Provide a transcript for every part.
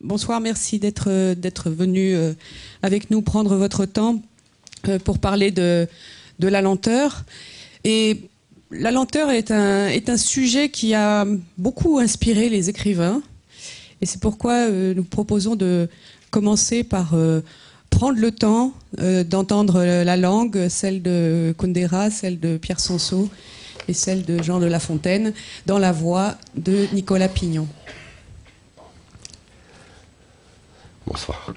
Bonsoir, merci d'être venu avec nous prendre votre temps pour parler de la lenteur. Et la lenteur est un sujet qui a beaucoup inspiré les écrivains. Et c'est pourquoi nous proposons de commencer par prendre le temps d'entendre la langue, celle de Kundera, celle de Pierre Sanso et celle de Jean de La Fontaine, dans la voix de Nicolas Pignon. Bonsoir.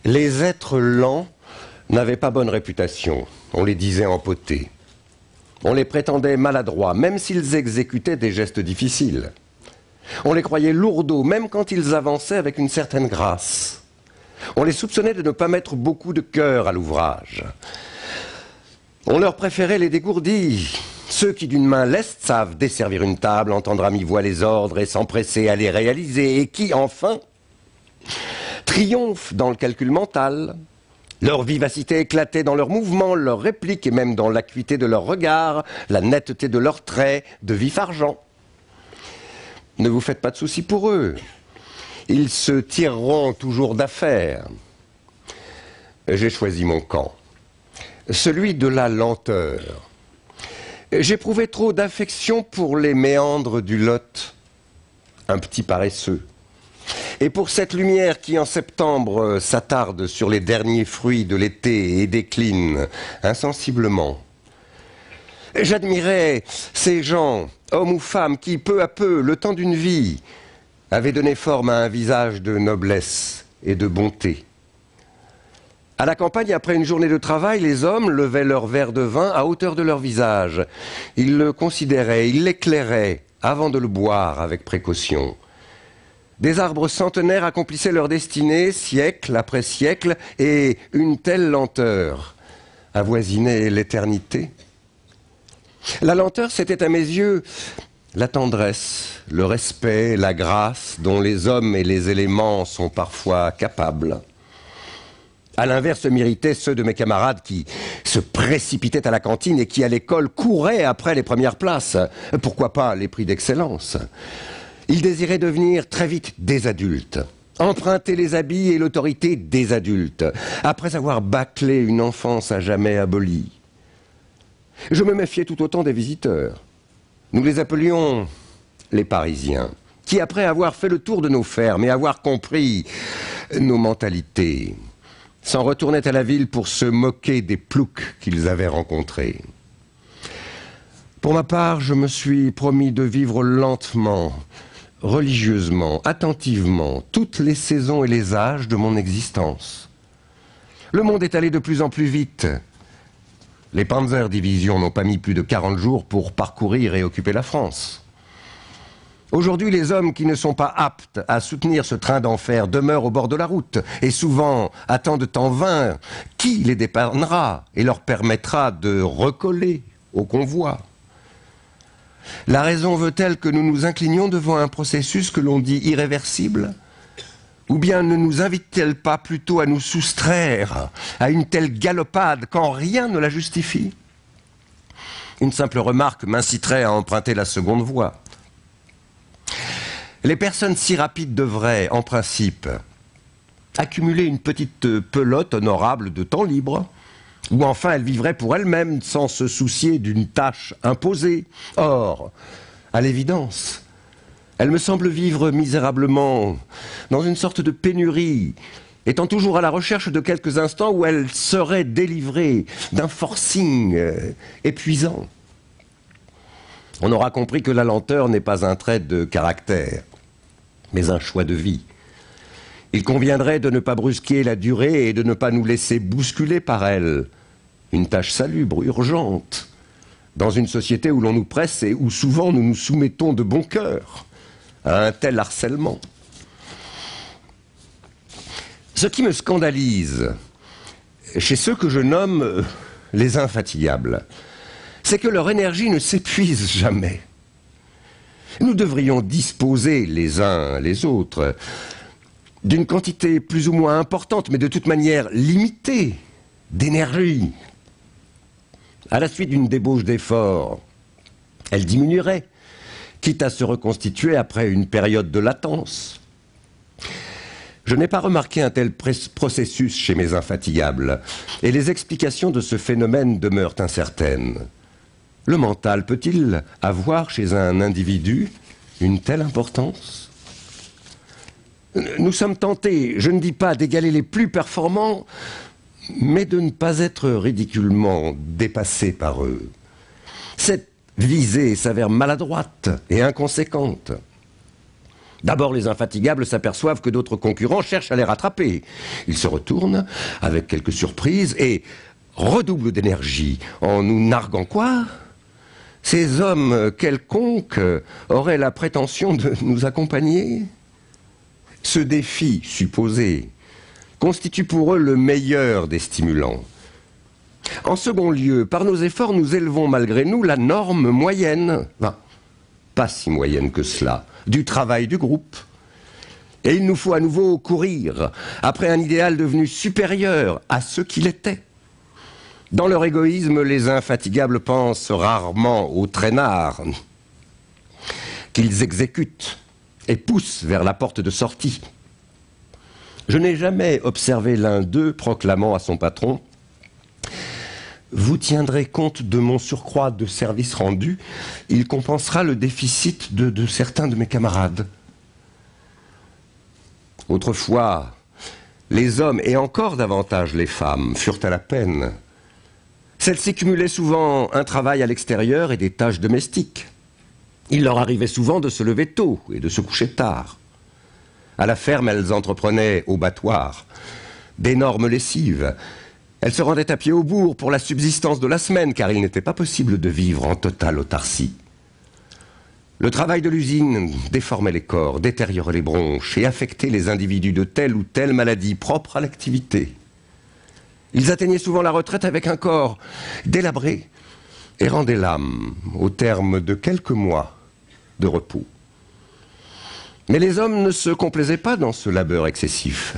Les êtres lents n'avaient pas bonne réputation. On les disait empotés. On les prétendait maladroits, même s'ils exécutaient des gestes difficiles. On les croyait lourdeaux, même quand ils avançaient avec une certaine grâce. On les soupçonnait de ne pas mettre beaucoup de cœur à l'ouvrage. On leur préférait les dégourdis, ceux qui d'une main leste savent desservir une table, entendre à mi-voix les ordres et s'empresser à les réaliser, et qui, enfin, triomphent dans le calcul mental. Leur vivacité éclatait dans leurs mouvements, leurs répliques et même dans l'acuité de leurs regards, la netteté de leurs traits, de vif argent. Ne vous faites pas de soucis pour eux. Ils se tireront toujours d'affaire. J'ai choisi mon camp. Celui de la lenteur. J'éprouvais trop d'affection pour les méandres du Lot, un petit paresseux. Et pour cette lumière qui en septembre s'attarde sur les derniers fruits de l'été et décline insensiblement. J'admirais ces gens, hommes ou femmes, qui peu à peu, le temps d'une vie, avaient donné forme à un visage de noblesse et de bonté. À la campagne, après une journée de travail, les hommes levaient leur verre de vin à hauteur de leur visage. Ils le considéraient, ils l'éclairaient avant de le boire avec précaution. Des arbres centenaires accomplissaient leur destinée, siècle après siècle, et une telle lenteur avoisinait l'éternité. La lenteur, c'était à mes yeux la tendresse, le respect, la grâce dont les hommes et les éléments sont parfois capables. À l'inverse, m'irritaient ceux de mes camarades qui se précipitaient à la cantine et qui, à l'école, couraient après les premières places. Pourquoi pas les prix d'excellence? Ils désiraient devenir très vite des adultes, emprunter les habits et l'autorité des adultes, après avoir bâclé une enfance à jamais abolie. Je me méfiais tout autant des visiteurs. Nous les appelions les Parisiens, qui, après avoir fait le tour de nos fermes et avoir compris nos mentalités, s'en retournaient à la ville pour se moquer des ploucs qu'ils avaient rencontrés. Pour ma part, je me suis promis de vivre lentement, religieusement, attentivement, toutes les saisons et les âges de mon existence. Le monde est allé de plus en plus vite. Les Panzer-Divisions n'ont pas mis plus de 40 jours pour parcourir et occuper la France. Aujourd'hui, les hommes qui ne sont pas aptes à soutenir ce train d'enfer demeurent au bord de la route et souvent attendent en vain qui les dépanera et leur permettra de recoller au convoi. La raison veut-elle que nous nous inclinions devant un processus que l'on dit irréversible? Ou bien ne nous invite-t-elle pas plutôt à nous soustraire à une telle galopade quand rien ne la justifie? Une simple remarque m'inciterait à emprunter la seconde voie. Les personnes si rapides devraient, en principe, accumuler une petite pelote honorable de temps libre, ou enfin elles vivraient pour elles-mêmes sans se soucier d'une tâche imposée. Or, à l'évidence, elles me semblent vivre misérablement dans une sorte de pénurie, étant toujours à la recherche de quelques instants où elles seraient délivrées d'un forcing épuisant. On aura compris que la lenteur n'est pas un trait de caractère, mais un choix de vie. Il conviendrait de ne pas brusquer la durée et de ne pas nous laisser bousculer par elle. Une tâche salubre, urgente, dans une société où l'on nous presse et où souvent nous nous soumettons de bon cœur à un tel harcèlement. Ce qui me scandalise chez ceux que je nomme les infatigables, c'est que leur énergie ne s'épuise jamais. Nous devrions disposer les uns les autres d'une quantité plus ou moins importante, mais de toute manière limitée, d'énergie. À la suite d'une débauche d'efforts, elle diminuerait, quitte à se reconstituer après une période de latence. Je n'ai pas remarqué un tel processus chez mes infatigables, et les explications de ce phénomène demeurent incertaines. Le mental peut-il avoir chez un individu une telle importance? Nous sommes tentés, je ne dis pas d'égaler les plus performants, mais de ne pas être ridiculement dépassés par eux. Cette visée s'avère maladroite et inconséquente. D'abord, les infatigables s'aperçoivent que d'autres concurrents cherchent à les rattraper. Ils se retournent avec quelques surprises et redoublent d'énergie en nous narguant quoi? Ces hommes quelconques auraient la prétention de nous accompagner? Ce défi supposé constitue pour eux le meilleur des stimulants. En second lieu, par nos efforts, nous élevons malgré nous la norme moyenne, enfin, pas si moyenne que cela, du travail du groupe. Et il nous faut à nouveau courir après un idéal devenu supérieur à ce qu'il était. Dans leur égoïsme, les infatigables pensent rarement aux traînards qu'ils exécutent et poussent vers la porte de sortie. Je n'ai jamais observé l'un d'eux proclamant à son patron « Vous tiendrez compte de mon surcroît de service rendu, il compensera le déficit de certains de mes camarades. » Autrefois, les hommes, et encore davantage les femmes, furent à la peine. Celles-ci cumulaient souvent un travail à l'extérieur et des tâches domestiques. Il leur arrivait souvent de se lever tôt et de se coucher tard. À la ferme, elles entreprenaient au battoir d'énormes lessives. Elles se rendaient à pied au bourg pour la subsistance de la semaine, car il n'était pas possible de vivre en totale autarcie. Le travail de l'usine déformait les corps, détériorait les bronches et affectait les individus de telle ou telle maladie propre à l'activité. Ils atteignaient souvent la retraite avec un corps délabré et rendaient l'âme au terme de quelques mois de repos. Mais les hommes ne se complaisaient pas dans ce labeur excessif.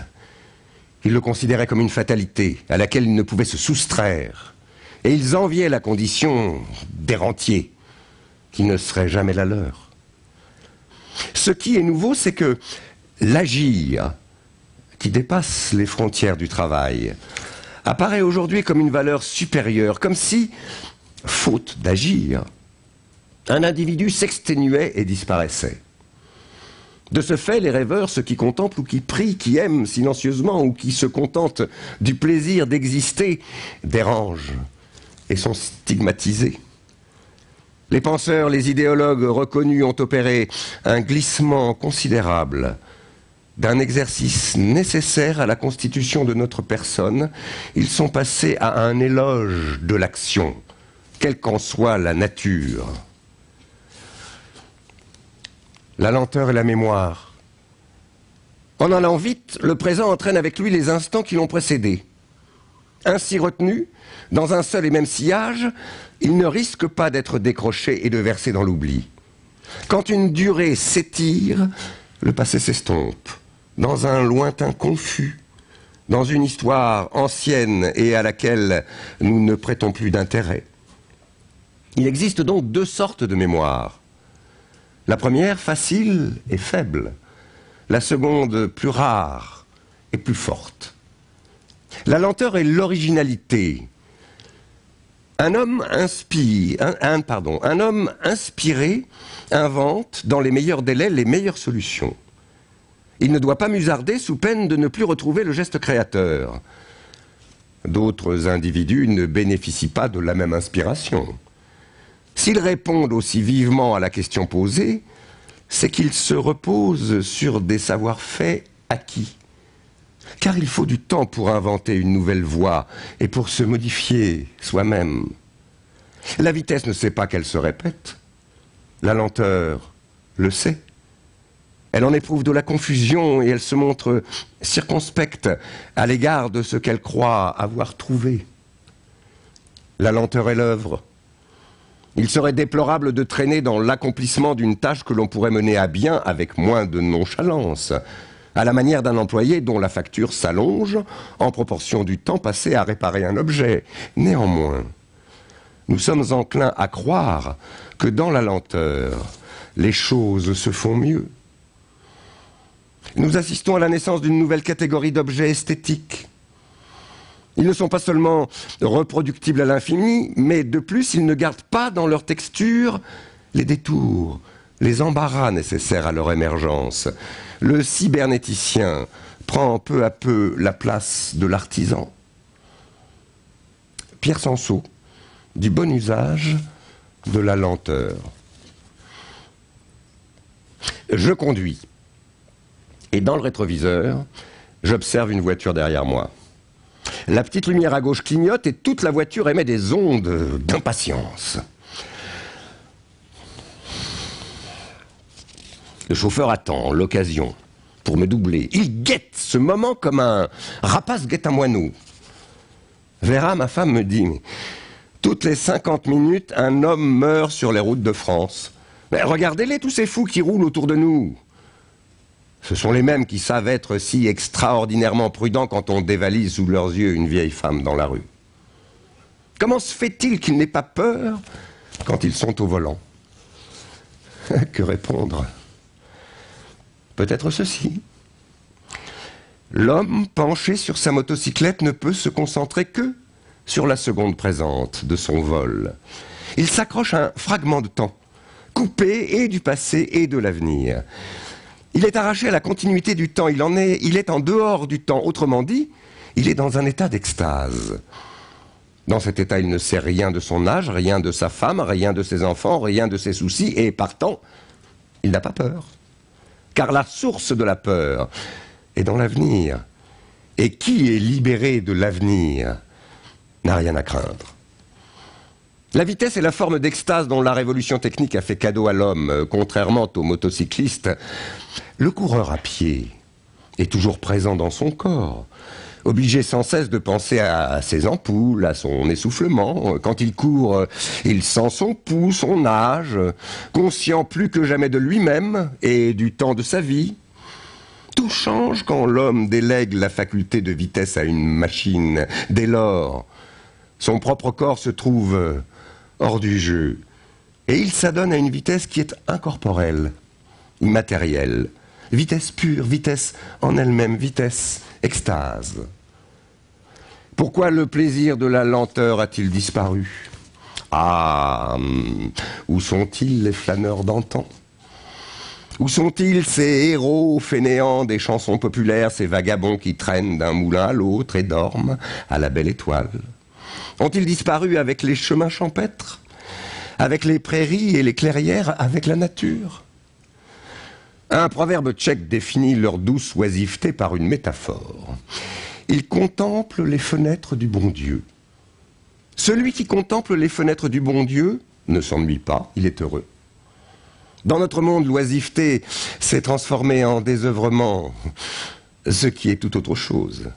Ils le considéraient comme une fatalité à laquelle ils ne pouvaient se soustraire. Et ils enviaient la condition des rentiers, qui ne serait jamais la leur. Ce qui est nouveau, c'est que l'agir, qui dépasse les frontières du travail, apparaît aujourd'hui comme une valeur supérieure, comme si, faute d'agir, un individu s'exténuait et disparaissait. De ce fait, les rêveurs, ceux qui contemplent ou qui prient, qui aiment silencieusement ou qui se contentent du plaisir d'exister, dérangent et sont stigmatisés. Les penseurs, les idéologues reconnus ont opéré un glissement considérable d'un exercice nécessaire à la constitution de notre personne. Ils sont passés à un éloge de l'action, quelle qu'en soit la nature. La lenteur et la mémoire. En allant vite, le présent entraîne avec lui les instants qui l'ont précédé. Ainsi retenu, dans un seul et même sillage, il ne risque pas d'être décroché et de verser dans l'oubli. Quand une durée s'étire, le passé s'estompe, dans un lointain confus, dans une histoire ancienne et à laquelle nous ne prêtons plus d'intérêt. Il existe donc deux sortes de mémoire. La première, facile et faible. La seconde, plus rare et plus forte. La lenteur et l'originalité. Un homme inspiré invente dans les meilleurs délais les meilleures solutions. Il ne doit pas musarder sous peine de ne plus retrouver le geste créateur. D'autres individus ne bénéficient pas de la même inspiration. S'ils répondent aussi vivement à la question posée, c'est qu'ils se reposent sur des savoir-faits acquis. Car il faut du temps pour inventer une nouvelle voie et pour se modifier soi-même. La vitesse ne sait pas qu'elle se répète. La lenteur le sait. Elle en éprouve de la confusion et elle se montre circonspecte à l'égard de ce qu'elle croit avoir trouvé. La lenteur est l'œuvre. Il serait déplorable de traîner dans l'accomplissement d'une tâche que l'on pourrait mener à bien avec moins de nonchalance, à la manière d'un employé dont la facture s'allonge en proportion du temps passé à réparer un objet. Néanmoins, nous sommes enclins à croire que dans la lenteur les choses se font mieux. Nous assistons à la naissance d'une nouvelle catégorie d'objets esthétiques. Ils ne sont pas seulement reproductibles à l'infini, mais de plus, ils ne gardent pas dans leur texture les détours, les embarras nécessaires à leur émergence. Le cybernéticien prend peu à peu la place de l'artisan. Pierre Sansot, du bon usage de la lenteur. Je conduis. Et dans le rétroviseur, j'observe une voiture derrière moi. La petite lumière à gauche clignote et toute la voiture émet des ondes d'impatience. Le chauffeur attend l'occasion pour me doubler. Il guette ce moment comme un rapace guette un moineau. Vera, ma femme, me dit « Toutes les 50 minutes, un homme meurt sur les routes de France. Mais regardez-les, tous ces fous qui roulent autour de nous. » Ce sont les mêmes qui savent être si extraordinairement prudents quand on dévalise sous leurs yeux une vieille femme dans la rue. Comment se fait-il qu'ils n'aient pas peur quand ils sont au volant? Que répondre? Peut-être ceci. L'homme penché sur sa motocyclette ne peut se concentrer que sur la seconde présente de son vol. Il s'accroche à un fragment de temps, coupé et du passé et de l'avenir. Il est arraché à la continuité du temps, il est en dehors du temps. Autrement dit, il est dans un état d'extase. Dans cet état, il ne sait rien de son âge, rien de sa femme, rien de ses enfants, rien de ses soucis, et partant, il n'a pas peur. Car la source de la peur est dans l'avenir. Et qui est libéré de l'avenir n'a rien à craindre. La vitesse est la forme d'extase dont la révolution technique a fait cadeau à l'homme. Contrairement aux motocyclistes, le coureur à pied est toujours présent dans son corps, obligé sans cesse de penser à ses ampoules, à son essoufflement. Quand il court, il sent son pouls, son âge, conscient plus que jamais de lui-même et du temps de sa vie. Tout change quand l'homme délègue la faculté de vitesse à une machine. Dès lors, son propre corps se trouve hors du jeu. Et il s'adonne à une vitesse qui est incorporelle, immatérielle. Vitesse pure, vitesse en elle-même, vitesse extase. Pourquoi le plaisir de la lenteur a-t-il disparu? Ah, où sont-ils les flâneurs d'antan? Où sont-ils ces héros fainéants des chansons populaires, ces vagabonds qui traînent d'un moulin à l'autre et dorment à la belle étoile? Ont-ils disparu avec les chemins champêtres, avec les prairies et les clairières, avec la nature? Un proverbe tchèque définit leur douce oisiveté par une métaphore. Ils contemplent les fenêtres du bon Dieu. Celui qui contemple les fenêtres du bon Dieu ne s'ennuie pas, il est heureux. Dans notre monde, l'oisiveté s'est transformée en désœuvrement, ce qui est tout autre chose.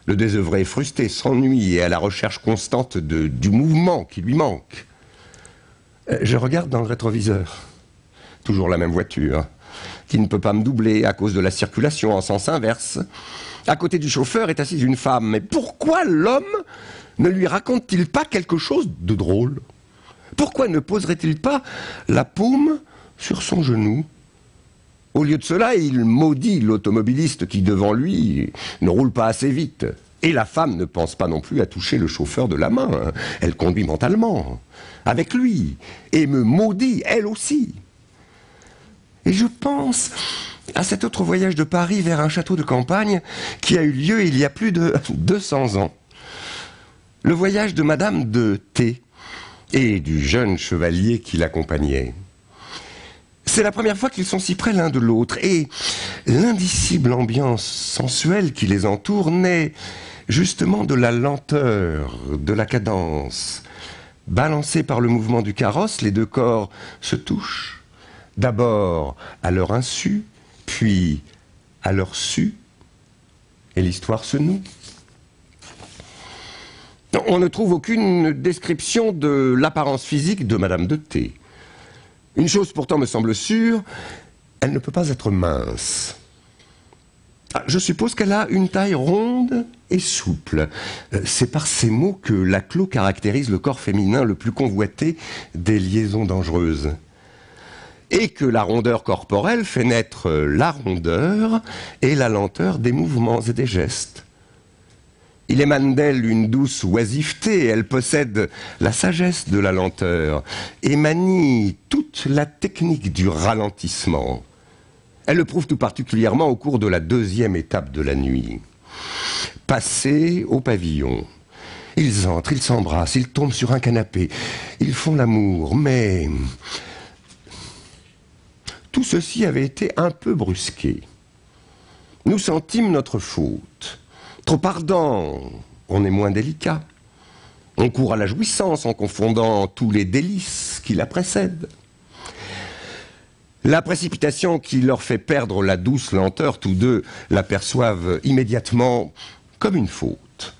Le désœuvré frustré s'ennuie et est à la recherche constante du mouvement qui lui manque. Je regarde dans le rétroviseur. Toujours la même voiture, qui ne peut pas me doubler à cause de la circulation en sens inverse. À côté du chauffeur est assise une femme. Mais pourquoi l'homme ne lui raconte-t-il pas quelque chose de drôle? Pourquoi ne poserait-il pas la paume sur son genou? Au lieu de cela, il maudit l'automobiliste qui, devant lui, ne roule pas assez vite. Et la femme ne pense pas non plus à toucher le chauffeur de la main. Elle conduit mentalement, avec lui, et me maudit, elle aussi. Et je pense à cet autre voyage de Paris vers un château de campagne qui a eu lieu il y a plus de 200 ans. Le voyage de Madame de T. et du jeune chevalier qui l'accompagnait. C'est la première fois qu'ils sont si près l'un de l'autre, et l'indicible ambiance sensuelle qui les entoure naît justement de la lenteur, de la cadence. Balancés par le mouvement du carrosse, les deux corps se touchent, d'abord à leur insu, puis à leur su, et l'histoire se noue. On ne trouve aucune description de l'apparence physique de Madame de T. Une chose pourtant me semble sûre, elle ne peut pas être mince. Je suppose qu'elle a une taille ronde et souple. C'est par ces mots que Laclos caractérise le corps féminin le plus convoité des liaisons dangereuses. Et et que la rondeur corporelle fait naître la rondeur et la lenteur des mouvements et des gestes. Il émane d'elle une douce oisiveté, elle possède la sagesse de la lenteur et manie toute la technique du ralentissement. Elle le prouve tout particulièrement au cours de la deuxième étape de la nuit. Passés au pavillon, ils entrent, ils s'embrassent, ils tombent sur un canapé, ils font l'amour, mais tout ceci avait été un peu brusqué. Nous sentîmes notre faute. Trop ardent, on est moins délicat. On court à la jouissance en confondant tous les délices qui la précèdent. La précipitation qui leur fait perdre la douce lenteur, tous deux l'aperçoivent immédiatement comme une faute.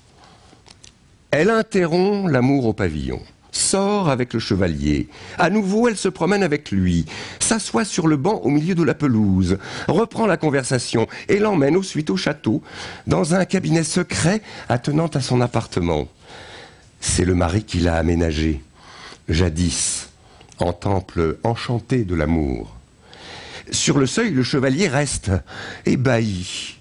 Elle interrompt l'amour au pavillon, sort avec le chevalier. À nouveau, elle se promène avec lui, s'assoit sur le banc au milieu de la pelouse, reprend la conversation et l'emmène ensuite au château, dans un cabinet secret attenant à son appartement. C'est le mari qui l'a aménagé, jadis, en temple enchanté de l'amour. Sur le seuil, le chevalier reste ébahi.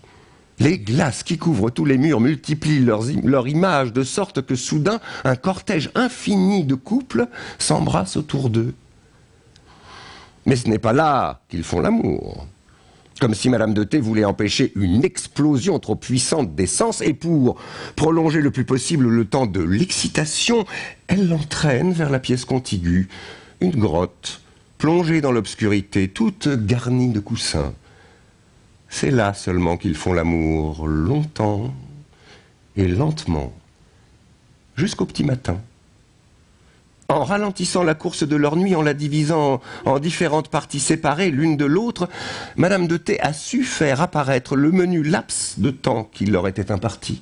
Les glaces qui couvrent tous les murs multiplient leur image de sorte que soudain, un cortège infini de couples s'embrasse autour d'eux. Mais ce n'est pas là qu'ils font l'amour. Comme si Madame de T voulait empêcher une explosion trop puissante des sens et pour prolonger le plus possible le temps de l'excitation, elle l'entraîne vers la pièce contiguë, une grotte, plongée dans l'obscurité, toute garnie de coussins. C'est là seulement qu'ils font l'amour, longtemps et lentement, jusqu'au petit matin. En ralentissant la course de leur nuit, en la divisant en différentes parties séparées l'une de l'autre, Madame de T a su faire apparaître le menu laps de temps qui leur était imparti.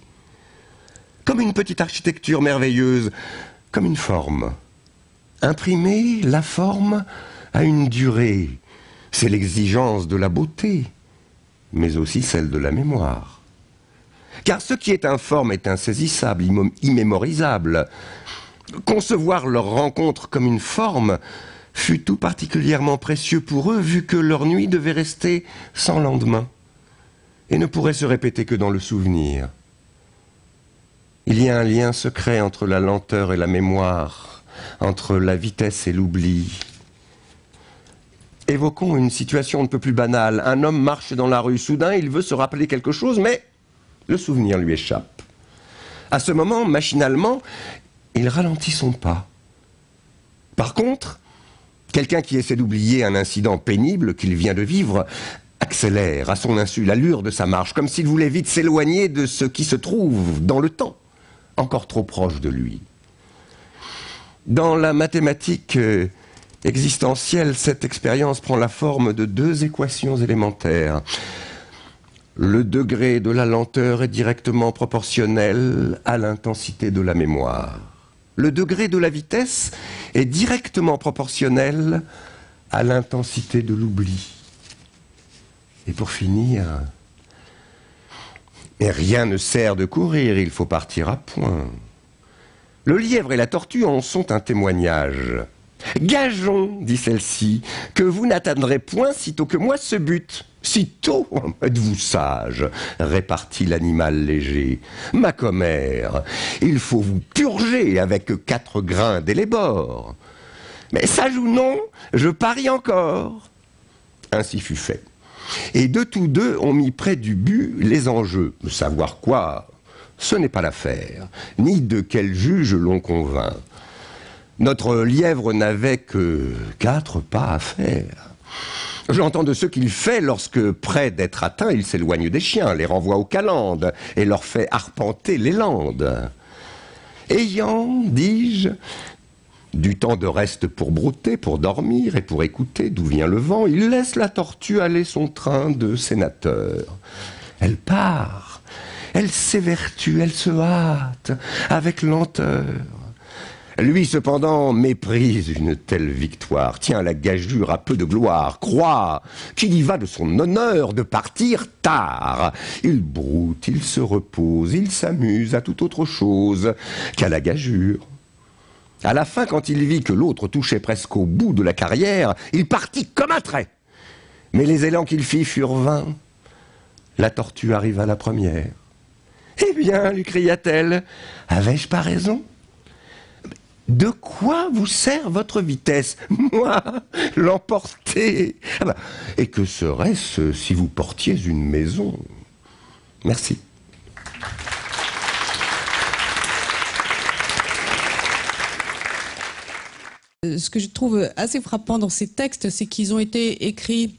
Comme une petite architecture merveilleuse, comme une forme. Imprimer la forme à une durée, c'est l'exigence de la beauté, mais aussi celle de la mémoire. Car ce qui est informe est insaisissable, immémorisable. Concevoir leur rencontre comme une forme fut tout particulièrement précieux pour eux, vu que leur nuit devait rester sans lendemain et ne pourrait se répéter que dans le souvenir. Il y a un lien secret entre la lenteur et la mémoire, entre la vitesse et l'oubli. Évoquons une situation un peu plus banale. Un homme marche dans la rue. Soudain, il veut se rappeler quelque chose, mais le souvenir lui échappe. À ce moment, machinalement, il ralentit son pas. Par contre, quelqu'un qui essaie d'oublier un incident pénible qu'il vient de vivre accélère à son insu l'allure de sa marche, comme s'il voulait vite s'éloigner de ce qui se trouve dans le temps, encore trop proche de lui. Dans la mathématique existentielle, cette expérience prend la forme de deux équations élémentaires. Le degré de la lenteur est directement proportionnel à l'intensité de la mémoire. Le degré de la vitesse est directement proportionnel à l'intensité de l'oubli. Et pour finir, mais rien ne sert de courir, il faut partir à point. Le lièvre et la tortue en sont un témoignage. « Gageons, dit celle-ci, que vous n'atteindrez point sitôt que moi ce but. »« Sitôt, êtes-vous sage, répartit l'animal léger. Ma commère, il faut vous purger avec 4 grains d'élébore. Mais sage ou non, je parie encore. » Ainsi fut fait. Et de tous deux, on mit près du but les enjeux. Savoir quoi, ce n'est pas l'affaire, ni de quel juge l'on convainc. Notre lièvre n'avait que 4 pas à faire. J'entends de ce qu'il fait lorsque, près d'être atteint, il s'éloigne des chiens, les renvoie aux calendes et leur fait arpenter les landes. Ayant, dis-je, du temps de reste pour brouter, pour dormir et pour écouter d'où vient le vent, il laisse la tortue aller son train de sénateur. Elle part, elle s'évertue, elle se hâte avec lenteur. Lui, cependant, méprise une telle victoire, tient la gageure à peu de gloire, croit qu'il y va de son honneur de partir tard. Il broute, il se repose, il s'amuse à toute autre chose qu'à la gageure. À la fin, quand il vit que l'autre touchait presque au bout de la carrière, il partit comme un trait. Mais les élans qu'il fit furent vains. La tortue arriva la première. « Eh bien, lui cria-t-elle, avais-je pas raison ? De quoi vous sert votre vitesse ? Moi, l'emporter. Ah bah, et que serait-ce si vous portiez une maison ? Merci. » Ce que je trouve assez frappant dans ces textes, c'est qu'ils ont été écrits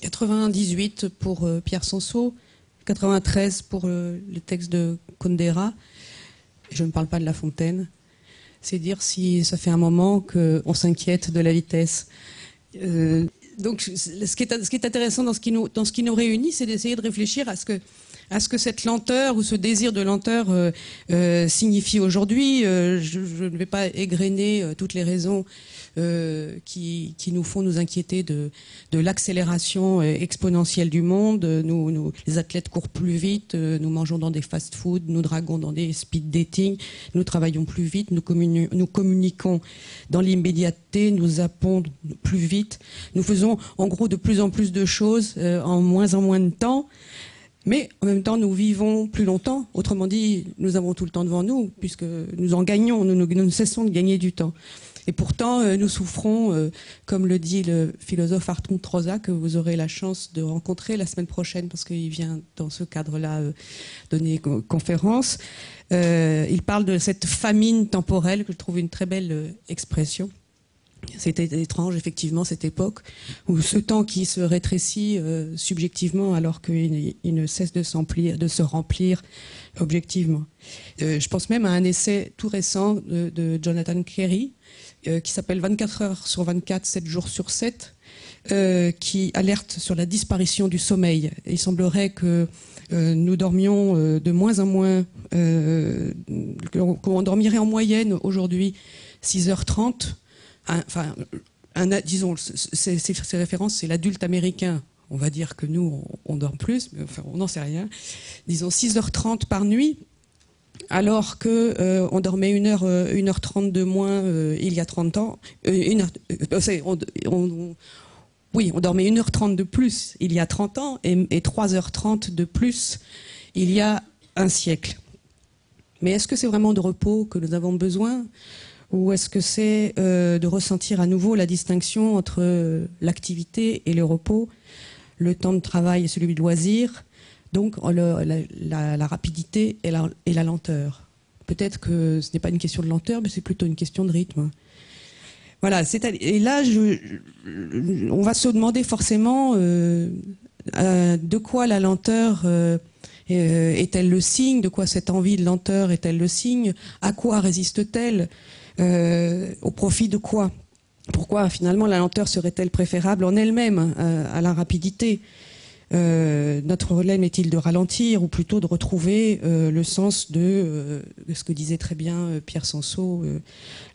98 pour Pierre Sanso, 93 pour le texte de Kundera. Je ne parle pas de La Fontaine. C'est dire si ça fait un moment qu'on s'inquiète de la vitesse. Donc, ce qui est intéressant dans ce qui nous réunit, c'est d'essayer de réfléchir à ce que cette lenteur ou ce désir de lenteur signifie aujourd'hui. Je ne vais pas égrener toutes les raisons qui nous font nous inquiéter de l'accélération exponentielle du monde. Nous, les athlètes courent plus vite, nous mangeons dans des fast-foods, nous draguons dans des speed dating, nous travaillons plus vite, nous communiquons dans l'immédiateté, nous zappons plus vite. Nous faisons en gros de plus en plus de choses en moins de temps. Mais en même temps, nous vivons plus longtemps. Autrement dit, nous avons tout le temps devant nous, puisque nous en gagnons, nous ne cessons de gagner du temps. Et pourtant, nous souffrons, comme le dit le philosophe Arthur Troza, que vous aurez la chance de rencontrer la semaine prochaine, parce qu'il vient dans ce cadre-là donner une conférence. Il parle de cette famine temporelle, que je trouve une très belle expression. C'était étrange, effectivement, cette époque où ce temps qui se rétrécit subjectivement alors qu'il ne cesse de se remplir objectivement. Je pense même à un essai tout récent de Jonathan Carey qui s'appelle 24 heures sur 24, 7 jours sur 7, qui alerte sur la disparition du sommeil. Et il semblerait que nous dormions de moins en moins, qu'on dormirait en moyenne aujourd'hui 6h30. Enfin, disons, ces références, c'est l'adulte américain. On va dire que nous, on dort plus, mais enfin, on n'en sait rien. Disons 6h30 par nuit, alors que on dormait 1h30 de moins il y a 30 ans. Oui, on dormait 1h30 de plus il y a 30 ans et 3h30 de plus il y a un siècle. Mais est-ce que c'est vraiment de repos que nous avons besoin ? Ou est-ce que c'est de ressentir à nouveau la distinction entre l'activité et le repos, le temps de travail et celui de loisir, donc la rapidité et la lenteur. Peut-être que ce n'est pas une question de lenteur, mais c'est plutôt une question de rythme. Voilà. Et là, on va se demander forcément de quoi la lenteur est-elle le signe, de quoi cette envie de lenteur est-elle le signe, à quoi résiste-t-elle, au profit de quoi? Pourquoi finalement la lenteur serait-elle préférable en elle-même à la rapidité? Notre problème est-il de ralentir ou plutôt de retrouver le sens de ce que disait très bien Pierre Sanso,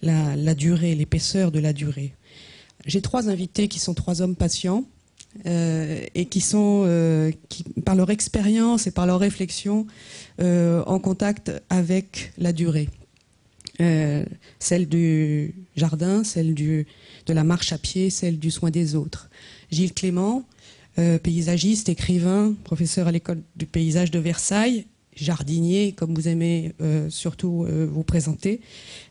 la durée, l'épaisseur de la durée. J'ai trois invités qui sont trois hommes patients et qui sont, qui, par leur expérience et par leur réflexion, en contact avec la durée. Celle du jardin, celle de la marche à pied, celle du soin des autres. Gilles Clément, paysagiste, écrivain, professeur à l'école du paysage de Versailles, jardinier, comme vous aimez surtout vous présenter.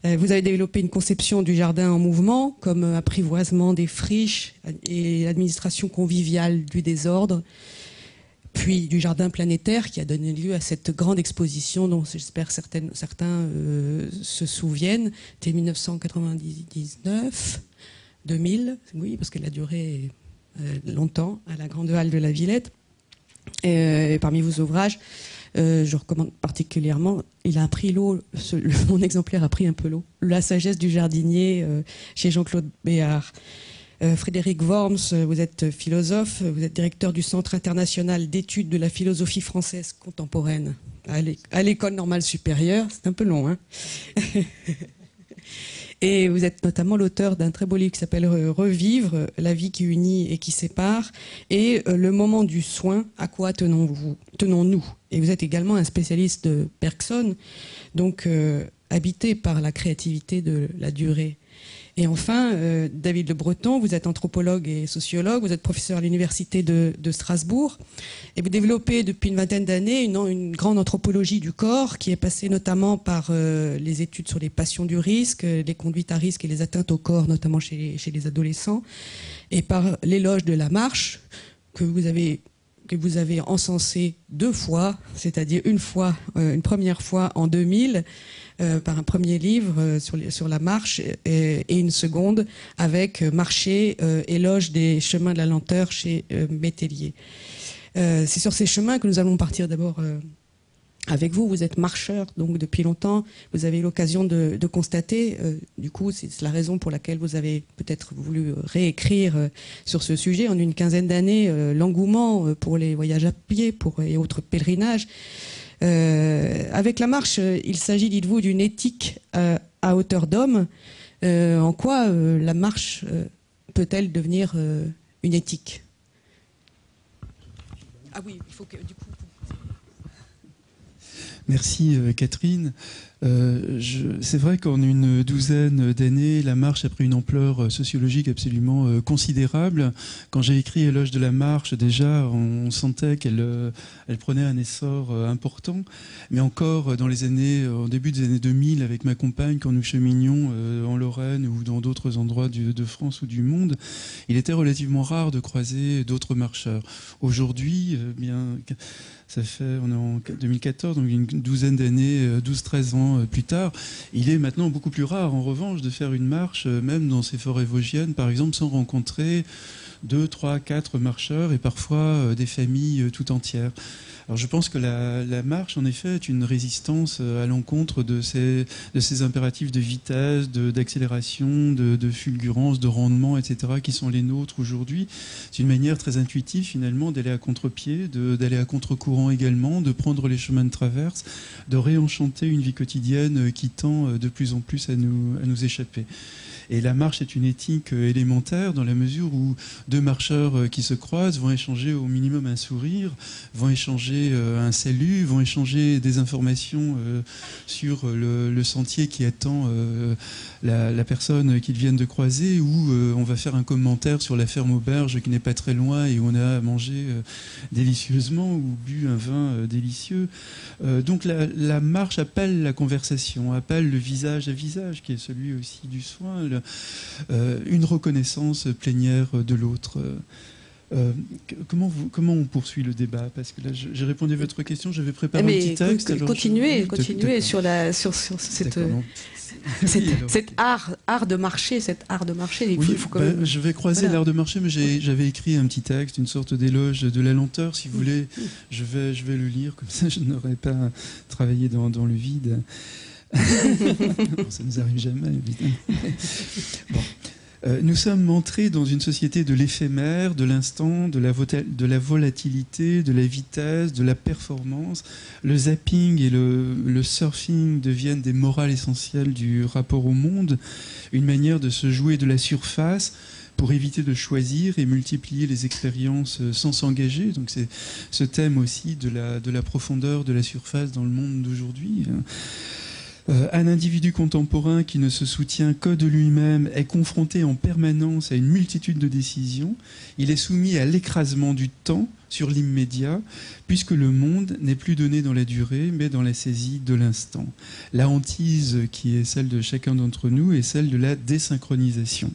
Vous avez développé une conception du jardin en mouvement, comme apprivoisement des friches et administration conviviale du désordre, puis du jardin planétaire qui a donné lieu à cette grande exposition dont j'espère certains se souviennent. C'était 1999, 2000, oui, parce qu'elle a duré longtemps à la Grande Halle de la Villette. Et parmi vos ouvrages, je recommande particulièrement, il a pris l'eau, mon exemplaire a pris un peu l'eau, La sagesse du jardinier chez Jean-Claude Béard. Frédéric Worms, vous êtes philosophe, vous êtes directeur du Centre international d'études de la philosophie française contemporaine à l'École normale supérieure. C'est un peu long, hein. Et vous êtes notamment l'auteur d'un très beau livre qui s'appelle Revivre, la vie qui unit et qui sépare, et le moment du soin, à quoi tenons-nous? Et vous êtes également un spécialiste de Bergson, donc habité par la créativité de la durée. Et enfin, David Le Breton, vous êtes anthropologue et sociologue, vous êtes professeur à l'université de Strasbourg, et vous développez depuis une vingtaine d'années une grande anthropologie du corps qui est passée notamment par les études sur les passions du risque, les conduites à risque et les atteintes au corps, notamment chez les adolescents, et par l'éloge de la marche que vous avez encensé 2 fois, c'est-à-dire une première fois en 2000, par un premier livre sur la marche et une seconde avec Marcher, éloge des chemins de la lenteur chez Métellier. C'est sur ces chemins que nous allons partir d'abord avec vous. Vous êtes marcheur donc depuis longtemps, vous avez eu l'occasion de constater, du coup c'est la raison pour laquelle vous avez peut-être voulu réécrire sur ce sujet en une quinzaine d'années l'engouement pour les voyages à pied et autres pèlerinages. Avec la marche, il s'agit, dites-vous, d'une éthique à hauteur d'homme. En quoi la marche peut-elle devenir une éthique? Ah oui, il faut que du coup... Merci Catherine. C'est vrai qu'en une douzaine d'années, la marche a pris une ampleur sociologique absolument considérable. Quand j'ai écrit Éloge de la marche, déjà, on sentait qu'elle prenait un essor important. Mais encore au début des années 2000, avec ma compagne, quand nous cheminions en Lorraine ou dans d'autres endroits de France ou du monde, il était relativement rare de croiser d'autres marcheurs. Aujourd'hui, on est en 2014, donc une douzaine d'années, 12-13 ans plus tard, il est maintenant beaucoup plus rare, en revanche, de faire une marche, même dans ces forêts vosgiennes, par exemple, sans rencontrer 2, 3, 4 marcheurs et parfois des familles tout entières. Alors je pense que la marche, en effet, est une résistance à l'encontre de ces impératifs de vitesse, d'accélération, de fulgurance, de rendement, etc., qui sont les nôtres aujourd'hui. C'est une manière très intuitive, finalement, d'aller à contre-pied, d'aller à contre-courant également, de prendre les chemins de traverse, de réenchanter une vie quotidienne qui tend de plus en plus à nous échapper. Et la marche est une éthique élémentaire dans la mesure où 2 marcheurs qui se croisent vont échanger au minimum un sourire, vont échanger un salut, vont échanger des informations sur le sentier qui attend la personne qu'ils viennent de croiser, ou on va faire un commentaire sur la ferme auberge qui n'est pas très loin et où on a mangé délicieusement ou bu un vin délicieux. Donc la marche appelle la conversation, appelle le visage à visage qui est celui aussi du soin, une reconnaissance plénière de l'autre. Comment on poursuit le débat? Parce que là, j'ai répondu à votre question, j'avais préparé un petit texte. Continuez sur cet art de marcher, Je vais croiser l'art de marcher, mais j'avais écrit un petit texte, une sorte d'éloge de la lenteur, si vous voulez. Je vais le lire, comme ça je n'aurai pas travaillé dans le vide. Ça nous arrive jamais, évidemment. Bon. Nous sommes entrés dans une société de l'éphémère, de l'instant, de la volatilité, de la vitesse, de la performance. Le zapping et le surfing deviennent des morales essentielles du rapport au monde, une manière de se jouer de la surface pour éviter de choisir et multiplier les expériences sans s'engager. Donc c'est ce thème aussi de la profondeur de la surface dans le monde d'aujourd'hui. Un individu contemporain qui ne se soutient que de lui-même est confronté en permanence à une multitude de décisions. Il est soumis à l'écrasement du temps sur l'immédiat, puisque le monde n'est plus donné dans la durée, mais dans la saisie de l'instant. La hantise qui est celle de chacun d'entre nous est celle de la désynchronisation.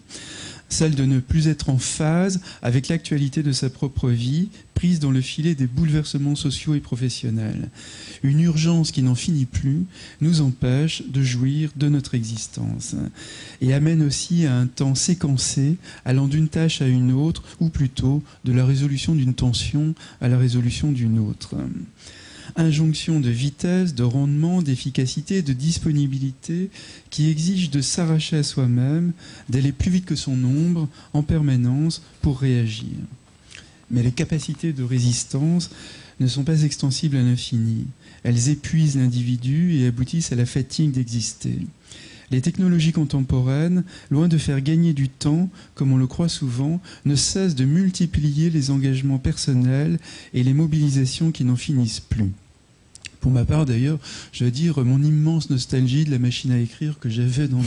Celle de ne plus être en phase avec l'actualité de sa propre vie, prise dans le filet des bouleversements sociaux et professionnels. Une urgence qui n'en finit plus nous empêche de jouir de notre existence et amène aussi à un temps séquencé allant d'une tâche à une autre, ou plutôt de la résolution d'une tension à la résolution d'une autre. Injonction de vitesse, de rendement, d'efficacité, de disponibilité qui exige de s'arracher à soi-même, d'aller plus vite que son ombre en permanence pour réagir. Mais les capacités de résistance ne sont pas extensibles à l'infini. Elles épuisent l'individu et aboutissent à la fatigue d'exister. Les technologies contemporaines, loin de faire gagner du temps, comme on le croit souvent, ne cessent de multiplier les engagements personnels et les mobilisations qui n'en finissent plus. Pour ma part, d'ailleurs, je veux dire mon immense nostalgie de la machine à écrire que j'avais dans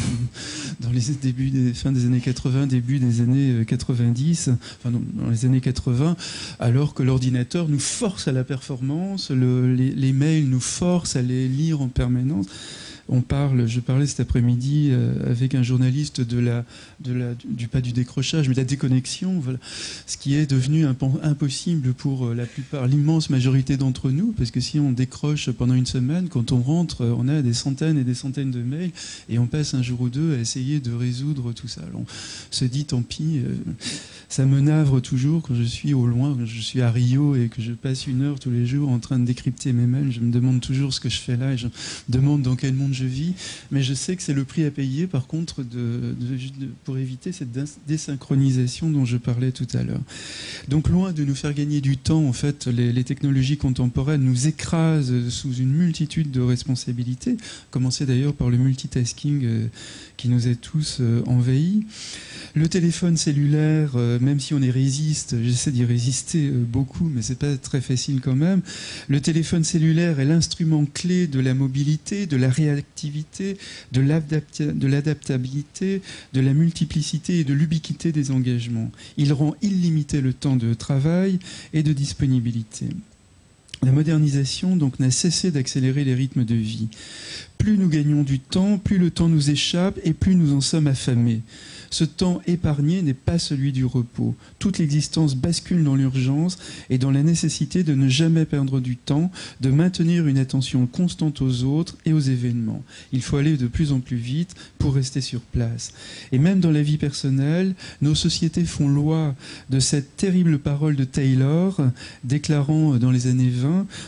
les fin des années 80, début des années 90, enfin dans les années 80, alors que l'ordinateur nous force à la performance, les mails nous forcent à les lire en permanence. Je parlais cet après-midi avec un journaliste pas du décrochage, mais de la déconnexion, voilà. Ce qui est devenu impossible pour l'immense majorité d'entre nous, parce que si on décroche pendant une semaine, quand on rentre, on a des centaines et des centaines de mails, et on passe un jour ou deux à essayer de résoudre tout ça. Alors, on se dit, tant pis, ça me navre toujours quand je suis au loin, quand je suis à Rio et que je passe 1 heure tous les jours en train de décrypter mes mails. Je me demande toujours ce que je fais là, et je me demande dans quel monde je vis, mais je sais que c'est le prix à payer par contre pour éviter cette désynchronisation dont je parlais tout à l'heure. Donc loin de nous faire gagner du temps, en fait, les technologies contemporaines nous écrasent sous une multitude de responsabilités, commencer d'ailleurs par le multitasking qui nous a tous envahis. Le téléphone cellulaire, même si on y résiste, j'essaie d'y résister beaucoup, mais c'est pas très facile quand même. Le téléphone cellulaire est l'instrument clé de la mobilité, de la réactivité, de l'adaptabilité, de la multiplicité et de l'ubiquité des engagements. Il rend illimité le temps de travail et de disponibilité. La modernisation donc n'a cessé d'accélérer les rythmes de vie. Plus nous gagnons du temps, plus le temps nous échappe et plus nous en sommes affamés. Ce temps épargné n'est pas celui du repos. Toute l'existence bascule dans l'urgence et dans la nécessité de ne jamais perdre du temps, de maintenir une attention constante aux autres et aux événements. Il faut aller de plus en plus vite pour rester sur place. Et même dans la vie personnelle, nos sociétés font loi de cette terrible parole de Taylor, déclarant dans les années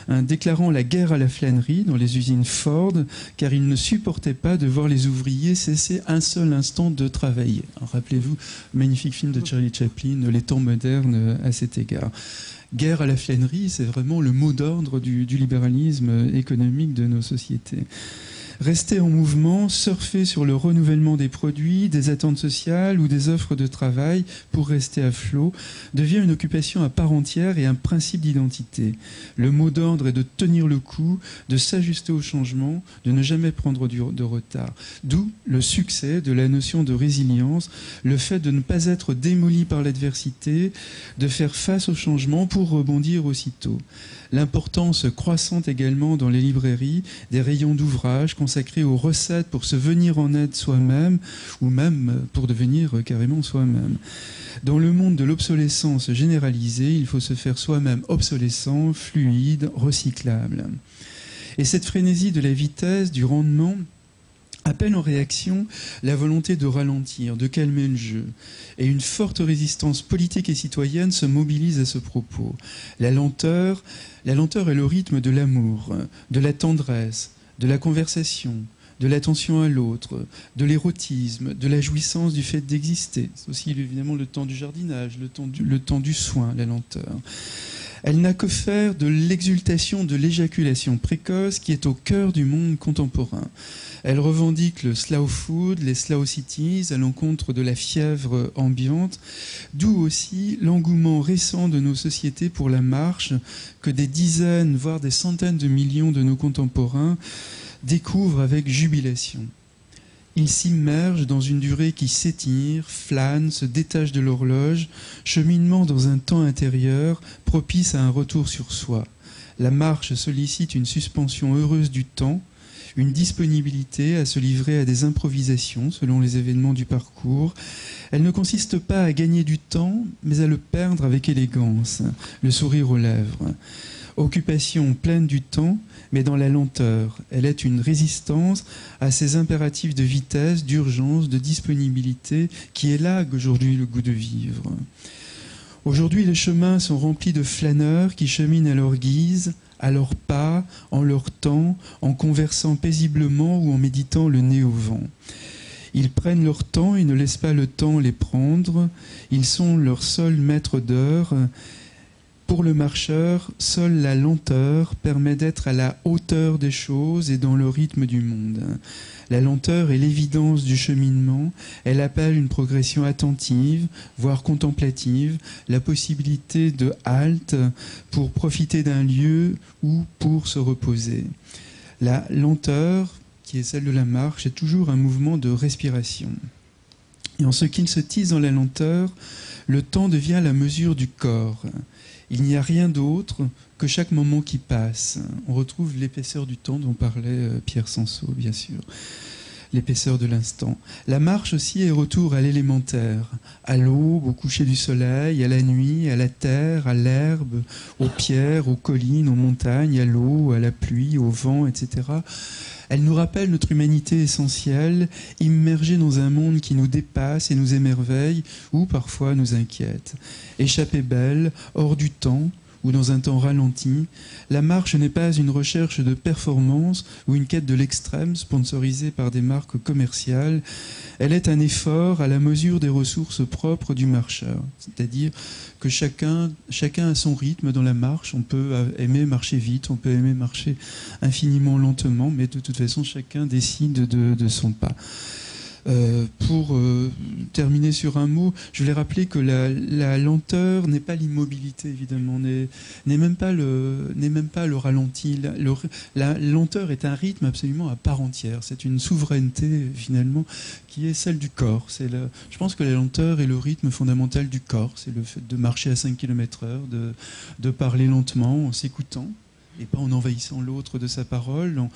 20, déclarant la guerre à la flânerie dans les usines Ford, car il ne supportait pas de voir les ouvriers cesser un seul instant de travailler. Rappelez-vous, magnifique film de Charlie Chaplin, Les temps modernes à cet égard. Guerre à la flânerie, c'est vraiment le mot d'ordre du libéralisme économique de nos sociétés. Rester en mouvement, surfer sur le renouvellement des produits, des attentes sociales ou des offres de travail pour rester à flot devient une occupation à part entière et un principe d'identité. Le mot d'ordre est de tenir le coup, de s'ajuster au changement, de ne jamais prendre de retard. D'où le succès de la notion de résilience, le fait de ne pas être démoli par l'adversité, de faire face au changement pour rebondir aussitôt. L'importance croissante également dans les librairies des rayons d'ouvrages consacrés aux recettes pour se venir en aide soi-même ou même pour devenir carrément soi-même. Dans le monde de l'obsolescence généralisée, il faut se faire soi-même obsolescent, fluide, recyclable. Et cette frénésie de la vitesse, du rendement, appelle en réaction la volonté de ralentir, de calmer le jeu. Et une forte résistance politique et citoyenne se mobilise à ce propos. La lenteur est le rythme de l'amour, de la tendresse, de la conversation, de l'attention à l'autre, de l'érotisme, de la jouissance du fait d'exister. C'est aussi évidemment le temps du jardinage, le temps du soin, la lenteur. Elle n'a que faire de l'exultation de l'éjaculation précoce qui est au cœur du monde contemporain. Elle revendique le slow food, les slow cities, à l'encontre de la fièvre ambiante, d'où aussi l'engouement récent de nos sociétés pour la marche que des dizaines, voire des centaines de millions de nos contemporains découvrent avec jubilation. Ils s'immergent dans une durée qui s'étire, flâne, se détache de l'horloge, cheminement dans un temps intérieur propice à un retour sur soi. La marche sollicite une suspension heureuse du temps, une disponibilité à se livrer à des improvisations selon les événements du parcours. Elle ne consiste pas à gagner du temps, mais à le perdre avec élégance, le sourire aux lèvres. Occupation pleine du temps, mais dans la lenteur. Elle est une résistance à ces impératifs de vitesse, d'urgence, de disponibilité qui élaguent aujourd'hui le goût de vivre. Aujourd'hui, les chemins sont remplis de flâneurs qui cheminent à leur guise, à leur pas, en leur temps, en conversant paisiblement ou en méditant le nez au vent. Ils prennent leur temps et ne laissent pas le temps les prendre. Ils sont leurs seuls maîtres d'heure. Pour le marcheur, seule la lenteur permet d'être à la hauteur des choses et dans le rythme du monde. La lenteur est l'évidence du cheminement, elle appelle une progression attentive, voire contemplative, la possibilité de halte pour profiter d'un lieu ou pour se reposer. La lenteur, qui est celle de la marche, est toujours un mouvement de respiration. Et en ce qu'il se tisse dans la lenteur, le temps devient la mesure du corps. Il n'y a rien d'autre que chaque moment qui passe. On retrouve l'épaisseur du temps dont parlait Pierre Sansot, bien sûr. L'épaisseur de l'instant. La marche aussi est retour à l'élémentaire, à l'aube, au coucher du soleil, à la nuit, à la terre, à l'herbe, aux pierres, aux collines, aux montagnes, à l'eau, à la pluie, au vent, etc. Elle nous rappelle notre humanité essentielle, immergée dans un monde qui nous dépasse et nous émerveille, ou parfois nous inquiète. Échappée belle, hors du temps, ou dans un temps ralenti, la marche n'est pas une recherche de performance ou une quête de l'extrême sponsorisée par des marques commerciales. Elle est un effort à la mesure des ressources propres du marcheur. C'est-à-dire que chacun a son rythme dans la marche. On peut aimer marcher vite, on peut aimer marcher infiniment lentement, mais de toute façon, chacun décide de son pas. Pour terminer sur un mot, je voulais rappeler que la lenteur n'est pas l'immobilité, évidemment, n'est même pas le ralenti. La lenteur est un rythme absolument à part entière. C'est une souveraineté, finalement, qui est celle du corps. Je pense que la lenteur est le rythme fondamental du corps. C'est le fait de marcher à 5 km/h, de parler lentement, en s'écoutant, et pas en envahissant l'autre de sa parole,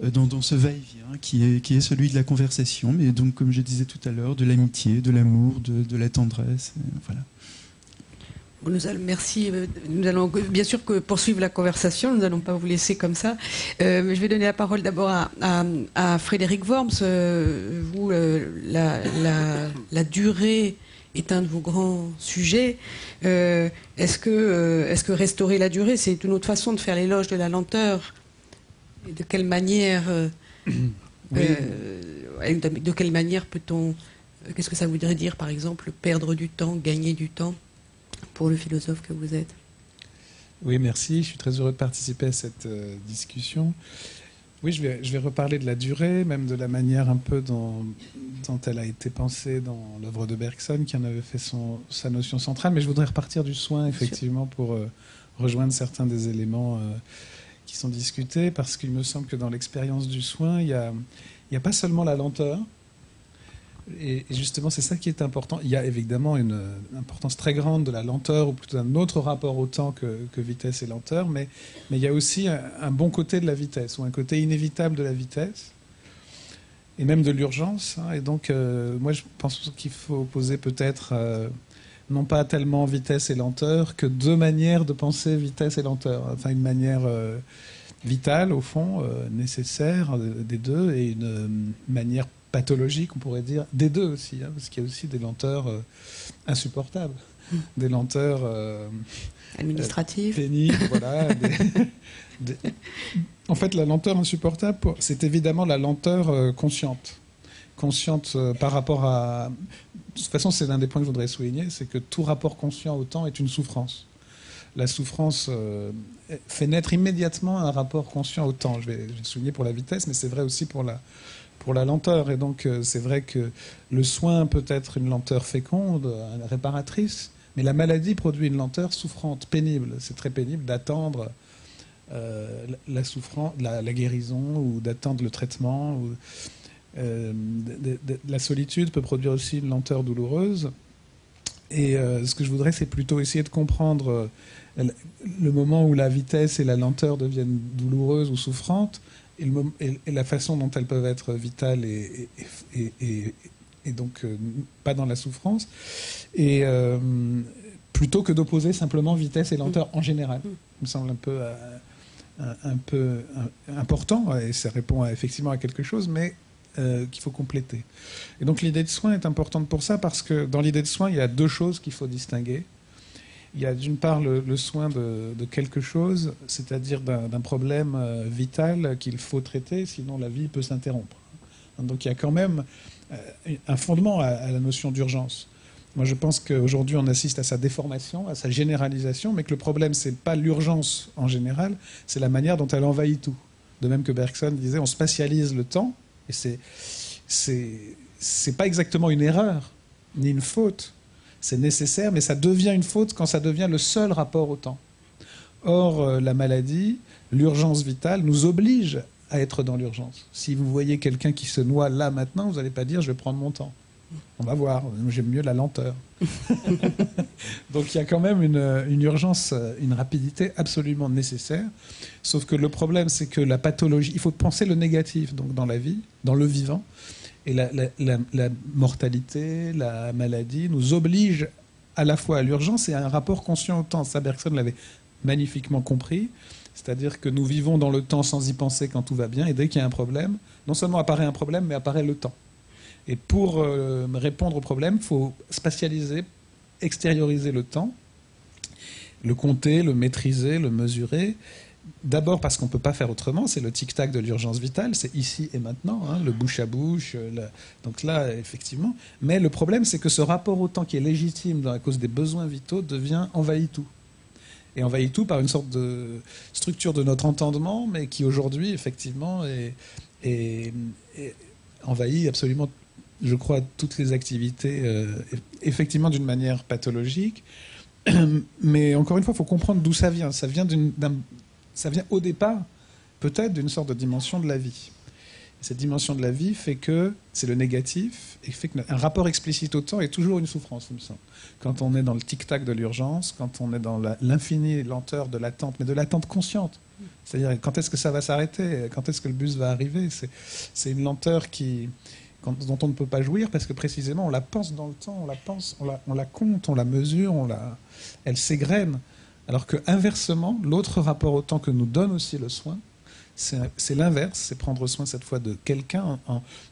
dans ce va-et-vient qui est celui de la conversation, mais donc, comme je disais tout à l'heure, de l'amitié, de l'amour, de la tendresse. Voilà. Merci. Nous allons bien sûr poursuivre la conversation. Nous n'allons pas vous laisser comme ça. Mais je vais donner la parole d'abord à Frédéric Worms. Vous, la durée est un de vos grands sujets. Est-ce que restaurer la durée, c'est une autre façon de faire l'éloge de la lenteur? Et de quelle manière, de quelle manière peut-on, qu'est-ce que ça voudrait dire, par exemple, perdre du temps, gagner du temps, pour le philosophe que vous êtes? Oui, merci. Je suis très heureux de participer à cette discussion. Oui, je vais reparler de la durée, même de la manière un peu dont elle a été pensée dans l'œuvre de Bergson, qui en avait fait sa notion centrale. Mais je voudrais repartir du soin, effectivement, pour rejoindre certains des éléments qui sont discutés, parce qu'il me semble que dans l'expérience du soin, il y a pas seulement la lenteur, et justement c'est ça qui est important. Il y a évidemment une importance très grande de la lenteur, ou plutôt d'un autre rapport au temps que vitesse et lenteur, mais il y a aussi un bon côté de la vitesse, ou un côté inévitable de la vitesse, et même de l'urgence. Et donc moi je pense qu'il faut poser peut-être non pas tellement vitesse et lenteur, que deux manières de penser vitesse et lenteur. Enfin, une manière vitale, au fond, nécessaire des deux, et une manière pathologique, on pourrait dire, des deux aussi, parce qu'il y a aussi des lenteurs insupportables, des lenteurs administratives, pénibles, voilà. En fait, la lenteur insupportable, c'est évidemment la lenteur consciente par rapport à... De toute façon, c'est l'un des points que je voudrais souligner, c'est que tout rapport conscient au temps est une souffrance. La souffrance fait naître immédiatement un rapport conscient au temps. Je vais souligner pour la vitesse, mais c'est vrai aussi pour la lenteur. Et donc, c'est vrai que le soin peut être une lenteur féconde, réparatrice, mais la maladie produit une lenteur souffrante, pénible. C'est très pénible d'attendre la souffrance, la guérison, ou d'attendre le traitement, ou... la solitude peut produire aussi une lenteur douloureuse, et ce que je voudrais, c'est plutôt essayer de comprendre le moment où la vitesse et la lenteur deviennent douloureuses ou souffrantes, et la façon dont elles peuvent être vitales et donc pas dans la souffrance, et plutôt que d'opposer simplement vitesse et lenteur en général. Il me semble un peu important, et ça répond effectivement à quelque chose, mais qu'il faut compléter. Et donc l'idée de soin est importante pour ça, parce que dans l'idée de soin, il y a deux choses qu'il faut distinguer. Il y a d'une part le soin de quelque chose, c'est-à-dire d'un problème vital qu'il faut traiter, sinon la vie peut s'interrompre. Donc il y a quand même un fondement à la notion d'urgence. Moi, je pense qu'aujourd'hui, on assiste à sa déformation, à sa généralisation, mais que le problème, c'est pas l'urgence en général, c'est la manière dont elle envahit tout. De même que Bergson disait, on spatialise le temps, et c'est pas exactement une erreur, ni une faute. C'est nécessaire, mais ça devient une faute quand ça devient le seul rapport au temps. Or, la maladie, l'urgence vitale, nous oblige à être dans l'urgence. Si vous voyez quelqu'un qui se noie là, maintenant, vous n'allez pas dire « je vais prendre mon temps ». On va voir, j'aime mieux la lenteur. Donc il y a quand même une urgence, une rapidité absolument nécessaire. Sauf que le problème, c'est que la pathologie, il faut penser le négatif donc dans la vie, dans le vivant. Et la mortalité, la maladie nous oblige à la fois à l'urgence et à un rapport conscient au temps. Ça, Bergson l'avait magnifiquement compris. C'est-à-dire que nous vivons dans le temps sans y penser quand tout va bien. Et dès qu'il y a un problème, non seulement apparaît un problème, mais apparaît le temps. Et pour répondre au problème, il faut spatialiser, extérioriser le temps, le compter, le maîtriser, le mesurer. D'abord parce qu'on ne peut pas faire autrement, c'est le tic-tac de l'urgence vitale, c'est ici et maintenant, hein, le bouche à bouche. Donc là, effectivement. Mais le problème, c'est que ce rapport au temps qui est légitime à cause des besoins vitaux envahit tout. Et envahit tout par une sorte de structure de notre entendement, mais qui aujourd'hui, effectivement, envahit absolument, je crois, toutes les activités, effectivement d'une manière pathologique. Mais encore une fois, il faut comprendre d'où ça vient. Ça vient au départ, peut-être, d'une sorte de dimension de la vie. Et cette dimension de la vie fait que c'est le négatif, et fait qu'un rapport explicite au temps est toujours une souffrance, il me semble. Quand on est dans le tic-tac de l'urgence, quand on est dans l'infinie lenteur de l'attente, mais de l'attente consciente. C'est-à-dire, quand est-ce que ça va s'arrêter? Quand est-ce que le bus va arriver? C'est une lenteur dont on ne peut pas jouir parce que précisément on la pense dans le temps, on la compte, on la mesure, elle s'égrène. Alors que inversement, l'autre rapport au temps que nous donne aussi le soin, c'est l'inverse, c'est prendre soin cette fois de quelqu'un,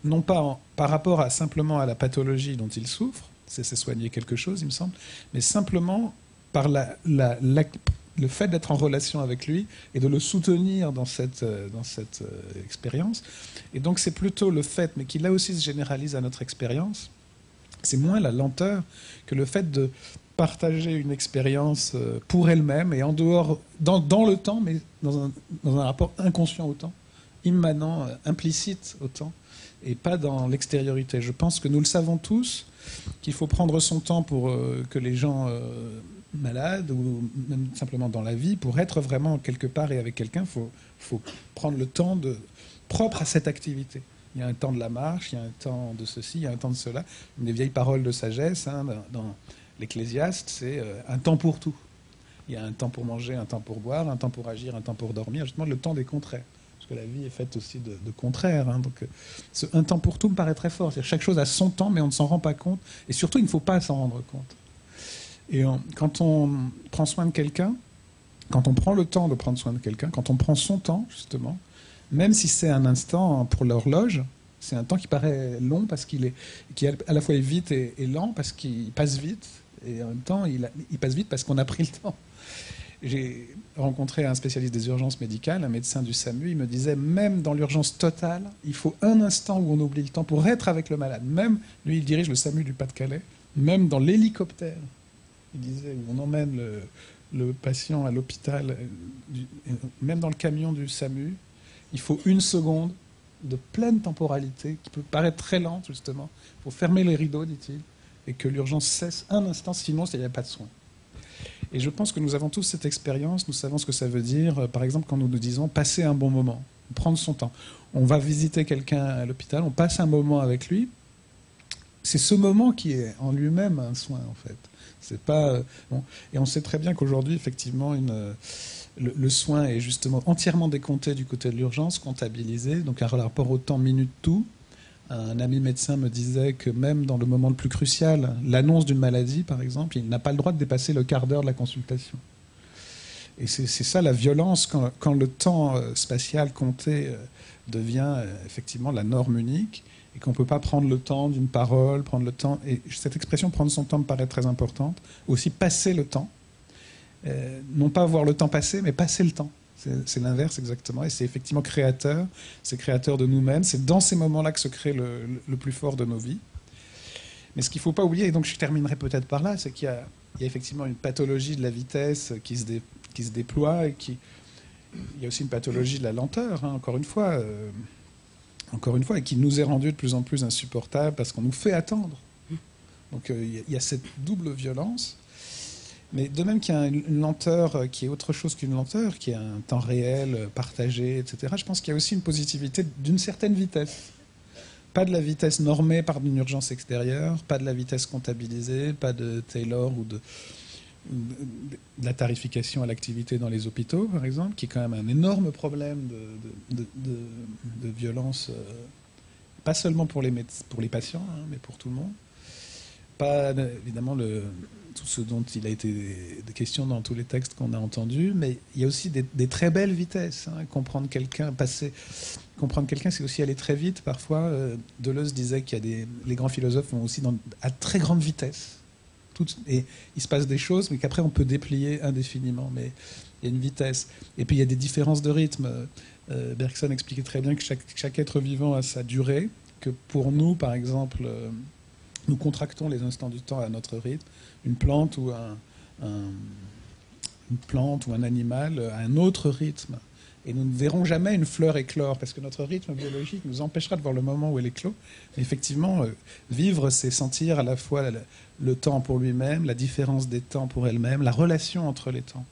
non pas par rapport simplement à la pathologie dont il souffre, c'est soigner quelque chose, il me semble, mais simplement par le fait d'être en relation avec lui et de le soutenir dans cette expérience. Et donc c'est plutôt le fait, mais qui là aussi se généralise à notre expérience, c'est moins la lenteur que le fait de partager une expérience pour elle-même et en dehors, dans le temps, mais dans un rapport inconscient au temps, immanent, implicite au temps, et pas dans l'extériorité. Je pense que nous le savons tous, qu'il faut prendre son temps pour que les gens malades, ou même simplement dans la vie, pour être vraiment quelque part et avec quelqu'un, il faut prendre le temps propre à cette activité. Il y a un temps de la marche, il y a un temps de ceci, il y a un temps de cela. Une des vieilles paroles de sagesse, hein, dans l'Ecclésiaste, c'est un temps pour tout. Il y a un temps pour manger, un temps pour boire, un temps pour agir, un temps pour dormir, justement le temps des contraires. Parce que la vie est faite aussi de contraires. Hein, donc, un temps pour tout me paraît très fort. Chaque chose a son temps, mais on ne s'en rend pas compte. Et surtout, il ne faut pas s'en rendre compte. Et quand on prend soin de quelqu'un, quand on prend le temps de prendre soin de quelqu'un, quand on prend son temps, justement, même si c'est un instant pour l'horloge, c'est un temps qui paraît long parce qui à la fois est vite et lent parce qu'il passe vite. Et en même temps, il passe vite parce qu'on a pris le temps. J'ai rencontré un spécialiste des urgences médicales, un médecin du SAMU. Il me disait, même dans l'urgence totale, il faut un instant où on oublie le temps pour être avec le malade. Même, lui, il dirige le SAMU du Pas-de-Calais, même dans l'hélicoptère. Il disait, où on emmène le patient à l'hôpital, même dans le camion du SAMU, il faut une seconde de pleine temporalité, qui peut paraître très lente, justement. Il faut fermer les rideaux, dit-il, et que l'urgence cesse un instant, sinon il n'y a pas de soin. Et je pense que nous avons tous cette expérience, nous savons ce que ça veut dire, par exemple, quand nous nous disons passer un bon moment, prendre son temps. On va visiter quelqu'un à l'hôpital, on passe un moment avec lui. C'est ce moment qui est en lui-même un soin, en fait. C'est pas, bon. Et on sait très bien qu'aujourd'hui, effectivement, le soin est justement entièrement décompté du côté de l'urgence, comptabilisé, donc un rapport au temps minute tout. Un ami médecin me disait que même dans le moment le plus crucial, l'annonce d'une maladie, par exemple, il n'a pas le droit de dépasser le quart d'heure de la consultation. Et c'est ça la violence quand le temps spatial compté devient effectivement la norme unique et qu'on ne peut pas prendre le temps d'une parole, prendre le temps. Et cette expression « prendre son temps » me paraît très importante. Aussi passer le temps. Non pas voir le temps passer, mais passer le temps. C'est l'inverse exactement, et c'est effectivement créateur, c'est créateur de nous-mêmes, c'est dans ces moments-là que se crée le plus fort de nos vies. Mais ce qu'il ne faut pas oublier, et donc je terminerai peut-être par là, c'est qu'il y a effectivement une pathologie de la vitesse qui se déploie, et il y a aussi une pathologie de la lenteur, hein, encore une fois, et qui nous est rendue de plus en plus insupportable parce qu'on nous fait attendre. Donc il y a cette double violence. Mais de même qu'il y a une lenteur qui est autre chose qu'une lenteur, qui est un temps réel, partagé, etc., je pense qu'il y a aussi une positivité d'une certaine vitesse. Pas de la vitesse normée par une urgence extérieure, pas de la vitesse comptabilisée, pas de Taylor ou de la tarification à l'activité dans les hôpitaux, par exemple, qui est quand même un énorme problème de violence, pas seulement pour les patients, hein, mais pour tout le monde. Pas évidemment tout ce dont il a été question dans tous les textes qu'on a entendus, mais il y a aussi des très belles vitesses. Hein. Comprendre quelqu'un, c'est aussi aller très vite. Parfois, Deleuze disait qu'il y a les grands philosophes vont aussi à très grande vitesse. Et il se passe des choses, mais qu'après on peut déplier indéfiniment. Mais il y a une vitesse. Et puis il y a des différences de rythme. Bergson expliquait très bien que chaque être vivant a sa durée, que pour nous, par exemple, nous contractons les instants du temps à notre rythme. Une plante ou un animal a un autre rythme. Et nous ne verrons jamais une fleur éclore, parce que notre rythme biologique nous empêchera de voir le moment où elle éclot. Mais effectivement, vivre, c'est sentir à la fois le temps pour lui-même, la différence des temps pour elle-même, la relation entre les temps.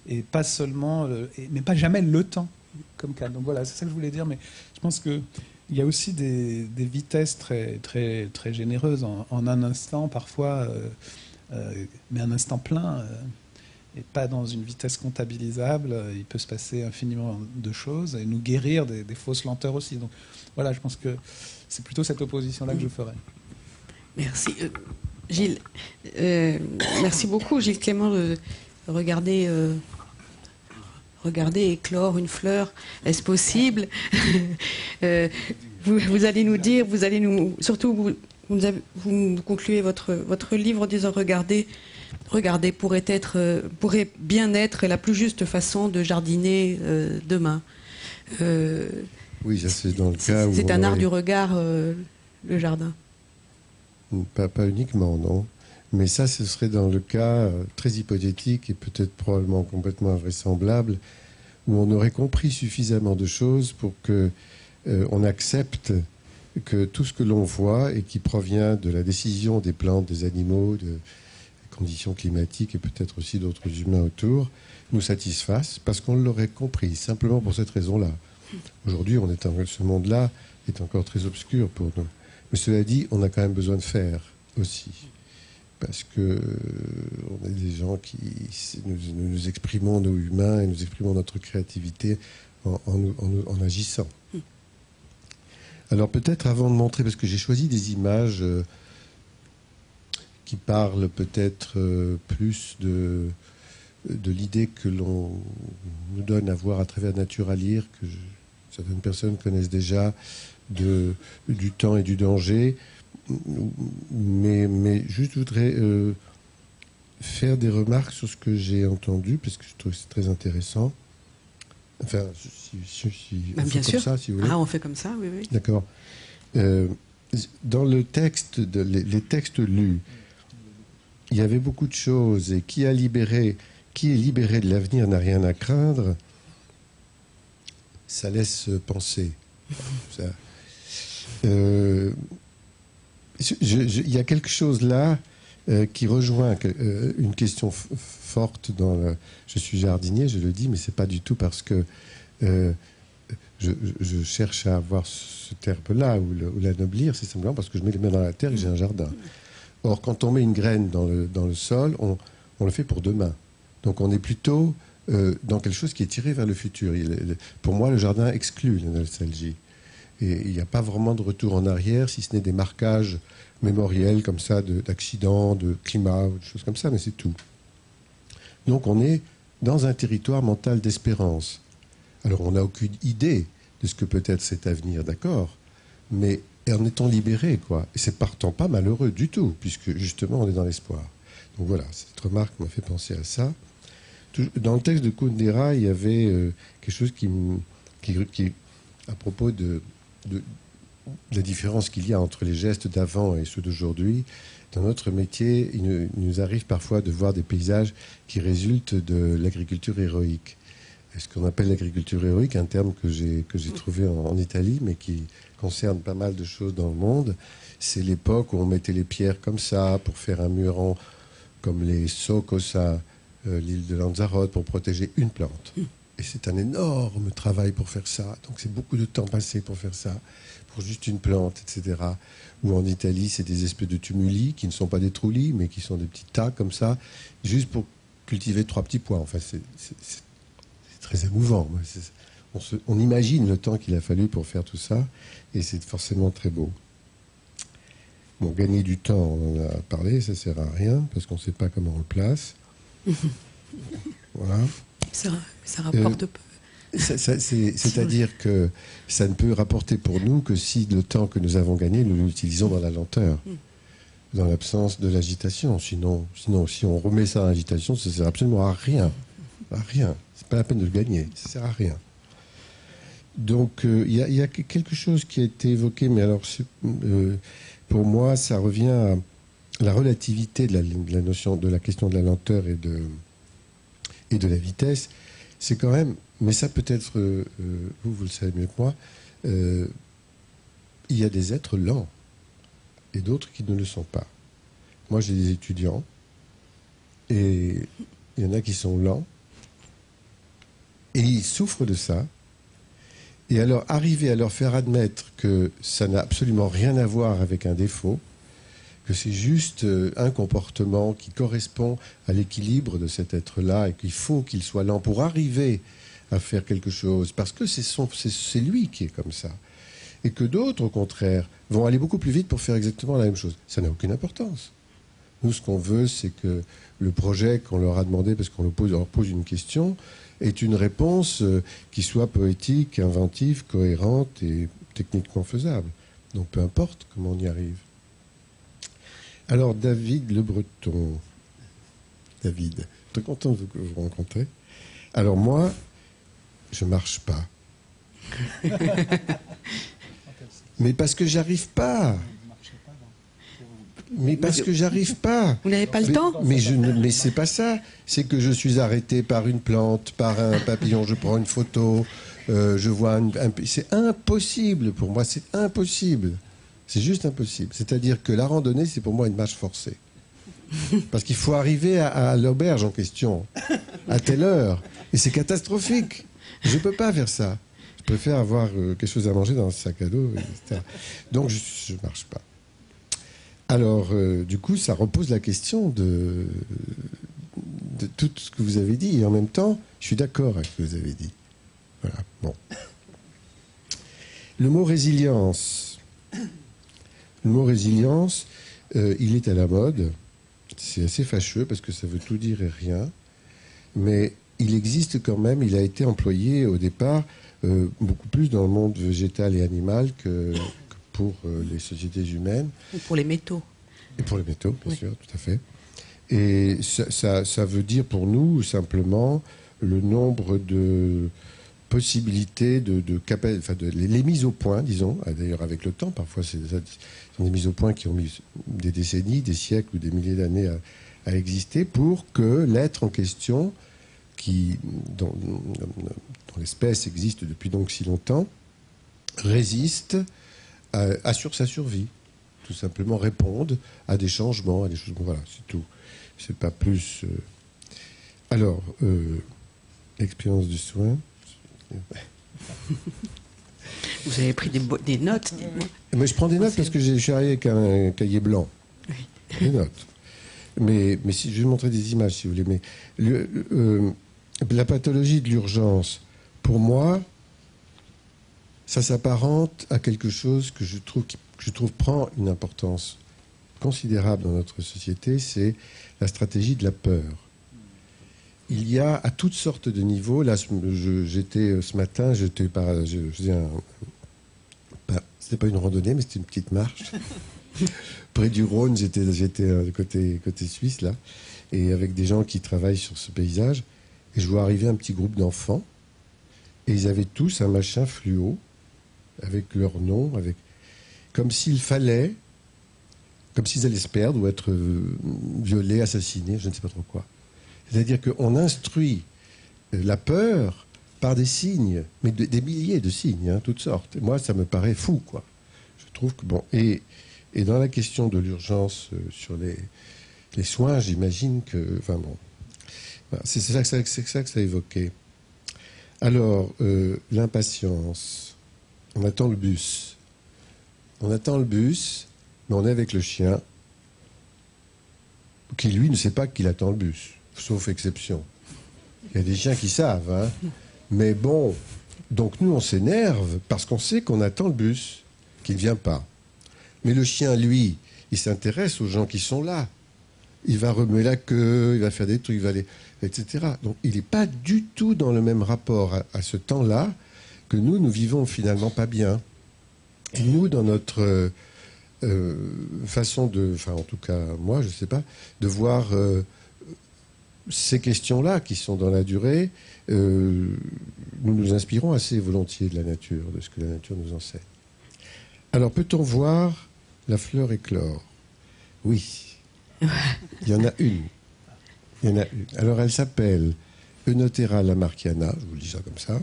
Et pas seulement, mais pas jamais le temps, comme cas. Donc voilà, c'est ça que je voulais dire. Mais je pense qu'il y a aussi des vitesses très, très, très généreuses en un instant, parfois, mais un instant plein. Et pas dans une vitesse comptabilisable. Il peut se passer infiniment de choses et nous guérir des fausses lenteurs aussi. Donc voilà, je pense que c'est plutôt cette opposition-là que je ferais. Merci. Gilles, merci beaucoup, Gilles Clément. Regardez éclore une fleur, est-ce possible? Vous allez nous dire, surtout vous concluez votre livre en disant regarder pourrait bien être la plus juste façon de jardiner demain. Oui, ça c'est dans le cas où... C'est un art du regard, le jardin. Pas uniquement, non. Mais ça, ce serait dans le cas très hypothétique et peut-être probablement complètement invraisemblable, où on aurait compris suffisamment de choses pour que on accepte que tout ce que l'on voit et qui provient de la décision des plantes, des animaux, des conditions climatiques et peut-être aussi d'autres humains autour, nous satisfasse parce qu'on l'aurait compris, simplement pour cette raison-là. Aujourd'hui, ce monde-là est encore très obscur pour nous. Mais cela dit, on a quand même besoin de faire aussi. Parce que on est des gens qui nous exprimons nos humains et nous exprimons notre créativité en agissant. Alors peut-être avant de montrer, parce que j'ai choisi des images qui parlent peut-être plus de l'idée que l'on nous donne à voir à travers Nature à lire, que certaines personnes connaissent déjà, du temps et du danger. Mais juste je voudrais faire des remarques sur ce que j'ai entendu, parce que je trouve que c'est très intéressant. Enfin, on bien fait sûr. comme ça, si vous voulez. Ah, on fait comme ça, oui. D'accord. Dans le texte, les textes lus, il y avait beaucoup de choses, et qui est libéré de l'avenir n'a rien à craindre, ça laisse penser. Ça. Il y a quelque chose là qui rejoint une question forte dans je suis jardinier, je le dis, mais c'est pas du tout parce que je cherche à avoir ce terme-là ou l'anoblir, c'est simplement parce que je mets les mains dans la terre et j'ai un jardin. Or, quand on met une graine dans le sol, on le fait pour demain. Donc on est plutôt dans quelque chose qui est tiré vers le futur. Pour moi, le jardin exclut la nostalgie. Et il n'y a pas vraiment de retour en arrière, si ce n'est des marquages mémoriels comme ça, d'accidents, de climat, ou de choses comme ça, mais c'est tout. Donc on est dans un territoire mental d'espérance. Alors on n'a aucune idée de ce que peut être cet avenir, d'accord, mais en étant libéré, quoi. Et c'est partant pas malheureux du tout, puisque justement on est dans l'espoir. Donc voilà, cette remarque m'a fait penser à ça. Dans le texte de Kundera, il y avait quelque chose qui à propos la différence qu'il y a entre les gestes d'avant et ceux d'aujourd'hui. Dans notre métier, il nous arrive parfois de voir des paysages qui résultent de l'agriculture héroïque. Et ce qu'on appelle l'agriculture héroïque, un terme que j'ai trouvé en Italie, mais qui concerne pas mal de choses dans le monde, c'est l'époque où on mettait les pierres comme ça pour faire un muron, comme les Sokosa, l'île de Lanzarote, pour protéger une plante. Et c'est un énorme travail pour faire ça. Donc c'est beaucoup de temps passé pour faire ça, pour juste une plante, etc. Ou en Italie, c'est des espèces de tumuli qui ne sont pas des trous-lits, mais qui sont des petits tas comme ça, juste pour cultiver 3 petits pois. Enfin, c'est très émouvant. On imagine le temps qu'il a fallu pour faire tout ça, et c'est forcément très beau. Bon, gagner du temps, on en a parlé, ça sert à rien, parce qu'on ne sait pas comment on le place. Voilà. Ça rapporte peu. C'est-à-dire que ça ne peut rapporter pour nous que si le temps que nous avons gagné, nous l'utilisons dans la lenteur, dans l'absence de l'agitation. Sinon, si on remet ça en agitation, ça ne sert absolument à rien. À rien. C'est pas la peine de le gagner. Ça ne sert à rien. Donc, il y a quelque chose qui a été évoqué, mais alors, pour moi, ça revient à la relativité de la notion de la question de la lenteur et de la vitesse. C'est quand même, mais ça peut-être, vous le savez mieux que moi, il y a des êtres lents et d'autres qui ne le sont pas. Moi, j'ai des étudiants et il y en a qui sont lents et ils souffrent de ça. Et alors, arriver à leur faire admettre que ça n'a absolument rien à voir avec un défaut, que c'est juste un comportement qui correspond à l'équilibre de cet être-là et qu'il faut qu'il soit lent pour arriver à faire quelque chose, parce que c'est lui qui est comme ça. Et que d'autres, au contraire, vont aller beaucoup plus vite pour faire exactement la même chose. Ça n'a aucune importance. Nous, ce qu'on veut, c'est que le projet qu'on leur a demandé, parce qu'on leur pose une question, est une réponse qui soit poétique, inventive, cohérente et techniquement faisable. Donc peu importe comment on y arrive. Alors, David Le Breton. David, très content de vous rencontrer. Alors moi, je marche pas. Mais parce que j'arrive pas. Mais parce que j'arrive pas. Vous n'avez pas le temps ? Mais c'est pas ça. C'est que je suis arrêté par une plante, par un papillon. Je prends une photo. Je vois c'est impossible pour moi. C'est impossible. C'est juste impossible. C'est-à-dire que la randonnée, c'est pour moi une marche forcée. Parce qu'il faut arriver à l'auberge en question, à telle heure. Et c'est catastrophique. Je ne peux pas faire ça. Je préfère avoir quelque chose à manger dans un sac à dos, etc. Donc, je ne marche pas. Alors, du coup, ça repose la question de tout ce que vous avez dit. Et en même temps, je suis d'accord avec ce que vous avez dit. Voilà. Bon. Le mot résilience. Le mot résilience, il est à la mode. C'est assez fâcheux parce que ça veut tout dire et rien. Mais il existe quand même, il a été employé au départ beaucoup plus dans le monde végétal et animal que pour les sociétés humaines. Ou pour les métaux. Et pour les métaux, bien sûr, tout à fait. Et ça veut dire pour nous simplement le nombre de possibilités les mises au point, disons, d'ailleurs avec le temps, parfois ce sont des mises au point qui ont mis des décennies, des siècles ou des milliers d'années à exister pour que l'être en question, dont l'espèce existe depuis donc si longtemps, résiste, assure sa survie, tout simplement réponde à des changements, à des choses. Voilà, c'est tout. C'est pas plus. Alors, l'expérience du soin. Vous avez pris des notes, dites-moi. Mais je prends des notes parce que je suis arrivé avec un cahier blanc. Oui. Des notes. Mais si, je vais vous montrer des images, si vous voulez. Mais la pathologie de l'urgence, pour moi, ça s'apparente à quelque chose que je trouve prend une importance considérable dans notre société, c'est la stratégie de la peur. Il y a à toutes sortes de niveaux. Là, j'étais ce matin, je faisais c'était pas une randonnée, mais c'était une petite marche près du Rhône. J'étais côté suisse là, et avec des gens qui travaillent sur ce paysage. Et je vois arriver un petit groupe d'enfants, et ils avaient tous un machin fluo avec leur nom, comme s'il fallait, comme s'ils allaient se perdre ou être violés, assassinés, je ne sais pas trop quoi. C'est-à-dire qu'on instruit la peur par des signes, mais des milliers de signes, hein, toutes sortes. Et moi, ça me paraît fou, quoi. Je trouve que bon. Et dans la question de l'urgence sur les soins, j'imagine que, enfin bon, voilà, c'est ça que ça évoquait. Alors, l'impatience. On attend le bus. On attend le bus, mais on est avec le chien, qui lui ne sait pas qu'il attend le bus, sauf exception. Il y a des chiens qui savent, hein. Mais bon, donc nous on s'énerve parce qu'on sait qu'on attend le bus, qu'il ne vient pas. Mais le chien, lui, il s'intéresse aux gens qui sont là. Il va remuer la queue, il va faire des trucs, il va aller, etc. Donc il n'est pas du tout dans le même rapport à ce temps-là que nous vivons finalement pas bien. Et nous, dans notre façon de, enfin en tout cas moi, je ne sais pas, de voir ces questions-là qui sont dans la durée, nous nous inspirons assez volontiers de la nature, de ce que la nature nous enseigne. Alors, peut-on voir la fleur éclore? Oui. Il y en a une. Il y en a une. Alors, elle s'appelle Eunothera lamarckiana, je vous le dis ça comme ça,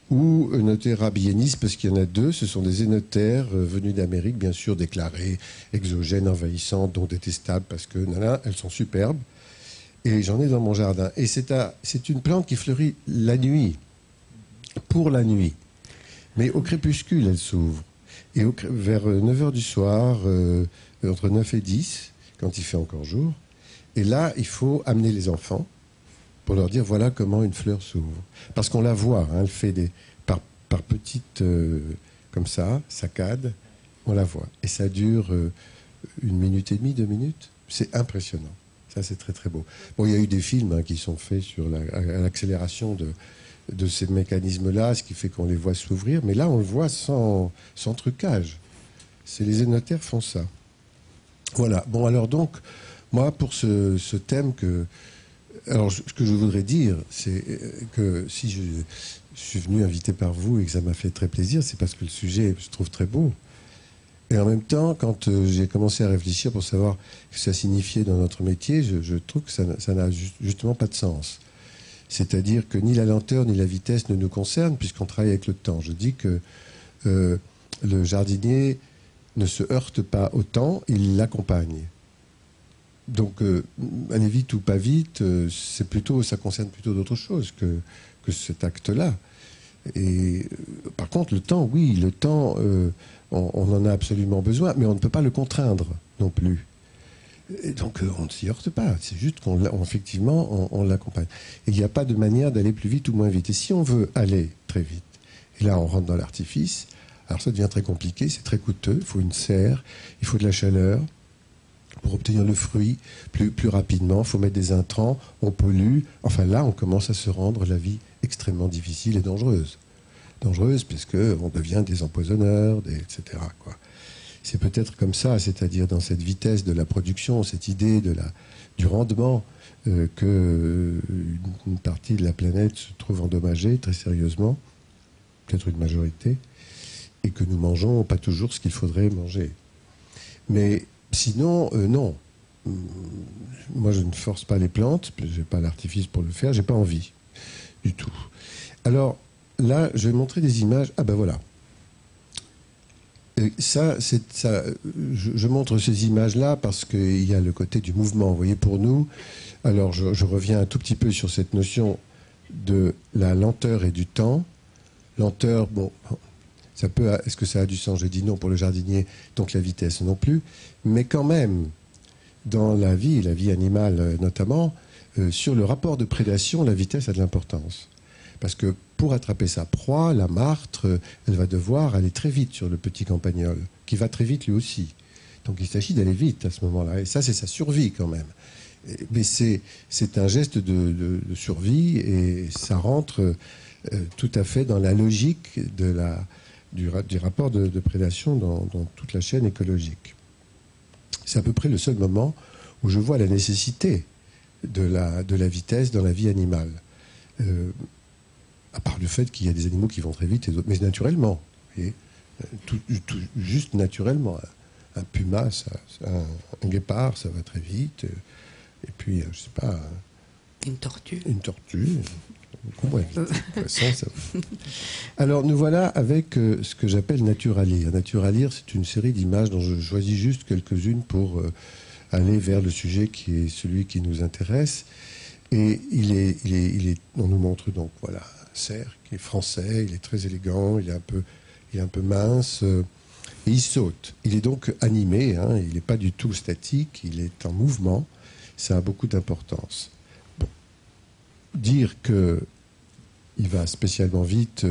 ou Eunothera biennis, parce qu'il y en a deux. Ce sont des énothères venus d'Amérique, bien sûr, déclarées, exogènes, envahissantes, donc détestables, parce que, elles sont superbes. Et j'en ai dans mon jardin. Et c'est une plante qui fleurit la nuit, pour la nuit. Mais au crépuscule, elle s'ouvre. Et vers 9h du soir, entre 9 et 10, quand il fait encore jour. Et là, il faut amener les enfants pour leur dire voilà comment une fleur s'ouvre. Parce qu'on la voit, hein, elle fait par petites, comme ça, saccades, on la voit. Et ça dure 1 minute et demie, 2 minutes. C'est impressionnant. Ça, c'est très très beau. Bon, il y a eu des films hein, qui sont faits sur l'accélération de ces mécanismes-là, ce qui fait qu'on les voit s'ouvrir. Mais là, on le voit sans trucage. Les énothères font ça. Voilà. Bon, alors donc, moi, pour ce thème alors, ce que je voudrais dire, c'est que si je suis venu invité par vous et que ça m'a fait très plaisir, c'est parce que le sujet, je trouve très beau. Et en même temps, quand j'ai commencé à réfléchir pour savoir ce que ça signifiait dans notre métier, je trouve que ça n'a justement pas de sens. C'est-à-dire que ni la lenteur ni la vitesse ne nous concernent puisqu'on travaille avec le temps. Je dis que le jardinier ne se heurte pas au temps, il l'accompagne. Donc, aller vite ou pas vite, ça concerne plutôt d'autres choses que cet acte-là. Et par contre, le temps, oui, le temps, on en a absolument besoin, mais on ne peut pas le contraindre non plus. Et donc, on ne s'y heurte pas. C'est juste qu'effectivement, on l'accompagne. Et il n'y a pas de manière d'aller plus vite ou moins vite. Et si on veut aller très vite, et là, on rentre dans l'artifice, alors ça devient très compliqué, c'est très coûteux. Il faut une serre, il faut de la chaleur pour obtenir le fruit plus rapidement. Il faut mettre des intrants, on pollue. Enfin, là, on commence à se rendre la vie extrêmement difficile et dangereuse. Dangereuse puisqu'on devient des empoisonneurs, etc., quoi. C'est peut-être comme ça, c'est-à-dire dans cette vitesse de la production, cette idée du rendement, qu'une partie de la planète se trouve endommagée très sérieusement, peut-être une majorité, et que nous mangeons pas toujours ce qu'il faudrait manger. Mais sinon, non. Moi, je ne force pas les plantes, je n'ai pas l'artifice pour le faire, j'ai pas envie du tout. Alors, là, je vais montrer des images. Ah ben voilà. Je montre ces images-là parce qu'il y a le côté du mouvement. Vous voyez, pour nous, alors je reviens un tout petit peu sur cette notion de la lenteur et du temps. Lenteur, bon, est-ce que ça a du sens? Je dis non pour le jardinier, donc la vitesse non plus. Mais quand même, dans la vie animale notamment, sur le rapport de prédation, la vitesse a de l'importance. Parce que pour attraper sa proie, la martre, elle va devoir aller très vite sur le petit campagnol, qui va très vite lui aussi. Donc il s'agit d'aller vite à ce moment-là. Et ça, c'est sa survie quand même. Mais c'est un geste de survie et ça rentre tout à fait dans la logique du rapport de prédation dans toute la chaîne écologique. C'est à peu près le seul moment où je vois la nécessité de la vitesse dans la vie animale. À part le fait qu'il y a des animaux qui vont très vite, mais naturellement. Vous voyez, juste naturellement. Un puma, un guépard, ça va très vite. Et puis, je sais pas... Une tortue. Une tortue. Moins vite. De toute façon, ça... Alors, nous voilà avec ce que j'appelle Nature à lire. Nature à lire, c'est une série d'images dont je choisis juste quelques-unes pour aller vers le sujet qui est celui qui nous intéresse. Et on nous montre donc, voilà, un cerf qui est français, il est très élégant, il est un peu mince... Et il saute. Il est donc animé, hein, il n'est pas du tout statique, il est en mouvement. Ça a beaucoup d'importance. Bon. Dire qu'il va spécialement vite,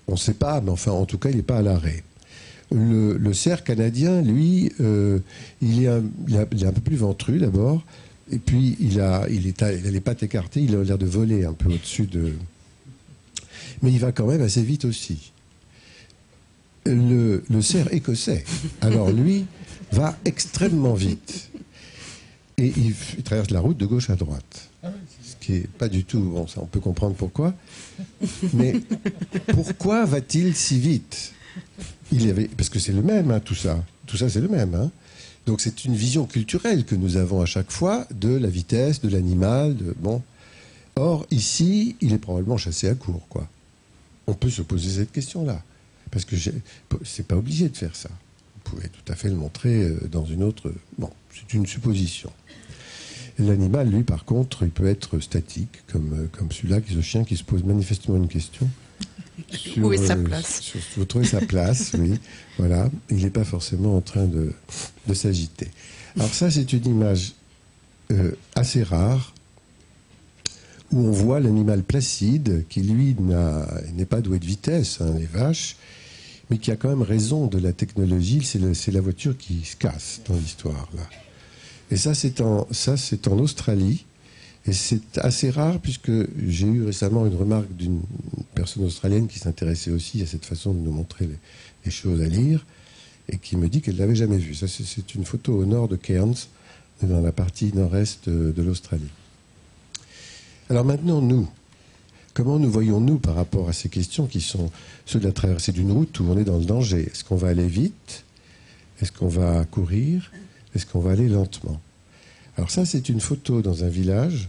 on ne sait pas, mais enfin, en tout cas, il n'est pas à l'arrêt. Le cerf canadien, lui, il est un peu plus ventru d'abord, et puis il a les pattes écartées, il a l'air de voler un peu au-dessus de... Mais il va quand même assez vite aussi. Le cerf écossais, alors lui, va extrêmement vite. Et il traverse la route de gauche à droite. Ce qui n'est pas du tout... Bon, ça, on peut comprendre pourquoi. Mais pourquoi va-t-il si vite? Parce que c'est le même, hein, tout ça. Tout ça, c'est le même. Hein. Donc c'est une vision culturelle que nous avons à chaque fois de la vitesse, de l'animal. Bon. Or, ici, il est probablement chassé à court, quoi. On peut se poser cette question-là. Parce que c'est pas obligé de faire ça. Vous pouvez tout à fait le montrer dans une autre... Bon, c'est une supposition. L'animal, lui, par contre, il peut être statique, comme celui-là, ce chien qui se pose manifestement une question. Où est sa place? Vous trouvez sa place, oui. Voilà. Il n'est pas forcément en train de s'agiter. Alors ça, c'est une image assez rare, où on voit l'animal placide, qui lui n'est pas doué de vitesse, hein, les vaches, mais qui a quand même raison de la technologie. C'est la voiture qui se casse dans l'histoire, là. Et ça, c'est en Australie, et c'est assez rare, puisque j'ai eu récemment une remarque d'une personne australienne qui s'intéressait aussi à cette façon de nous montrer les choses à lire, et qui me dit qu'elle ne l'avait jamais vu. Ça, c'est une photo au nord de Cairns, dans la partie nord-est de l'Australie. Alors maintenant, nous, comment nous voyons-nous par rapport à ces questions qui sont ceux de la traversée d'une route où on est dans le danger? Est-ce qu'on va aller vite? Est-ce qu'on va courir? Est-ce qu'on va aller lentement? Alors ça, c'est une photo dans un village.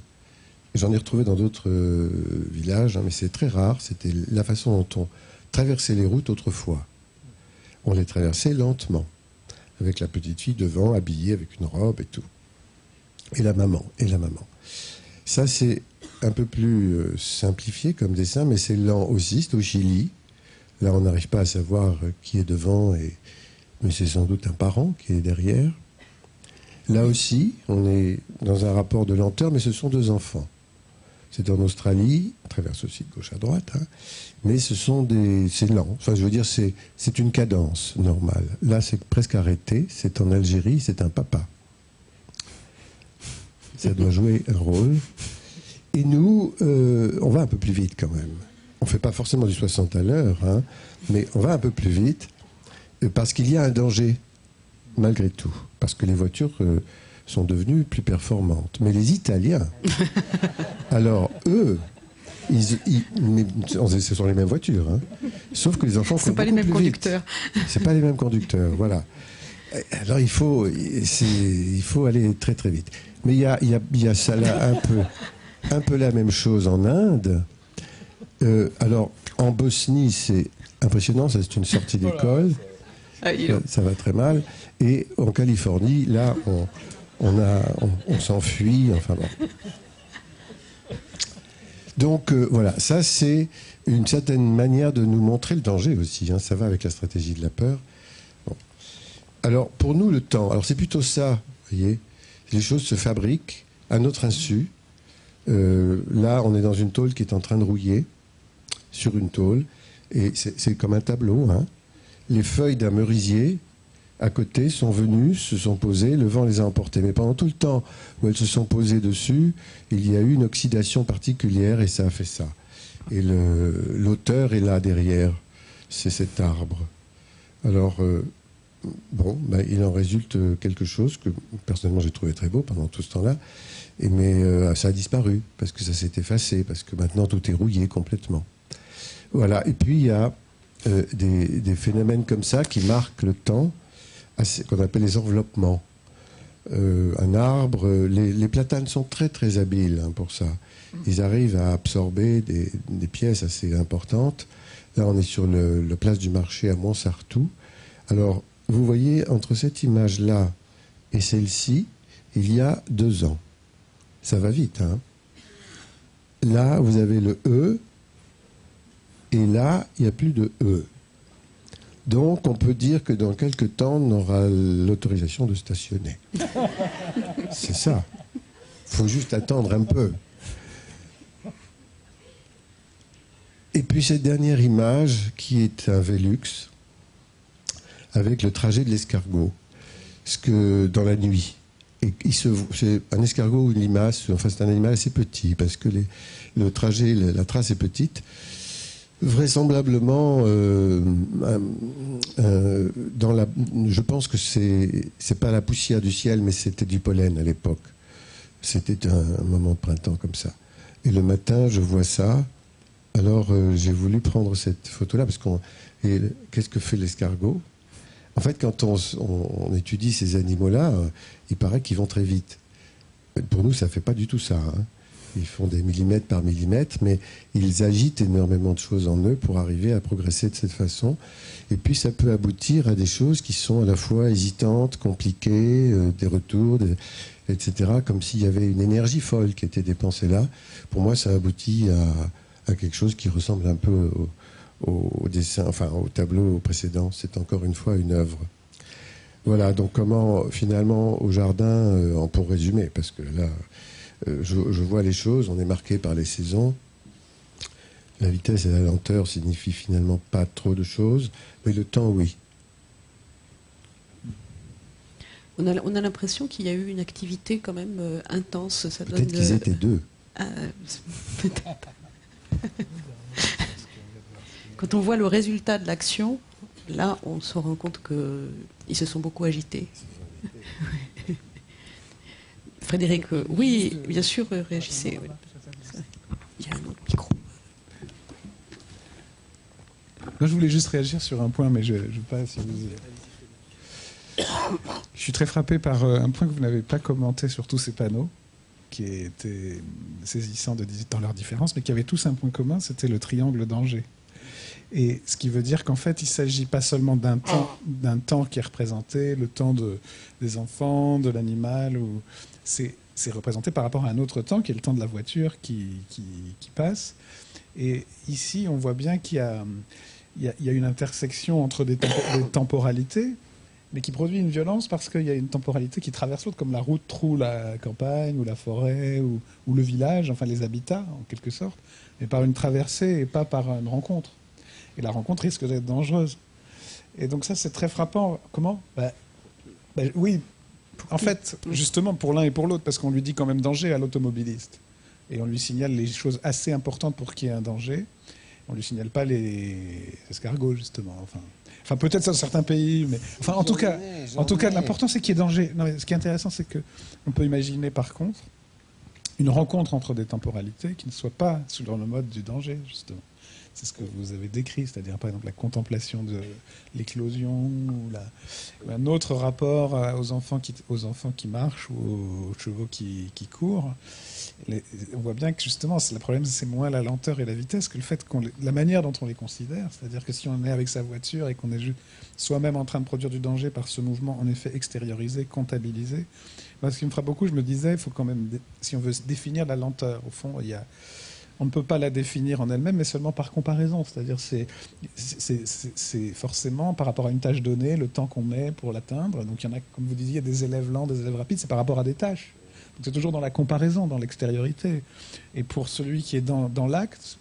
J'en ai retrouvé dans d'autres villages, hein, mais c'est très rare. C'était la façon dont on traversait les routes autrefois. On les traversait lentement, avec la petite fille devant, habillée avec une robe et tout. Et la maman. Ça, c'est un peu plus simplifié comme dessin, mais c'est lent aussi, c'est au Chili. Là, on n'arrive pas à savoir qui est devant, mais c'est sans doute un parent qui est derrière. Là aussi, on est dans un rapport de lenteur, mais ce sont deux enfants. C'est en Australie, on traverse aussi de gauche à droite, hein, mais c'est lent. Enfin, je veux dire, c'est une cadence normale. Là, c'est presque arrêté. C'est en Algérie, c'est un papa. Ça doit jouer un rôle. Et nous, on va un peu plus vite quand même. On ne fait pas forcément du 60 à l'heure, hein, mais on va un peu plus vite parce qu'il y a un danger, malgré tout. Parce que les voitures sont devenues plus performantes. Mais les Italiens, alors eux, ce sont les mêmes voitures, hein, sauf que les enfants... Ce ne sont pas les mêmes conducteurs. Ce n'est pas les mêmes conducteurs, voilà. Alors il faut aller très très vite. Mais il y a ça là un peu la même chose en Inde. Alors en Bosnie, c'est impressionnant, ça c'est une sortie d'école. Ça va très mal. Et en Californie, là, on s'enfuit. Enfin bon. Donc voilà, ça c'est une certaine manière de nous montrer le danger aussi. Hein. Ça va avec la stratégie de la peur. Bon. Alors pour nous, le temps, alors c'est plutôt ça, vous voyez, les choses se fabriquent à notre insu. Là, on est dans une tôle qui est en train de rouiller, sur une tôle, et c'est comme un tableau. Hein. Les feuilles d'un merisier, à côté, sont venues, se sont posées, le vent les a emportées. Mais pendant tout le temps où elles se sont posées dessus, il y a eu une oxydation particulière, et ça a fait ça. Et l'auteur est là, derrière. C'est cet arbre. Alors, il en résulte quelque chose que, personnellement, j'ai trouvé très beau pendant tout ce temps-là. Mais ça a disparu, parce que ça s'est effacé, parce que maintenant tout est rouillé complètement. Voilà. Et puis il y a des phénomènes comme ça qui marquent le temps, qu'on appelle les enveloppements. Un arbre, les platanes sont très très habiles pour ça. Ils arrivent à absorber des pièces assez importantes. Là, on est sur la place du marché à Montsartou. Alors, vous voyez, entre cette image-là et celle-ci, il y a 2 ans. Ça va vite, hein. Là, vous avez le E, et là, il n'y a plus de E. Donc, on peut dire que dans quelques temps, on aura l'autorisation de stationner. C'est ça. Il faut juste attendre un peu. Et puis, cette dernière image, qui est un Velux, avec le trajet de l'escargot, dans la nuit. Et c'est un escargot ou une limace, enfin, c'est un animal assez petit, parce que le trajet, la trace est petite. Vraisemblablement, je pense que c'est pas la poussière du ciel, mais c'était du pollen à l'époque. C'était un moment de printemps comme ça. Et le matin, je vois ça. Alors, j'ai voulu prendre cette photo-là, parce qu'est-ce que fait l'escargot? En fait, quand on étudie ces animaux-là, il paraît qu'ils vont très vite. Pour nous, ça fait pas du tout ça, hein. Ils font des millimètres par millimètre, mais ils agitent énormément de choses en eux pour arriver à progresser de cette façon. Et puis ça peut aboutir à des choses qui sont à la fois hésitantes, compliquées, des retours, etc. Comme s'il y avait une énergie folle qui était dépensée là. Pour moi, ça aboutit à quelque chose qui ressemble un peu au dessin, enfin au tableau précédent. C'est encore une fois une œuvre. Voilà, donc comment finalement au jardin, pour résumer, parce que là... je vois les choses, on est marqué par les saisons. La vitesse et la lenteur signifient finalement pas trop de choses, mais le temps, oui. On a l'impression qu'il y a eu une activité quand même intense. Peut-être qu'ils étaient 2. Peut-être. Quand on voit le résultat de l'action, là, on se rend compte qu'ils se sont beaucoup agités. Frédéric, oui, bien sûr, réagissez. Oui. Il y a un autre micro. Moi, je voulais juste réagir sur un point, mais je ne sais pas si vous... Je suis très frappé par un point que vous n'avez pas commenté sur tous ces panneaux, qui étaient saisissants dans leurs différences, mais qui avaient tous un point commun, c'était le triangle danger. Et ce qui veut dire qu'en fait, il ne s'agit pas seulement d'un temps qui est représenté, le temps des enfants, de l'animal, ou... c'est représenté par rapport à un autre temps, qui est le temps de la voiture qui passe. Et ici, on voit bien qu'il y a une intersection entre des temporalités, mais qui produit une violence parce qu'il y a une temporalité qui traverse l'autre, comme la route troue la campagne, ou la forêt, ou le village, enfin les habitats, en quelque sorte, mais par une traversée et pas par une rencontre. Et la rencontre risque d'être dangereuse. Et donc ça, c'est très frappant. Comment ? Oui, en fait, justement, pour l'un et pour l'autre, parce qu'on lui dit quand même danger à l'automobiliste. Et on lui signale les choses assez importantes pour qu'il y ait un danger. On ne lui signale pas les escargots, justement. Enfin peut-être dans certains pays, mais... Enfin, en tout cas, l'important, c'est qu'il y ait danger. Non, mais ce qui est intéressant, c'est qu'on peut imaginer, par contre, une rencontre entre des temporalités qui ne soit pas sur le mode du danger, justement. C'est ce que vous avez décrit, c'est-à-dire par exemple la contemplation de l'éclosion, ou un autre rapport aux enfants qui marchent ou aux chevaux qui courent. On voit bien que justement, le problème, c'est moins la lenteur et la vitesse que le fait la manière dont on les considère. C'est-à-dire que si on est avec sa voiture et qu'on est soi-même en train de produire du danger par ce mouvement, en effet, extériorisé, comptabilisé. Moi, ce qui me frappe beaucoup, je me disais, il faut quand même, si on veut définir la lenteur, au fond, on ne peut pas la définir en elle-même, mais seulement par comparaison. C'est-à-dire c'est forcément par rapport à une tâche donnée, le temps qu'on met pour l'atteindre. Donc il y en a, comme vous disiez, des élèves lents, des élèves rapides, c'est par rapport à des tâches. Donc c'est toujours dans la comparaison, dans l'extériorité. Et pour celui qui est dans l'acte,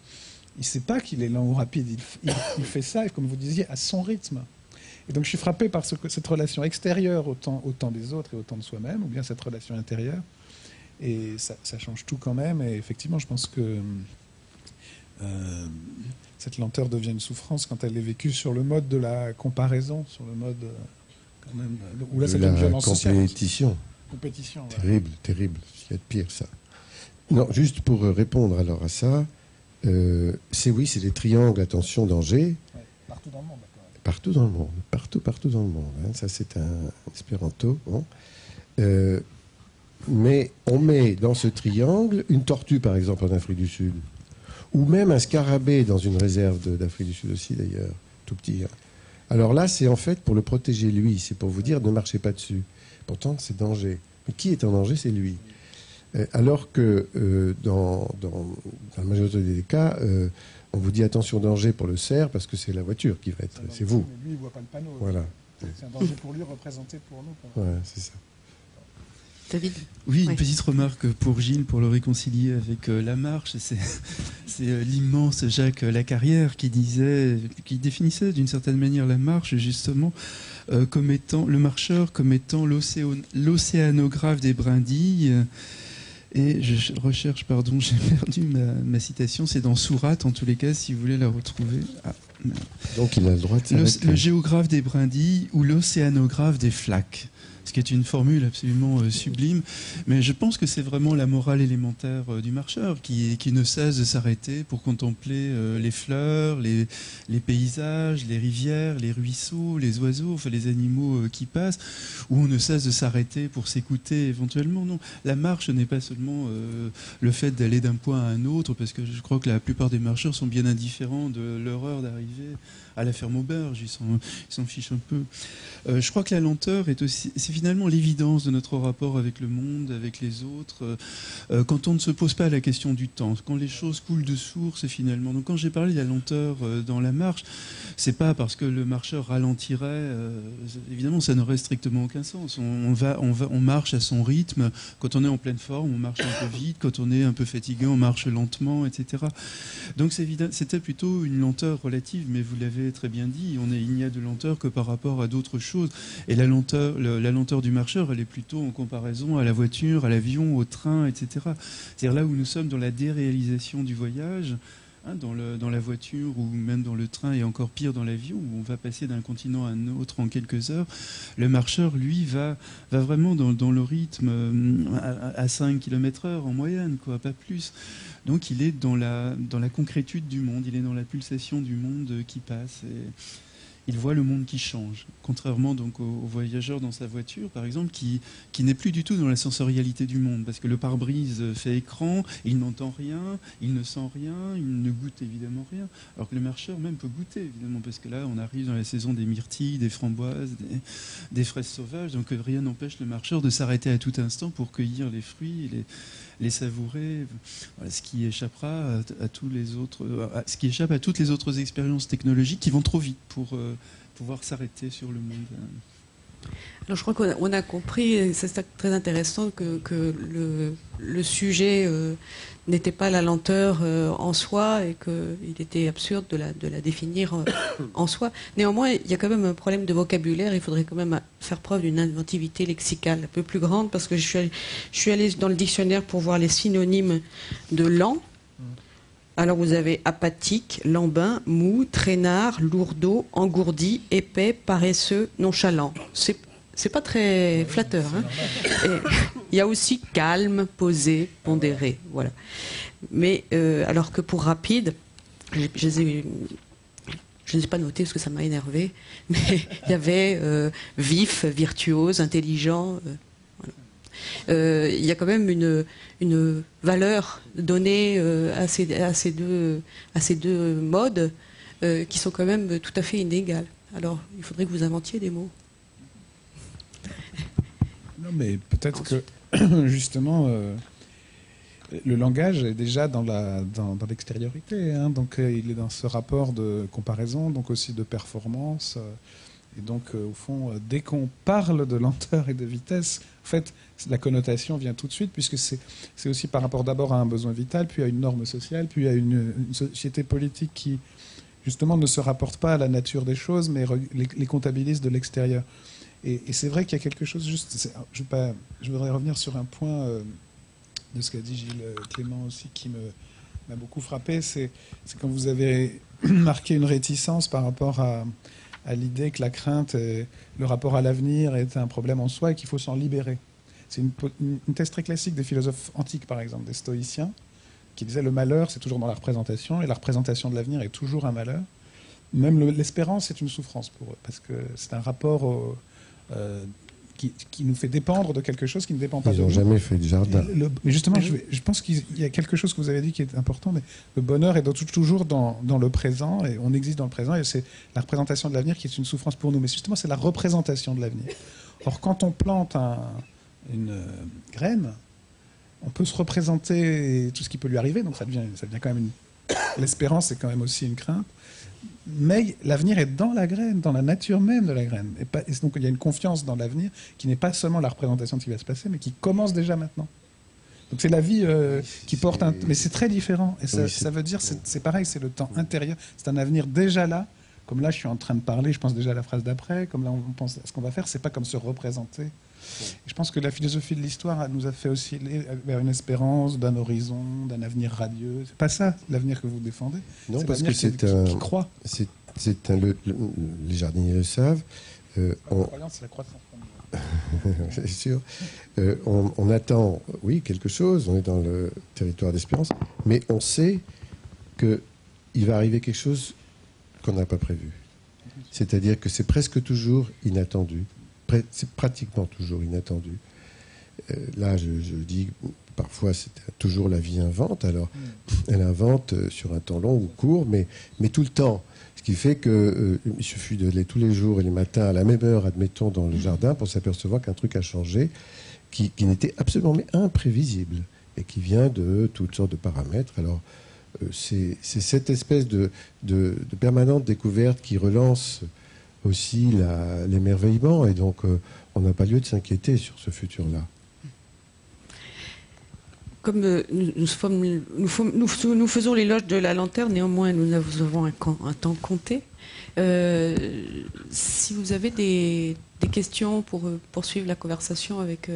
il ne sait pas qu'il est lent ou rapide. Il fait ça, comme vous disiez, à son rythme. Et donc je suis frappé par cette relation extérieure au temps des autres et au temps de soi-même, ou bien cette relation intérieure. Et ça change tout quand même. Et effectivement, je pense que cette lenteur devient une souffrance quand elle est vécue sur le mode de la comparaison, sur le mode quand même, où là, ça devient une violence sociale. Compétition. Terrible, ouais. Terrible. Il y a de pire, ça. Non, juste pour répondre alors à ça, c'est les triangles, attention, danger. Ouais, partout dans le monde, d'accord. Partout dans le monde, partout dans le monde. Hein. Ça, c'est un espéranto. Bon. Mais on met dans ce triangle une tortue, par exemple, en Afrique du Sud. Ou même un scarabée dans une réserve d'Afrique du Sud aussi, d'ailleurs, tout petit. Hein. Alors là, c'est en fait pour le protéger, lui. C'est pour vous dire, ne marchez pas dessus. Pourtant, c'est danger. Mais qui est en danger, c'est lui. Alors que dans la majorité des cas, on vous dit attention, danger pour le cerf, parce que c'est la voiture qui va être... C'est vous. Mais lui, il ne voit pas le panneau. Voilà. C'est un danger pour lui, représenté pour nous. Ouais, c'est ça. David? Oui, une petite remarque pour Gilles, pour le réconcilier avec la marche. C'est l'immense Jacques Lacarrière qui définissait d'une certaine manière la marche, justement, comme étant le marcheur, comme étant l'océanographe des brindilles. Et je recherche, pardon, j'ai perdu ma citation, c'est dans Sourate, en tous les cas, si vous voulez la retrouver. Ah, donc il a le droit de s'arrêter. Le géographe des brindilles ou l'océanographe des flaques. Ce qui est une formule absolument sublime. Mais je pense que c'est vraiment la morale élémentaire du marcheur qui ne cesse de s'arrêter pour contempler les fleurs, les paysages, les rivières, les ruisseaux, les oiseaux, enfin les animaux qui passent, où on ne cesse de s'arrêter pour s'écouter éventuellement. Non, la marche n'est pas seulement le fait d'aller d'un point à un autre, parce que je crois que la plupart des marcheurs sont bien indifférents de leur heure d'arrivée à la ferme auberge, ils s'en fichent un peu. Je crois que la lenteur est aussi, c'est finalement l'évidence de notre rapport avec le monde, avec les autres, quand on ne se pose pas la question du temps, quand les choses coulent de source finalement. Donc quand j'ai parlé de la lenteur dans la marche, c'est pas parce que le marcheur ralentirait, évidemment ça n'aurait strictement aucun sens. On marche à son rythme, quand on est en pleine forme, on marche un peu vite, quand on est un peu fatigué, on marche lentement, etc. Donc c'était plutôt une lenteur relative, mais vous l'avez très bien dit, il n'y a de lenteur que par rapport à d'autres choses. Et la lenteur du marcheur, elle est plutôt en comparaison à la voiture, à l'avion, au train, etc. C'est-à-dire là où nous sommes dans la déréalisation du voyage, hein, dans la voiture ou même dans le train, et encore pire dans l'avion, où on va passer d'un continent à un autre en quelques heures, le marcheur, lui, va vraiment dans le rythme à 5 km/h en moyenne, quoi, pas plus. Donc il est dans la concrétude du monde, il est dans la pulsation du monde qui passe. Et il voit le monde qui change, contrairement donc au voyageur dans sa voiture, par exemple, qui n'est plus du tout dans la sensorialité du monde, parce que le pare-brise fait écran, il n'entend rien, il ne sent rien, il ne goûte évidemment rien, alors que le marcheur même peut goûter, évidemment, parce que là, on arrive dans la saison des myrtilles, des framboises, des fraises sauvages, donc rien n'empêche le marcheur de s'arrêter à tout instant pour cueillir les fruits et les savourer, voilà, ce qui échappera à tous les autres, ce qui échappe à toutes les autres expériences technologiques qui vont trop vite pour pouvoir s'arrêter sur le monde. Alors je crois qu'on a compris, c'est très intéressant, que le sujet n'était pas la lenteur en soi et qu'il était absurde de la définir en soi. Néanmoins, il y a quand même un problème de vocabulaire. Il faudrait quand même faire preuve d'une inventivité lexicale un peu plus grande, parce que je suis allée dans le dictionnaire pour voir les synonymes de lent. Alors vous avez apathique, lambin, mou, traînard, lourdeau, engourdi, épais, paresseux, nonchalant. C'est pas très flatteur. Hein. Il y a aussi calme, posé, pondéré. Voilà. Mais alors que pour rapide, je ne les ai pas notés parce que ça m'a énervé, mais il y avait vif, virtuose, intelligent. Il y a quand même une valeur donnée à ces deux modes qui sont quand même tout à fait inégales. Alors, il faudrait que vous inventiez des mots. Non, mais peut-être que, justement, le langage est déjà dans l'extériorité. Hein, donc, il est dans ce rapport de comparaison, donc aussi de performance. Et donc, au fond, dès qu'on parle de lenteur et de vitesse, en fait, la connotation vient tout de suite, puisque c'est aussi par rapport d'abord à un besoin vital, puis à une norme sociale, puis à une société politique qui, justement, ne se rapporte pas à la nature des choses, mais les comptabilise de l'extérieur. Et c'est vrai qu'il y a quelque chose, juste, je voudrais revenir sur un point de ce qu'a dit Gilles Clément aussi, qui m'a beaucoup frappé, c'est quand vous avez marqué une réticence par rapport à l'idée que la crainte, et le rapport à l'avenir est un problème en soi et qu'il faut s'en libérer. C'est une thèse très classique des philosophes antiques, par exemple, des stoïciens, qui disaient le malheur, c'est toujours dans la représentation, et la représentation de l'avenir est toujours un malheur. même l'espérance est une souffrance pour eux, parce que c'est un rapport qui nous fait dépendre de quelque chose qui ne dépend pas de nous. Ils n'ont jamais fait de jardin. Mais justement, je pense qu'il y a quelque chose que vous avez dit qui est important, mais le bonheur est toujours dans le présent, et on existe dans le présent, et c'est la représentation de l'avenir qui est une souffrance pour nous. Mais justement, c'est la représentation de l'avenir. Or, quand on plante une graine, on peut se représenter tout ce qui peut lui arriver, donc ça devient quand même l'espérance, c'est quand même aussi une crainte. Mais l'avenir est dans la graine, dans la nature même de la graine. Et donc il y a une confiance dans l'avenir qui n'est pas seulement la représentation de ce qui va se passer, mais qui commence déjà maintenant. Donc c'est la vie qui porte un... Mais c'est très différent. Et ça veut dire, c'est pareil, c'est le temps intérieur. C'est un avenir déjà là. Comme là, je suis en train de parler, je pense déjà à la phrase d'après. Comme là, on pense à ce qu'on va faire. C'est pas comme se représenter. Et je pense que la philosophie de l'histoire nous a fait aussi aller vers une espérance, d'un horizon, d'un avenir radieux. C'est pas ça l'avenir que vous défendez. Non, parce que c'est un... qui croit. Les jardiniers le savent. La croyance, c'est la croissance. C'est sûr. On attend, oui, quelque chose. On est dans le territoire d'espérance. Mais on sait qu'il va arriver quelque chose qu'on n'a pas prévu. C'est-à-dire que c'est presque toujours inattendu. C'est pratiquement toujours inattendu. Là, je dis, parfois, c'est toujours la vie invente. Alors, elle invente sur un temps long ou court, mais tout le temps. Ce qui fait qu'il suffit d'aller tous les jours et les matins à la même heure, admettons, dans le jardin, pour s'apercevoir qu'un truc a changé, qui n'était absolument imprévisible, et qui vient de toutes sortes de paramètres. Alors, c'est cette espèce de permanente découverte qui relance aussi l'émerveillement, et donc on n'a pas lieu de s'inquiéter sur ce futur-là. Comme nous faisons l'éloge de la lanterne, néanmoins nous avons un temps compté. Si vous avez des questions pour poursuivre la conversation avec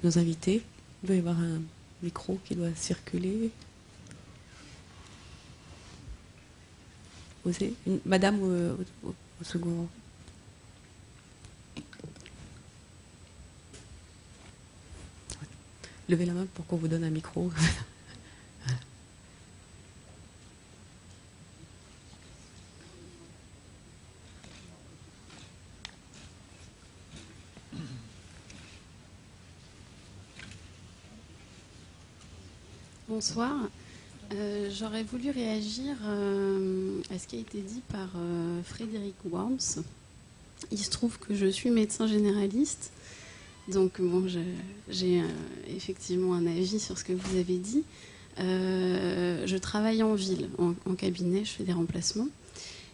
nos invités, il doit y avoir un micro qui doit circuler. Madame au second rang. Levez la main pour qu'on vous donne un micro. Bonsoir. J'aurais voulu réagir à ce qui a été dit par Frédéric Worms. Il se trouve que je suis médecin généraliste, donc bon, j'ai effectivement un avis sur ce que vous avez dit. Je travaille en ville, en cabinet, je fais des remplacements.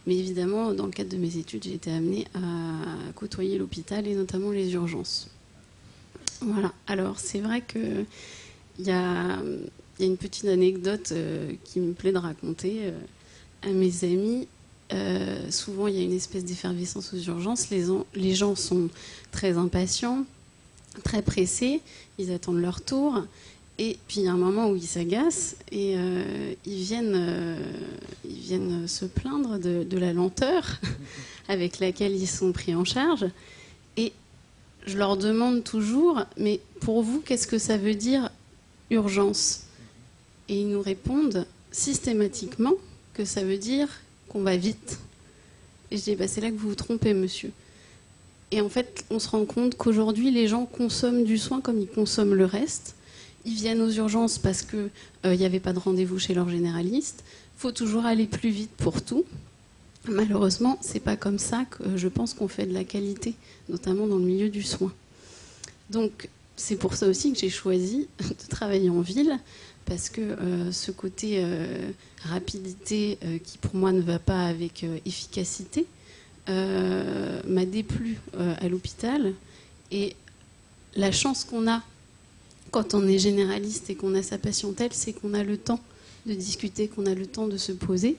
Mais évidemment, dans le cadre de mes études, j'ai été amenée à côtoyer l'hôpital et notamment les urgences. Voilà. Alors, c'est vrai qu'il y a une petite anecdote qui me plaît de raconter à mes amis. Souvent, il y a une espèce d'effervescence aux urgences. Les gens sont très impatients, très pressés. Ils attendent leur tour. Et puis, il y a un moment où ils s'agacent et ils viennent se plaindre de la lenteur avec laquelle ils sont pris en charge. Et je leur demande toujours, mais pour vous, qu'est-ce que ça veut dire urgence ? Et ils nous répondent systématiquement que ça veut dire qu'on va vite. Et je dis, c'est là que vous vous trompez, monsieur. Et en fait, on se rend compte qu'aujourd'hui, les gens consomment du soin comme ils consomment le reste. Ils viennent aux urgences parce qu'il n'y avait pas de rendez-vous chez leur généraliste. Il faut toujours aller plus vite pour tout. Malheureusement, c'est pas comme ça que je pense qu'on fait de la qualité, notamment dans le milieu du soin. Donc, c'est pour ça aussi que j'ai choisi de travailler en ville, parce que ce côté rapidité qui pour moi ne va pas avec efficacité m'a déplu à l'hôpital. Et la chance qu'on a quand on est généraliste et qu'on a sa patientèle, c'est qu'on a le temps de discuter, qu'on a le temps de se poser.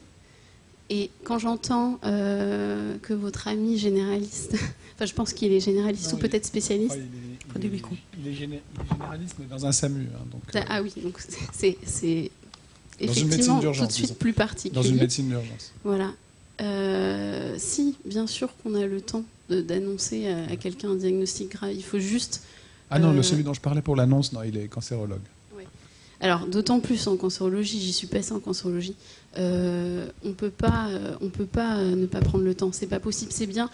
Et quand j'entends que votre ami généraliste, enfin je pense qu'il est généraliste ou peut-être spécialiste. Il est généraliste, mais dans un SAMU. Hein, donc, ah oui, donc c'est effectivement tout de suite plus particulier. Dans une médecine d'urgence. Voilà. Si, bien sûr qu'on a le temps d'annoncer à quelqu'un un diagnostic grave. Il faut juste... Ah non, celui dont je parlais pour l'annonce, non, il est cancérologue. Oui. Alors, d'autant plus en cancérologie, j'y suis passée en cancérologie, on peut pas ne pas prendre le temps. C'est pas possible. C'est bien,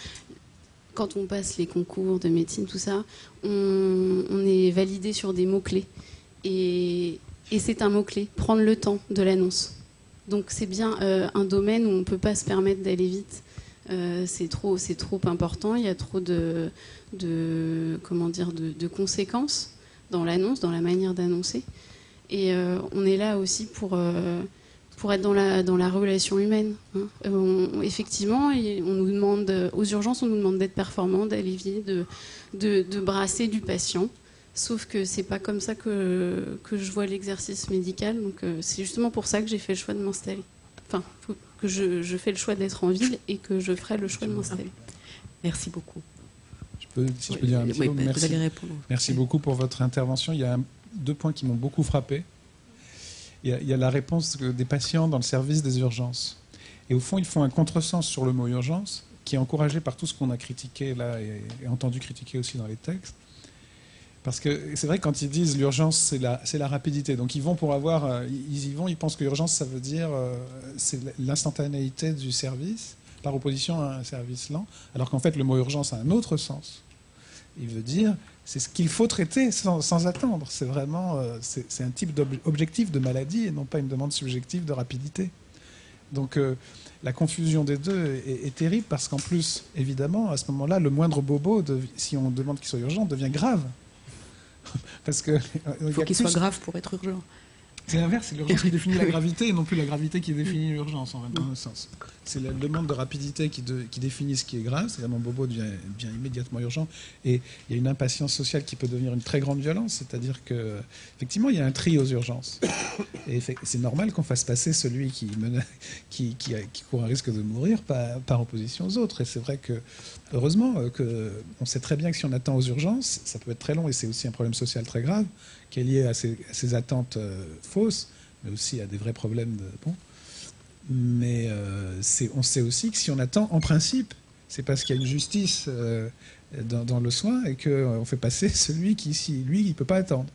quand on passe les concours de médecine, tout ça, on est validé sur des mots-clés. Et c'est un mot-clé, prendre le temps de l'annonce. Donc, c'est bien un domaine où on ne peut pas se permettre d'aller vite. C'est trop important, il y a trop de conséquences dans l'annonce, dans la manière d'annoncer. Et on est là aussi pour être dans la relation humaine. Hein. Effectivement, on nous demande, aux urgences, on nous demande d'être performant, d'aller vite, de brasser du patient. Sauf que c'est pas comme ça que je vois l'exercice médical. Donc c'est justement pour ça que j'ai fait le choix de m'installer. Enfin, que je fais le choix d'être en ville et que je ferai le choix de m'installer. Merci beaucoup. Si je peux dire un petit mot, merci. Vous allez répondre. Merci beaucoup pour votre intervention. Il y a deux points qui m'ont beaucoup frappé. Il y a la réponse des patients dans le service des urgences. Et au fond, ils font un contresens sur le mot urgence, qui est encouragé par tout ce qu'on a critiqué là et entendu critiquer aussi dans les textes. Parce que c'est vrai que quand ils disent l'urgence, c'est la rapidité. Donc ils vont pour avoir, ils y vont, ils pensent que l'urgence, ça veut dire c'est l'instantanéité du service par opposition à un service lent. Alors qu'en fait, le mot urgence a un autre sens. Il veut dire, c'est ce qu'il faut traiter sans attendre. C'est vraiment, c'est un type d'objectif de maladie et non pas une demande subjective de rapidité. Donc la confusion des deux est terrible parce qu'en plus, évidemment, à ce moment-là, le moindre bobo, si on demande qu'il soit urgent, devient grave. Parce que il faut qu'il soit grave pour être urgent. C'est l'inverse, c'est l'urgence qui définit la gravité et non plus la gravité qui définit l'urgence, en un sens. C'est la demande de rapidité qui définit ce qui est grave, c'est-à-dire mon bobo devient immédiatement urgent, et il y a une impatience sociale qui peut devenir une très grande violence, c'est-à-dire qu'effectivement, il y a un tri aux urgences. Et c'est normal qu'on fasse passer celui qui court un risque de mourir par opposition aux autres. Et c'est vrai que, heureusement, on sait très bien que si on attend aux urgences, ça peut être très long, et c'est aussi un problème social très grave, qui est lié à ces attentes fausses, mais aussi à des vrais problèmes Mais on sait aussi que si on attend, en principe, c'est parce qu'il y a une justice dans le soin et qu'on fait passer celui qui, lui, il ne peut pas attendre.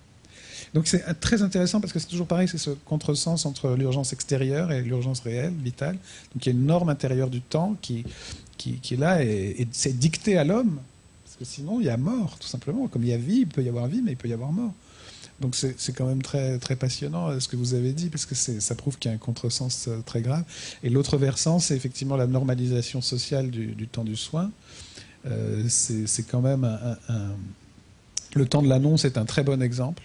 Donc c'est très intéressant parce que c'est toujours pareil, c'est ce contresens entre l'urgence extérieure et l'urgence réelle, vitale. Donc il y a une norme intérieure du temps qui est là et c'est dicté à l'homme, parce que sinon il y a mort, tout simplement. Comme il y a vie, il peut y avoir vie, mais il peut y avoir mort. Donc c'est quand même très, très passionnant ce que vous avez dit, parce que ça prouve qu'il y a un contresens très grave. Et l'autre versant, c'est effectivement la normalisation sociale du temps du soin. C'est quand même le temps de l'annonce est un très bon exemple,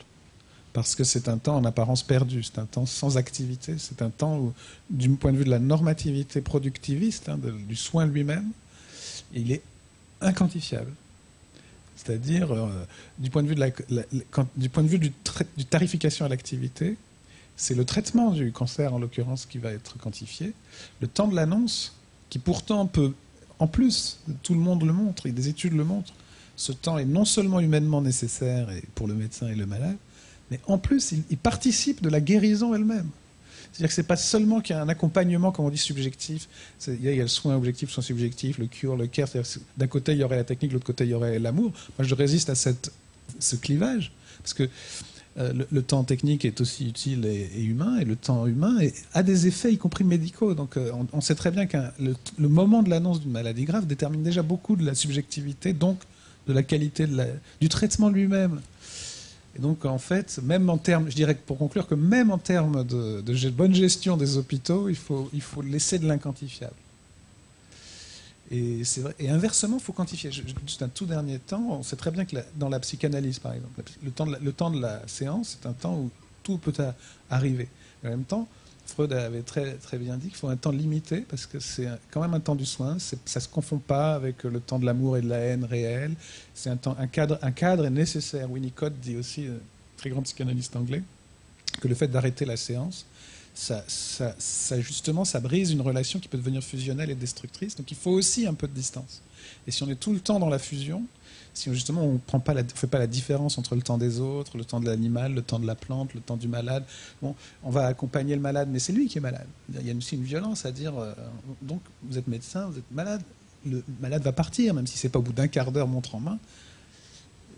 parce que c'est un temps en apparence perdu, c'est un temps sans activité, c'est un temps où, du point de vue de la normativité productiviste, du soin lui-même, il est inquantifiable. C'est-à-dire, du point de vue du tarification à l'activité, c'est le traitement du cancer, en l'occurrence, qui va être quantifié. Le temps de l'annonce, qui pourtant peut, en plus, tout le monde le montre, et des études le montrent, ce temps est non seulement humainement nécessaire pour le médecin et le malade, mais en plus, il participe de la guérison elle-même. C'est-à-dire que ce n'est pas seulement qu'il y a un accompagnement, comme on dit, subjectif. Il y a le soin objectif, soin subjectif, le cure, le care. D'un côté, il y aurait la technique, de l'autre côté, il y aurait l'amour. Moi, je résiste à ce clivage, parce que le temps technique est aussi utile et humain, et le temps humain a des effets, y compris médicaux. Donc, on sait très bien que le moment de l'annonce d'une maladie grave détermine déjà beaucoup de la subjectivité, donc de la qualité du traitement lui-même. Et donc, en fait, même en termes, je dirais pour conclure que même en termes de bonne gestion des hôpitaux, il faut laisser de l'inquantifiable. Et c'est vrai. Et inversement, il faut quantifier. Juste un tout dernier temps, on sait très bien que dans la psychanalyse, par exemple, le temps de la séance, c'est un temps où tout peut arriver. Et en même temps, Freud avait très, très bien dit qu'il faut un temps limité, parce que c'est quand même un temps du soin. Ça ne se confond pas avec le temps de l'amour et de la haine réelle. C'est un cadre est nécessaire. Winnicott dit aussi, très grand psychanalyste anglais, que le fait d'arrêter la séance, justement, ça brise une relation qui peut devenir fusionnelle et destructrice. Donc il faut aussi un peu de distance. Et si on est tout le temps dans la fusion, si justement on ne fait pas la différence entre le temps des autres, le temps de l'animal, le temps de la plante, le temps du malade, bon, on va accompagner le malade, mais c'est lui qui est malade. Il y a aussi une violence à dire, donc vous êtes médecin, vous êtes malade, le malade va partir, même si ce n'est pas au bout d'un quart d'heure montre en main.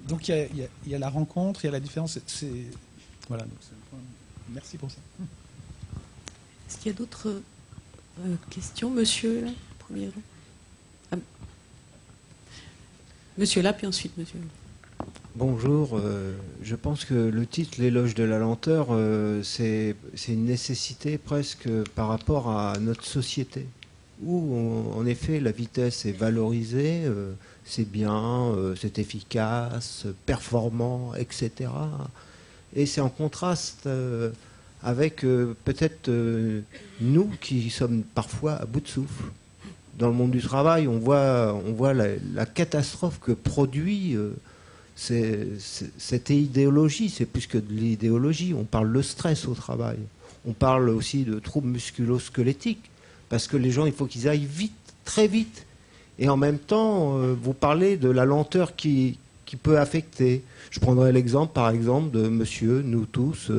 Donc il y a la rencontre, il y a la différence. Voilà, donc c'est un point. Merci pour ça. Est-ce qu'il y a d'autres questions, monsieur là, premier. Monsieur là, puis ensuite monsieur. Bonjour, je pense que le titre L'éloge de la lenteur, c'est une nécessité presque par rapport à notre société, où en effet la vitesse est valorisée, c'est bien, c'est efficace, performant, etc. Et c'est en contraste avec peut-être nous qui sommes parfois à bout de souffle. Dans le monde du travail, on voit la catastrophe que produit cette idéologie. C'est plus que de l'idéologie. On parle de stress au travail. On parle aussi de troubles musculo-squelettiques. Parce que les gens, il faut qu'ils aillent vite, très vite. Et en même temps, vous parlez de la lenteur qui peut affecter. Je prendrai l'exemple, par exemple, de monsieur, nous tous,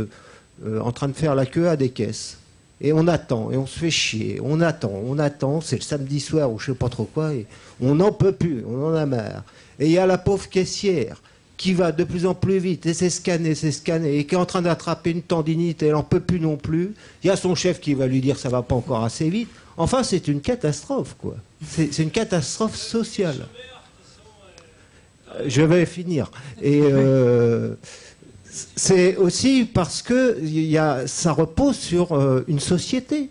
en train de faire la queue à des caisses. Et on attend, et on se fait chier, on attend, c'est le samedi soir ou je sais pas trop quoi, et on n'en peut plus, on en a marre. Et il y a la pauvre caissière qui va de plus en plus vite, et c'est scanné, et qui est en train d'attraper une tendinite, et elle n'en peut plus non plus. Il y a son chef qui va lui dire ça va pas encore assez vite. Enfin, c'est une catastrophe, quoi. C'est une catastrophe sociale. Je vais finir. Et c'est aussi parce que ça repose sur une société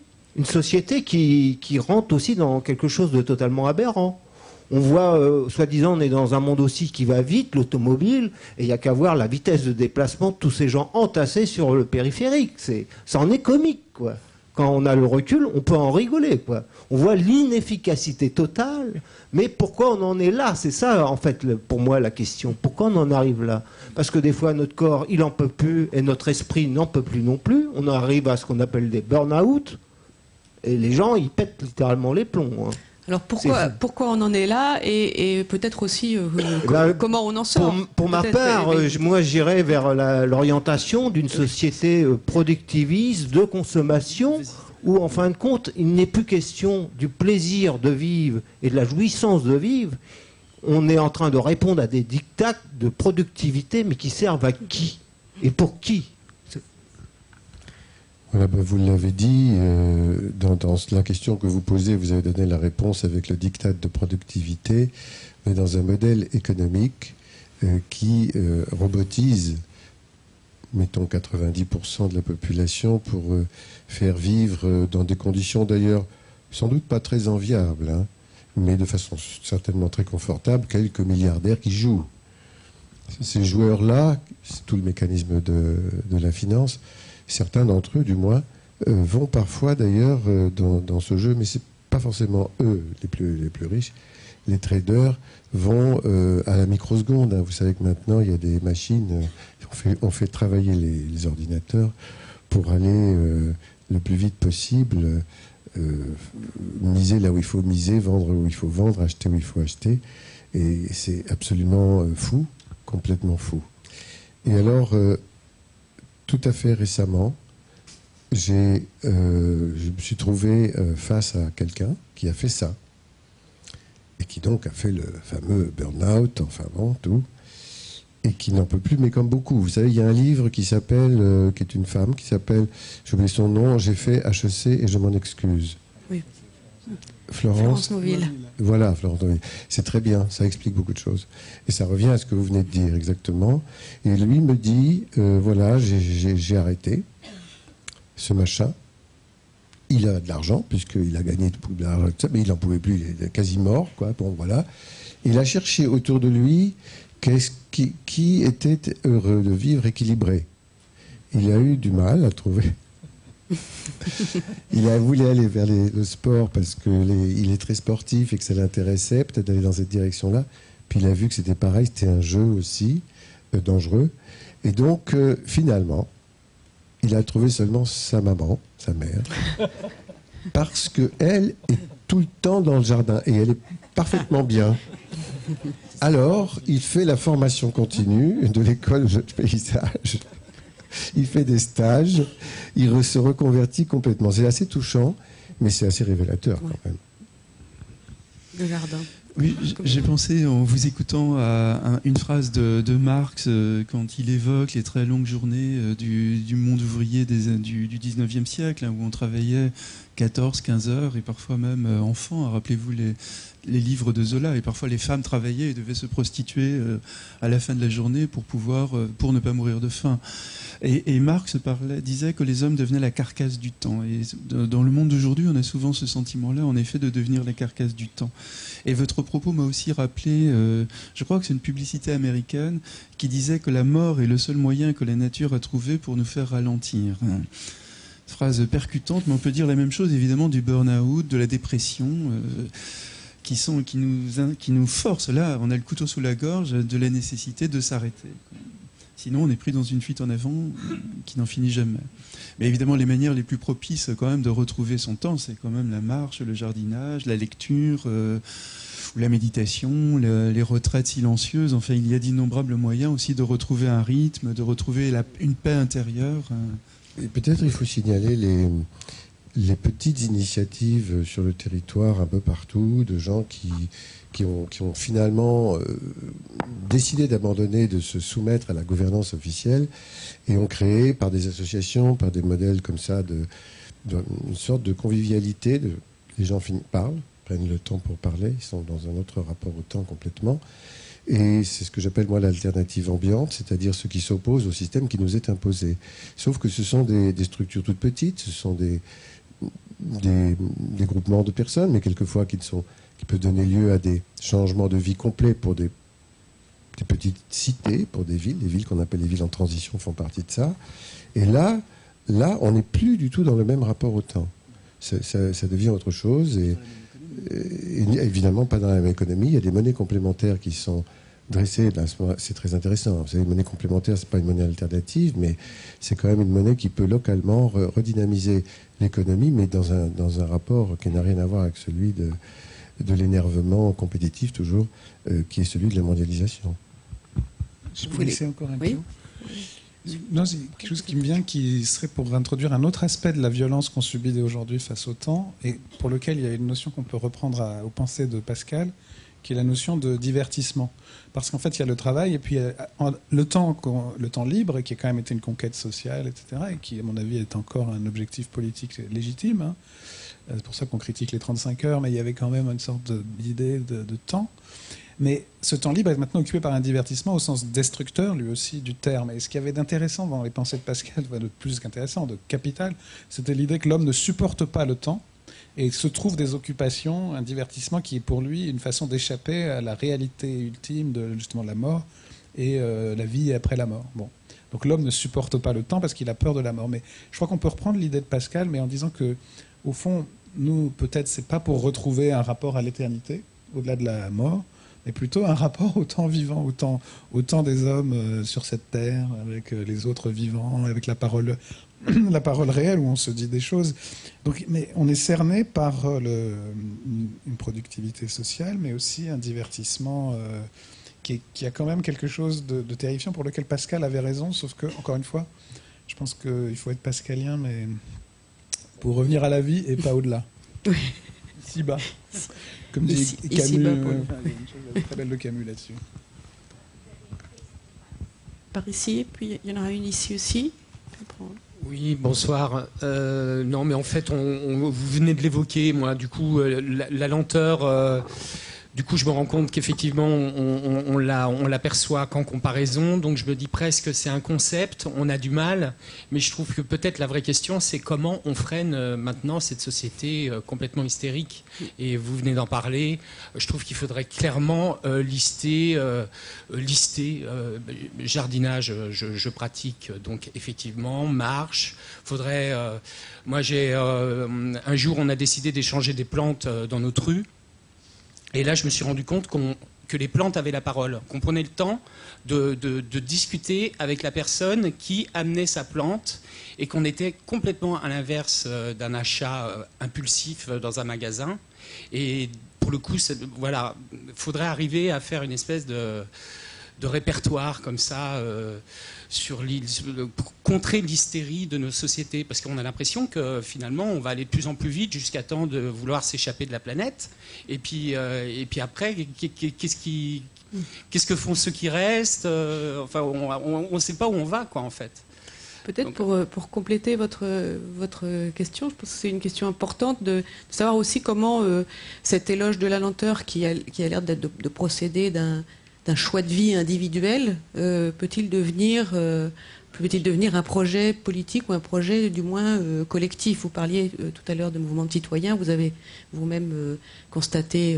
qui rentre aussi dans quelque chose de totalement aberrant. On voit, soi-disant, on est dans un monde aussi qui va vite, l'automobile, et il n'y a qu'à voir la vitesse de déplacement de tous ces gens entassés sur le périphérique. Ça en est comique, quoi. Quand on a le recul, on peut en rigoler, quoi. On voit l'inefficacité totale, mais pourquoi on en est là? C'est ça, en fait, pour moi, la question. Pourquoi on en arrive là? Parce que des fois, notre corps, il n'en peut plus, et notre esprit n'en peut plus non plus. On arrive à ce qu'on appelle des burn-out, et les gens, ils pètent littéralement les plombs, hein. Alors pourquoi on en est là et peut-être aussi comment on en sort? Pour ma part, moi j'irais vers l'orientation d'une société productiviste, de consommation, où en fin de compte, il n'est plus question du plaisir de vivre et de la jouissance de vivre. On est en train de répondre à des dictats de productivité, mais qui servent à qui? Et pour qui? Voilà, vous l'avez dit, dans la question que vous posez, vous avez donné la réponse avec le diktat de productivité, mais dans un modèle économique qui robotise, mettons 90% de la population pour faire vivre dans des conditions d'ailleurs sans doute pas très enviables, hein, mais de façon certainement très confortable, quelques milliardaires qui jouent. Ces joueurs-là, c'est tout le mécanisme de la finance. Certains d'entre eux, du moins, vont parfois d'ailleurs dans ce jeu, mais c'est pas forcément eux les plus riches. Les traders vont à la microseconde, hein. Vous savez que maintenant il y a des machines, on fait travailler les ordinateurs pour aller le plus vite possible, miser là où il faut miser, vendre où il faut vendre, acheter où il faut acheter, et c'est absolument fou, complètement fou. Et alors tout à fait récemment, je me suis trouvé face à quelqu'un qui a fait ça. Et qui donc a fait le fameux burn-out, enfin bon, tout. Et qui n'en peut plus, mais comme beaucoup. Vous savez, il y a un livre qui s'appelle, qui est une femme, qui s'appelle, j'ai oublié son nom, j'ai fait HEC et je m'en excuse. Oui. Florence Nouville. Voilà, Florence Nouville. C'est très bien, ça explique beaucoup de choses. Et ça revient à ce que vous venez de dire exactement. Et lui me dit, voilà, j'ai arrêté ce machin. Il a de l'argent, puisqu'il a gagné de l'argent, mais il n'en pouvait plus, il est quasi mort, quoi. Bon, voilà. Il a cherché autour de lui qui était heureux de vivre équilibré. Il a eu du mal à trouver. Il a voulu aller vers le sport parce qu'il est très sportif et que ça l'intéressait, peut-être d'aller dans cette direction-là. Puis il a vu que c'était pareil, c'était un jeu aussi dangereux. Et donc, finalement, il a trouvé seulement sa maman, sa mère, parce qu'elle est tout le temps dans le jardin et elle est parfaitement bien. Alors, il fait la formation continue de l'école de paysage. Il fait des stages, il se reconvertit complètement. C'est assez touchant, mais c'est assez révélateur quand même. Le jardin. Oui, j'ai pensé en vous écoutant à une phrase de Marx quand il évoque les très longues journées du monde ouvrier du 19e siècle, hein, où on travaillait 14, 15 heures et parfois même enfant. Rappelez-vous les livres de Zola, et parfois les femmes travaillaient et devaient se prostituer à la fin de la journée pour ne pas mourir de faim. Et Marx disait que les hommes devenaient la carcasse du temps. Et dans le monde d'aujourd'hui, on a souvent ce sentiment-là, en effet, de devenir la carcasse du temps. Et votre propos m'a aussi rappelé, je crois que c'est une publicité américaine qui disait que la mort est le seul moyen que la nature a trouvé pour nous faire ralentir. Phrase percutante, mais on peut dire la même chose évidemment du burn-out, de la dépression, qui nous forcent, là, on a le couteau sous la gorge, de la nécessité de s'arrêter. Sinon, on est pris dans une fuite en avant qui n'en finit jamais. Mais évidemment, les manières les plus propices quand même de retrouver son temps, c'est quand même la marche, le jardinage, la lecture, la méditation, les retraites silencieuses. Enfin, il y a d'innombrables moyens aussi de retrouver un rythme, de retrouver une paix intérieure. Et peut-être il faut signaler les petites initiatives sur le territoire un peu partout, de gens qui ont finalement décidé d'abandonner, de se soumettre à la gouvernance officielle et ont créé par des associations, par des modèles comme ça, une sorte de convivialité. Les gens parlent, prennent le temps pour parler, ils sont dans un autre rapport au temps complètement. Et c'est ce que j'appelle moi l'alternative ambiante, c'est-à-dire ceux qui s'opposent au système qui nous est imposé. Sauf que ce sont des structures toutes petites, ce sont des groupements de personnes, mais quelquefois qui peuvent donner lieu à des changements de vie complets pour des petites cités, pour des villes qu'on appelle les villes en transition font partie de ça. Et là, on n'est plus du tout dans le même rapport au temps. Ça devient autre chose et évidemment pas dans la même économie. Il y a des monnaies complémentaires qui sont dressées. C'est très intéressant. Vous savez, une monnaie complémentaire, c'est pas une monnaie alternative, mais c'est quand même une monnaie qui peut localement redynamiser l'économie, mais dans un rapport qui n'a rien à voir avec celui de l'énervement compétitif toujours, qui est celui de la mondialisation. Je peux laisser encore un oui. peu. Non, c'est quelque chose qui me vient, qui serait pour introduire un autre aspect de la violence qu'on subit dès aujourd'hui face au temps, et pour lequel il y a une notion qu'on peut reprendre aux pensées de Pascal, qui est la notion de divertissement. Parce qu'en fait, il y a le travail, et puis le temps libre, qui a quand même été une conquête sociale, etc., et qui, à mon avis, est encore un objectif politique légitime. Hein. C'est pour ça qu'on critique les 35 heures, mais il y avait quand même une sorte d'idée de temps. Mais ce temps libre est maintenant occupé par un divertissement au sens destructeur, lui aussi, du terme. Et ce qu'il y avait d'intéressant dans les pensées de Pascal, de plus qu'intéressant, de capital, c'était l'idée que l'homme ne supporte pas le temps et se trouve des occupations, un divertissement qui est pour lui une façon d'échapper à la réalité ultime de justement la mort et la vie après la mort. Bon. Donc l'homme ne supporte pas le temps parce qu'il a peur de la mort. Mais je crois qu'on peut reprendre l'idée de Pascal, mais en disant que, au fond, nous, peut-être, c'est pas pour retrouver un rapport à l'éternité, au-delà de la mort, mais plutôt un rapport au temps vivant, au temps des hommes sur cette terre, avec les autres vivants, avec la parole réelle où on se dit des choses. Donc, mais on est cerné par une productivité sociale, mais aussi un divertissement qui a quand même quelque chose de terrifiant, pour lequel Pascal avait raison, sauf que, encore une fois, je pense qu'il faut être pascalien, mais pour revenir à la vie et pas au-delà. Oui. Si bas. Comme dit Camus, il y a une chose très belle de Camus là-dessus. Par ici, puis il y en aura une ici aussi. Oui, bonsoir. Non, mais en fait, vous venez de l'évoquer, moi. Du coup, la lenteur. Du coup, je me rends compte qu'effectivement, on l'aperçoit qu'en comparaison. Donc, je me dis presque c'est un concept, on a du mal. Mais je trouve que peut-être la vraie question, c'est comment on freine maintenant cette société complètement hystérique. Et vous venez d'en parler. Je trouve qu'il faudrait clairement lister jardinage. Je pratique, donc effectivement, marche. Faudrait. Moi, un jour, on a décidé d'échanger des plantes dans notre rue. Et là, je me suis rendu compte que les plantes avaient la parole, qu'on prenait le temps de discuter avec la personne qui amenait sa plante et qu'on était complètement à l'inverse d'un achat impulsif dans un magasin. Et pour le coup, voilà, faudrait arriver à faire une espèce répertoire comme ça pour contrer l'hystérie de nos sociétés. Parce qu'on a l'impression que finalement, on va aller de plus en plus vite jusqu'à temps de vouloir s'échapper de la planète. Et puis après, qu'est-ce que font ceux qui restent? Enfin, on ne sait pas où on va, quoi, en fait. Peut-être pour compléter votre question, je pense que c'est une question importante de savoir aussi comment cet éloge de la lenteur qui a l'air de procéder d'un choix de vie individuel peut-il devenir un projet politique ou un projet du moins collectif. Vous parliez tout à l'heure de mouvement de citoyens, vous avez vous-même constaté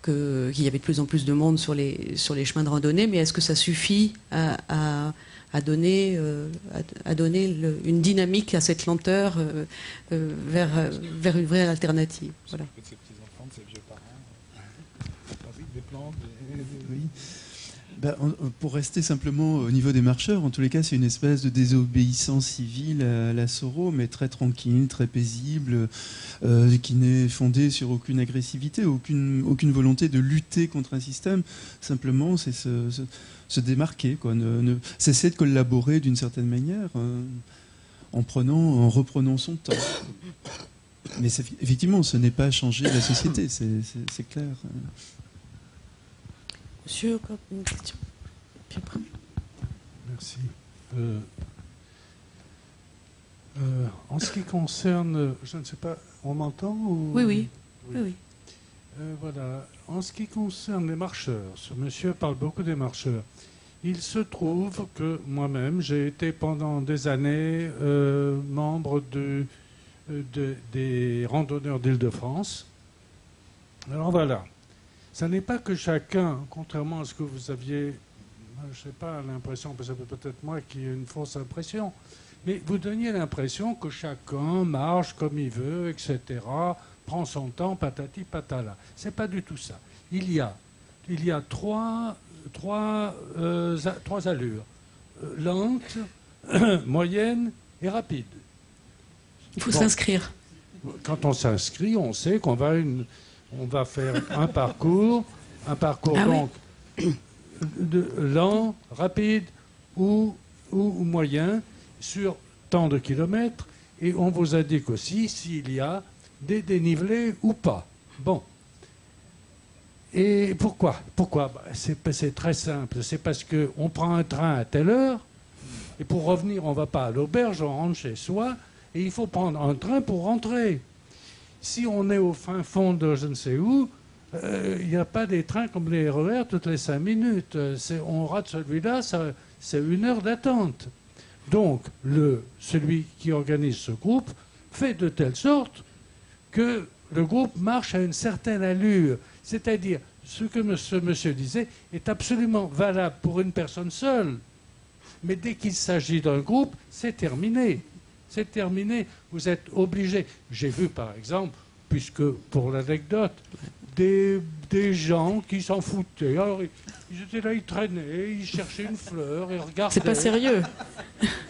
qu'il y avait de plus en plus de monde sur les chemins de randonnée, mais est-ce que ça suffit à donner une dynamique à cette lenteur vers une vraie alternative. Voilà. Ces petits-enfants de ces vieux parents, des plantes, oui. Ben, pour rester simplement au niveau des marcheurs, en tous les cas, c'est une espèce de désobéissance civile à la Soro, mais très tranquille, très paisible, qui n'est fondée sur aucune agressivité, aucune volonté de lutter contre un système. Simplement, c'est se démarquer, quoi, cesser de collaborer d'une certaine manière, en reprenant son temps. Mais effectivement, ce n'est pas changer la société, c'est clair. Monsieur, encore une question. Puis après. Merci. En ce qui concerne, je ne sais pas, on m'entend ou... Oui. Voilà. En ce qui concerne les marcheurs, ce monsieur parle beaucoup des marcheurs. Il se trouve que moi-même, j'ai été pendant des années membre des randonneurs d'Île-de-France. Alors voilà. Ça n'est pas que chacun, contrairement à ce que vous aviez, je ne sais pas, l'impression, parce que c'est peut-être moi qui ai une fausse impression, mais vous donniez l'impression que chacun marche comme il veut, etc., prend son temps, patati patala. C'est pas du tout ça. Il y a trois allures, lente, moyenne et rapide. Il faut s'inscrire. Quand on s'inscrit, on sait qu'on va faire un parcours donc lent, rapide ou moyen sur tant de kilomètres, et on vous indique aussi s'il y a des dénivelés ou pas. Bon. Et pourquoi c'est très simple. C'est parce qu'on prend un train à telle heure, et pour revenir, on ne va pas à l'auberge, on rentre chez soi, et il faut prendre un train pour rentrer. Si on est au fin fond de je ne sais où, il n'y a pas des trains comme les RER toutes les 5 minutes. On rate celui-là, c'est 1 heure d'attente. Donc, celui qui organise ce groupe fait de telle sorte que le groupe marche à une certaine allure. C'est-à-dire, ce que ce monsieur disait est absolument valable pour une personne seule. Mais dès qu'il s'agit d'un groupe, c'est terminé. C'est terminé, vous êtes obligé. J'ai vu par exemple, puisque pour l'anecdote, des gens qui s'en foutaient. Alors ils étaient là, ils traînaient, ils cherchaient une fleur, ils regardaient. C'est pas sérieux.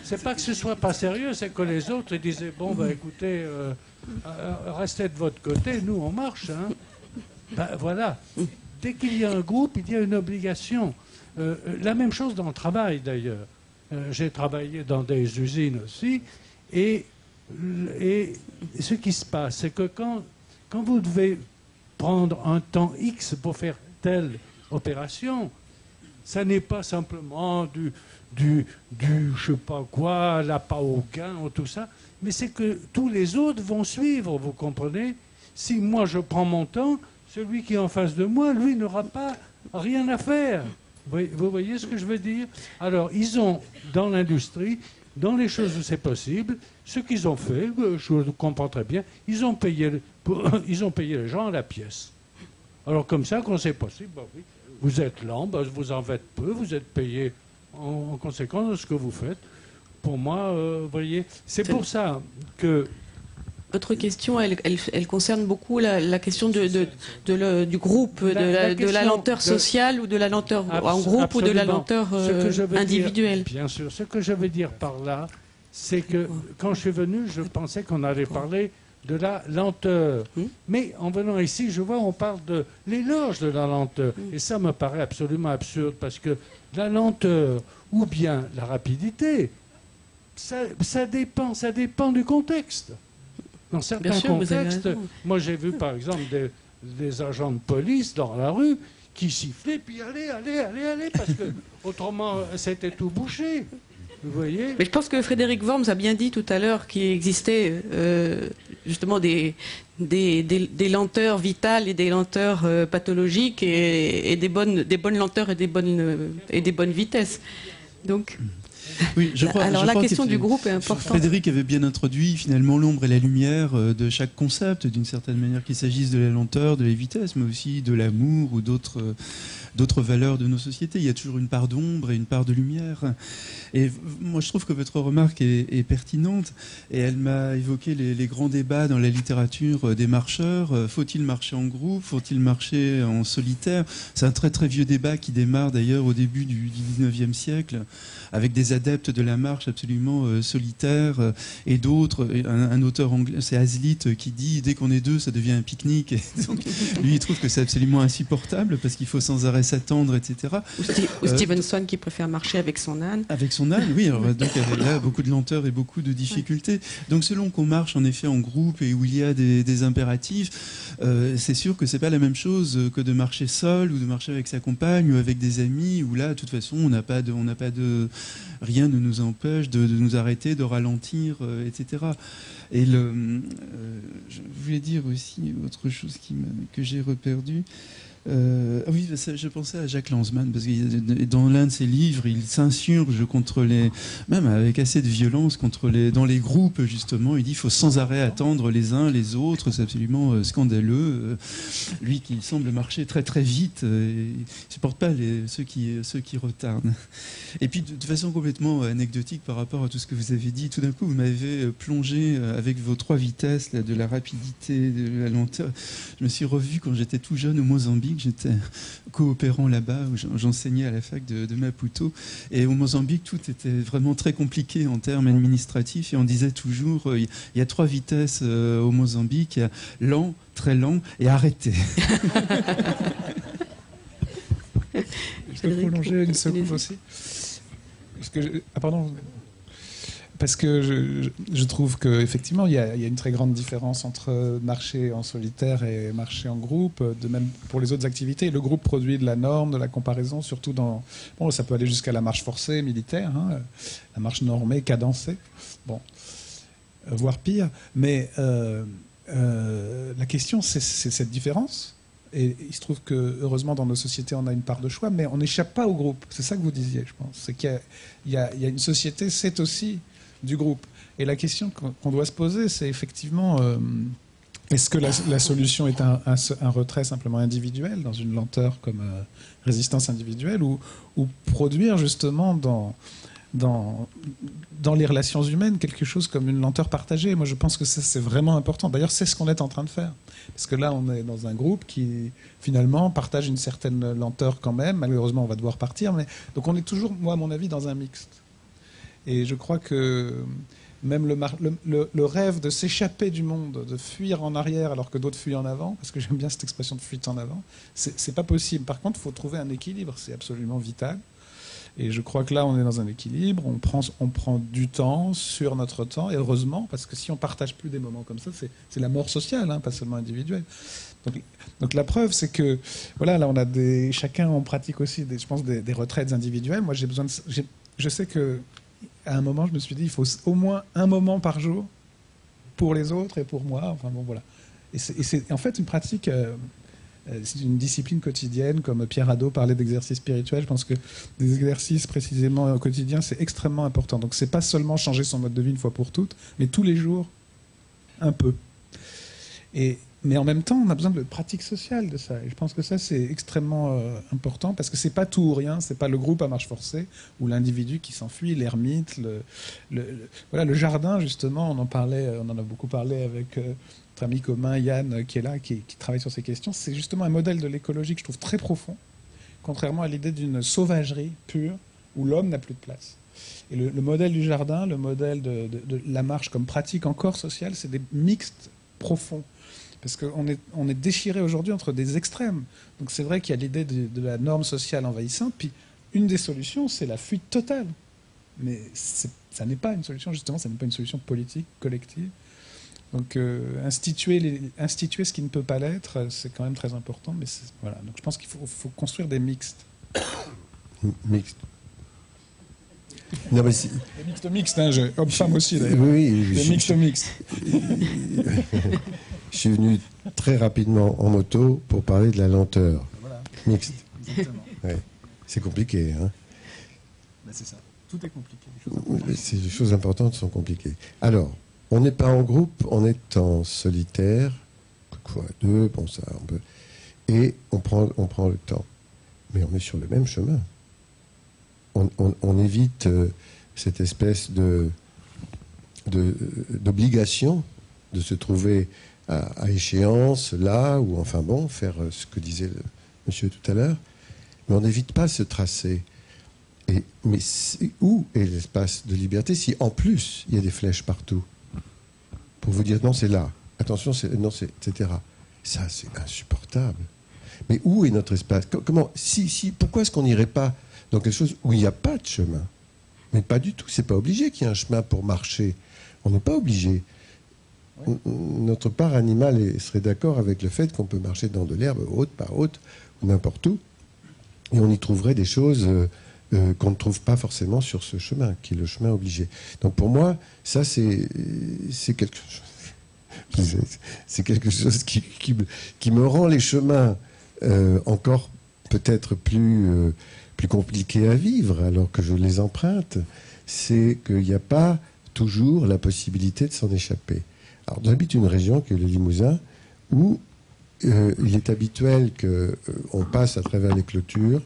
C'est pas que ce soit pas sérieux, c'est que les autres ils disaient bon bah écoutez, restez de votre côté, nous on marche. Hein. Ben, voilà. Dès qu'il y a un groupe, il y a une obligation. La même chose dans le travail d'ailleurs. J'ai travaillé dans des usines aussi. Et ce qui se passe, c'est que quand vous devez prendre un temps X pour faire telle opération, ça n'est pas simplement du je sais pas quoi, l'appât au gain ou tout ça, mais c'est que tous les autres vont suivre, vous comprenez? Si moi je prends mon temps, celui qui est en face de moi, lui, n'aura pas rien à faire. Vous voyez ce que je veux dire? Alors, ils ont, dans l'industrie, dans les choses où c'est possible, ce qu'ils ont fait, je comprends très bien, ils ont payé les gens à la pièce. Alors comme ça, quand c'est possible, bah oui, vous êtes lent, bah vous en faites peu, vous êtes payé en conséquence de ce que vous faites. Pour moi, vous voyez, c'est pour ça que... Votre question, elle concerne beaucoup la question du groupe, de la lenteur sociale ou de la lenteur en groupe absolument. Ou de la lenteur individuelle. Bien sûr. Ce que je veux dire par là, c'est que quand je suis venu, je pensais qu'on allait parler de la lenteur. Mais en venant ici, je vois, on parle de l'éloge de la lenteur. Et ça me paraît absolument absurde, parce que la lenteur ou bien la rapidité, ça dépend du contexte. Dans certains contextes, moi j'ai vu par exemple des agents de police dans la rue qui sifflaient, puis allez, parce que autrement c'était tout bouché. Vous voyez ? Mais je pense que Frédéric Worms a bien dit tout à l'heure qu'il existait justement des lenteurs vitales et des lenteurs pathologiques et des bonnes lenteurs et des bonnes vitesses. Donc. Oui, alors la question du groupe est importante. Frédéric avait bien introduit finalement l'ombre et la lumière de chaque concept, d'une certaine manière, qu'il s'agisse de la lenteur, de la vitesse, mais aussi de l'amour ou d'autres valeurs de nos sociétés. Il y a toujours une part d'ombre et une part de lumière. Et moi, je trouve que votre remarque est pertinente, et elle m'a évoqué les grands débats dans la littérature des marcheurs. Faut-il marcher en groupe? Faut-il marcher en solitaire? C'est un très très vieux débat qui démarre d'ailleurs au début du 19e siècle, avec des adeptes de la marche absolument solitaire, et d'autres. Un auteur anglais, c'est Hazlitt, qui dit dès qu'on est deux, ça devient un pique-nique. Et donc, lui, il trouve que c'est absolument insupportable parce qu'il faut sans arrêt s'attendre, etc. Ou Stevenson qui préfère marcher avec son âne. Avec son âne, oui. Alors, donc, avec là, beaucoup de lenteur et beaucoup de difficultés. Donc, selon qu'on marche en effet en groupe et où il y a des impératifs, c'est sûr que c'est pas la même chose que de marcher seul ou de marcher avec sa compagne ou avec des amis, où là, de toute façon, on n'a pas de rien ne nous empêche de nous arrêter, de ralentir, etc. Et je voulais dire aussi autre chose que j'ai reperdu. Oui, je pensais à Jacques Lanzmann, parce que dans l'un de ses livres, il s'insurge contre même avec assez de violence, dans les groupes, justement. Il dit qu'il faut sans arrêt attendre les uns les autres. C'est absolument scandaleux. Lui qui semble marcher très très vite, il ne supporte pas ceux qui retardent. Et puis, de façon complètement anecdotique par rapport à tout ce que vous avez dit, tout d'un coup, vous m'avez plongé avec vos 3 vitesses, là, de la rapidité, de la lenteur. Je me suis revu quand j'étais tout jeune au Mozambique. J'étais coopérant là-bas, où j'enseignais à la fac de Maputo. Et au Mozambique, tout était vraiment très compliqué en termes administratifs. Et on disait toujours, il y a 3 vitesses au Mozambique. Il y a lent, très lent et arrêté. Je peux prolonger une seconde aussi parce que je trouve qu'effectivement, il y a une très grande différence entre marcher en solitaire et marcher en groupe, de même pour les autres activités. Le groupe produit de la norme, de la comparaison, surtout ça peut aller jusqu'à la marche forcée militaire, hein, la marche normée, cadencée, voire pire. Mais la question, c'est cette différence. Et il se trouve que, heureusement, dans nos sociétés, on a une part de choix, mais on n'échappe pas au groupe. C'est ça que vous disiez, je pense. C'est qu'il y a une société, c'est aussi du groupe. Et la question qu'on doit se poser, c'est effectivement, est-ce que la solution est un retrait simplement individuel, dans une lenteur comme résistance individuelle, ou produire justement dans les relations humaines quelque chose comme une lenteur partagée? Moi, je pense que ça, c'est vraiment important. D'ailleurs, c'est ce qu'on est en train de faire. Parce que là, on est dans un groupe qui, finalement, partage une certaine lenteur quand même. Malheureusement, on va devoir partir. Donc, on est toujours, moi, à mon avis, dans un mixte. Et je crois que même le rêve de s'échapper du monde, de fuir en arrière alors que d'autres fuient en avant, parce que j'aime bien cette expression de fuite en avant, c'est pas possible. Par contre, il faut trouver un équilibre. C'est absolument vital. Et je crois que là, on est dans un équilibre. On prend du temps sur notre temps, et heureusement, parce que si on partage plus des moments comme ça, c'est la mort sociale, hein, pas seulement individuelle. Donc la preuve, c'est que voilà, là, chacun on pratique aussi, je pense, des retraites individuelles. Moi, je sais que à un moment, je me suis dit, il faut au moins un moment par jour pour les autres et pour moi. Enfin bon, voilà. Et c'est en fait une pratique. C'est une discipline quotidienne, comme Pierre Hadot parlait d'exercices spirituels. Je pense que des exercices précisément au quotidien, c'est extrêmement important. Donc c'est pas seulement changer son mode de vie une fois pour toutes, mais tous les jours, un peu. Mais en même temps, on a besoin de pratique sociale de ça. Et je pense que ça, c'est extrêmement important, parce que c'est pas tout ou rien. C'est pas le groupe à marche forcée ou l'individu qui s'enfuit, l'ermite, voilà, le jardin, justement. On en a beaucoup parlé avec notre ami commun Yann, qui est là, qui travaille sur ces questions. C'est justement un modèle de l'écologie que je trouve très profond, contrairement à l'idée d'une sauvagerie pure où l'homme n'a plus de place. Et le modèle du jardin, le modèle de la marche comme pratique encore sociale, c'est des mixtes profond. Parce qu'on est déchiré aujourd'hui entre des extrêmes. Donc c'est vrai qu'il y a l'idée de la norme sociale envahissante, puis une des solutions, c'est la fuite totale. Mais ça n'est pas une solution, justement, ça n'est pas une solution politique, collective. Donc instituer ce qui ne peut pas l'être, c'est quand même très important. Mais voilà. Donc je pense qu'il faut construire des mixtes. Mixte. Non, mais des mixtes, hein, homme-femme aussi d'ailleurs. Oui, des mixtes. Je suis venu très rapidement en moto pour parler de la lenteur. Voilà. Mixte. Exactement. Ouais. C'est compliqué, hein. Ben, c'est ça. Tout est compliqué. Les choses importantes sont compliquées. Alors, on n'est pas en groupe, on est en solitaire, quoi, deux, bon ça, on peut, et on prend le temps. Mais on est sur le même chemin. On évite cette espèce d'obligation de se trouver à échéance, là, ou enfin bon, faire ce que disait le monsieur tout à l'heure, mais on n'évite pas ce tracé. Mais où est l'espace de liberté si en plus il y a des flèches partout pour vous dire non c'est là, attention non c'est etc. Ça c'est insupportable. Mais où est notre espace? Comment pourquoi est-ce qu'on n'irait pas dans quelque chose où il n'y a pas de chemin? Mais pas du tout, c'est pas obligé qu'il y ait un chemin pour marcher. On n'est pas obligé. Oui. Notre part animale serait d'accord avec le fait qu'on peut marcher dans de l'herbe haute, pas haute, ou n'importe où, et on y trouverait des choses qu'on ne trouve pas forcément sur ce chemin, qui est le chemin obligé. Donc pour moi, ça c'est quelque chose. C'est quelque chose qui me rend les chemins encore peut-être plus compliqués à vivre alors que je les emprunte. C'est qu'il n'y a pas toujours la possibilité de s'en échapper. Alors j'habite une région qui est le Limousin où il est habituel qu'on passe à travers les clôtures.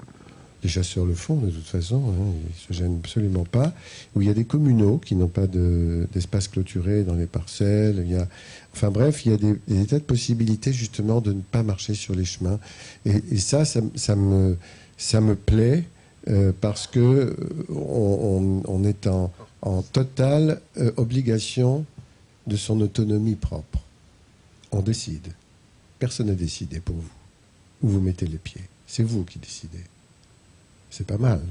Les chasseurs le font de toute façon, hein, ils ne se gênent absolument pas, où il y a des communaux qui n'ont pas d'espace clôturé dans les parcelles. Enfin bref, il y a des tas de possibilités justement de ne pas marcher sur les chemins. Et ça me plaît parce que on est en totale obligation de son autonomie propre. On décide. Personne n'a décidé pour vous. Où vous mettez les pieds. C'est vous qui décidez. C'est pas mal,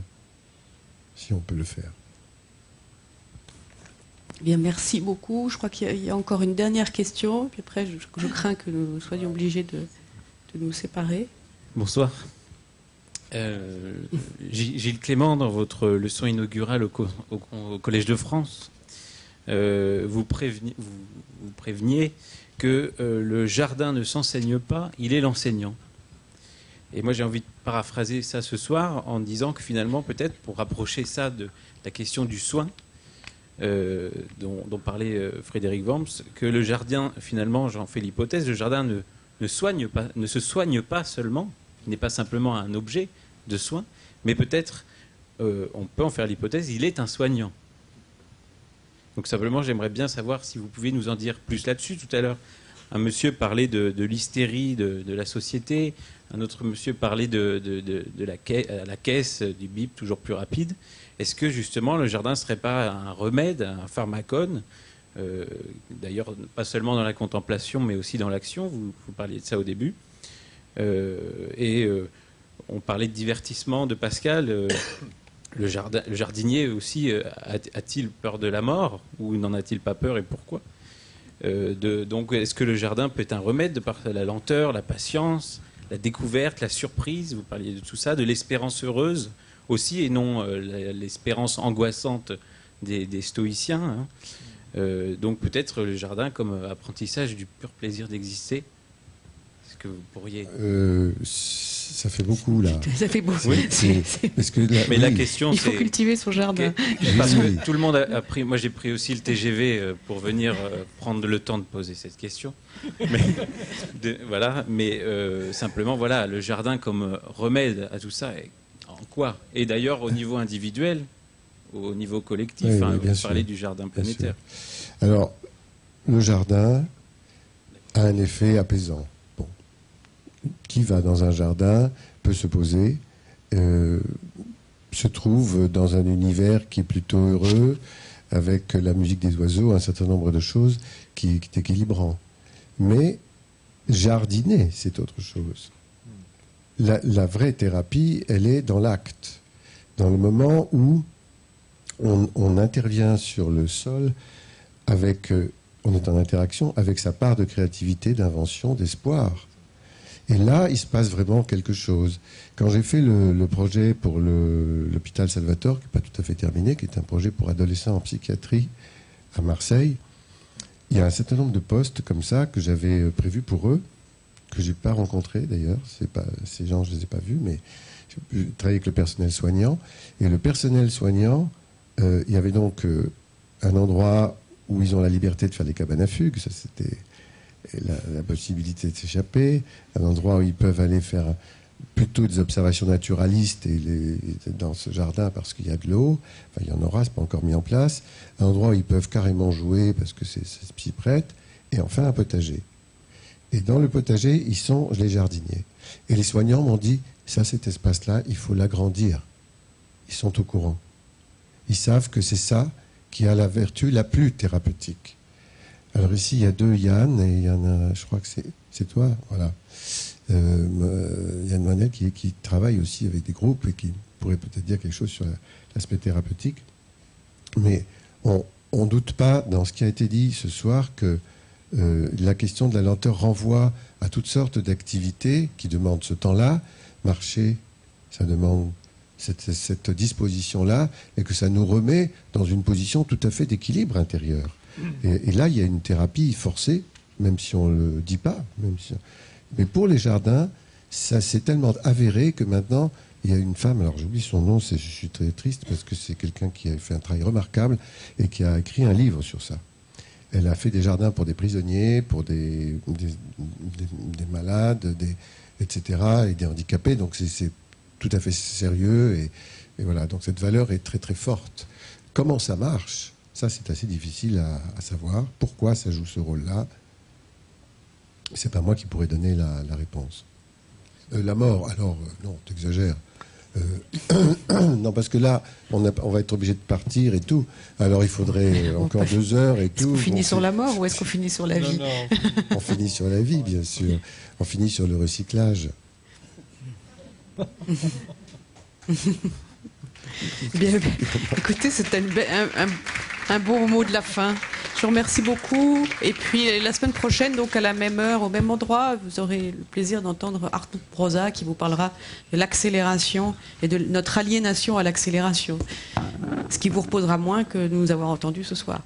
si on peut le faire. Bien, merci beaucoup. Je crois qu'il y a encore une dernière question, puis après je crains que nous soyons obligés de nous séparer. Bonsoir. Gilles Clément, dans votre leçon inaugurale au Collège de France, vous préveniez que le jardin ne s'enseigne pas, il est l'enseignant. Et moi, j'ai envie de paraphraser ça ce soir en disant que finalement, peut-être, pour rapprocher ça de la question du soin dont parlait Frédéric Worms, que le jardin, finalement, j'en fais l'hypothèse, le jardin ne se soigne pas seulement, il n'est pas simplement un objet de soin, mais peut-être, on peut en faire l'hypothèse, il est un soignant. Donc simplement, j'aimerais bien savoir si vous pouvez nous en dire plus là-dessus. Tout à l'heure, un monsieur parlait de l'hystérie de la société. Un autre monsieur parlait de la caisse, du bip toujours plus rapide. Est-ce que justement le jardin ne serait pas un remède, un pharmacone, d'ailleurs pas seulement dans la contemplation mais aussi dans l'action, vous parliez de ça au début. On parlait de divertissement de Pascal. Le jardinier aussi a-t-il peur de la mort ou n'en a-t-il pas peur et pourquoi? Donc est-ce que le jardin peut être un remède de par la lenteur, la patience, la découverte, la surprise, vous parliez de tout ça, de l'espérance heureuse aussi, et non l'espérance angoissante des stoïciens. Hein. Donc peut-être le jardin comme apprentissage du pur plaisir d'exister. Est-ce que vous pourriez... ça fait beaucoup, là. Ça fait beaucoup. Oui, mais la question, il faut cultiver son jardin. Parce que tout le monde a pris... Moi, j'ai pris aussi le TGV pour venir prendre le temps de poser cette question. Voilà. Mais simplement, voilà, le jardin comme remède à tout ça, en quoi? Et d'ailleurs, au niveau individuel, au niveau collectif, oui, hein, vous sûr, parlez du jardin planétaire. Alors, le jardin a un effet apaisant. Bon. Qui va dans un jardin peut se poser, se trouve dans un univers qui est plutôt heureux, avec la musique des oiseaux, un certain nombre de choses qui est équilibrant. Mais jardiner, c'est autre chose. La vraie thérapie, elle est dans l'acte, dans le moment où on intervient sur le sol avec, on est en interaction avec sa part de créativité, d'invention, d'espoir. Et là, il se passe vraiment quelque chose. Quand j'ai fait le projet pour l'hôpital Salvatore, qui n'est pas tout à fait terminé, qui est un projet pour adolescents en psychiatrie à Marseille, il y a un certain nombre de postes comme ça que j'avais prévus pour eux, que je n'ai pas rencontrés d'ailleurs. Ces gens, je ne les ai pas vus, mais j'ai travaillé avec le personnel soignant. Et le personnel soignant, il y avait donc un endroit où ils ont la liberté de faire des cabanes à fugues, ça c'était la possibilité de s'échapper, un endroit où ils peuvent aller faire plutôt des observations naturalistes dans ce jardin parce qu'il y a de l'eau, enfin il y en aura, c'est pas encore mis en place, un endroit où ils peuvent carrément jouer parce que c'est s'y prête, et enfin un potager. Et dans le potager, ils sont les jardiniers. Et les soignants m'ont dit, ça, cet espace-là, il faut l'agrandir. Ils sont au courant. Ils savent que c'est ça qui a la vertu la plus thérapeutique. Alors ici, il y a 2 Yann, et il y en a, je crois que c'est toi, voilà. Yann Monel qui travaille aussi avec des groupes et qui pourrait peut-être dire quelque chose sur l'aspect thérapeutique. Mais on ne doute pas, dans ce qui a été dit ce soir, que la question de la lenteur renvoie à toutes sortes d'activités qui demandent ce temps-là. Marcher, ça demande cette disposition-là, et que ça nous remet dans une position tout à fait d'équilibre intérieur. Et là, il y a une thérapie forcée, même si on ne le dit pas. Mais pour les jardins, ça s'est tellement avéré que maintenant, il y a une femme, alors j'oublie son nom, je suis très triste parce que c'est quelqu'un qui a fait un travail remarquable et qui a écrit un livre sur ça. Elle a fait des jardins pour des prisonniers, pour des malades, etc., et des handicapés. Donc c'est tout à fait sérieux. Et voilà, donc cette valeur est très très forte. Comment ça marche ? Ça, c'est assez difficile à savoir. Pourquoi ça joue ce rôle-là ? C'est pas moi qui pourrais donner la réponse. La mort, alors, non, t'exagères. Non, parce que là, on va être obligé de partir et tout. Alors, il faudrait encore 2 heures et tout. Est-ce qu'on finit sur la mort ou est-ce qu'on finit sur la vie ? Non. On finit sur la vie, bien sûr. On finit sur le recyclage. Bien, écoutez, c'était un beau mot de la fin. Je vous remercie beaucoup. Et puis la semaine prochaine, donc à la même heure, au même endroit, vous aurez le plaisir d'entendre Arthur Broza qui vous parlera de l'accélération et de notre aliénation à l'accélération. Ce qui vous reposera moins que nous avoir entendu ce soir.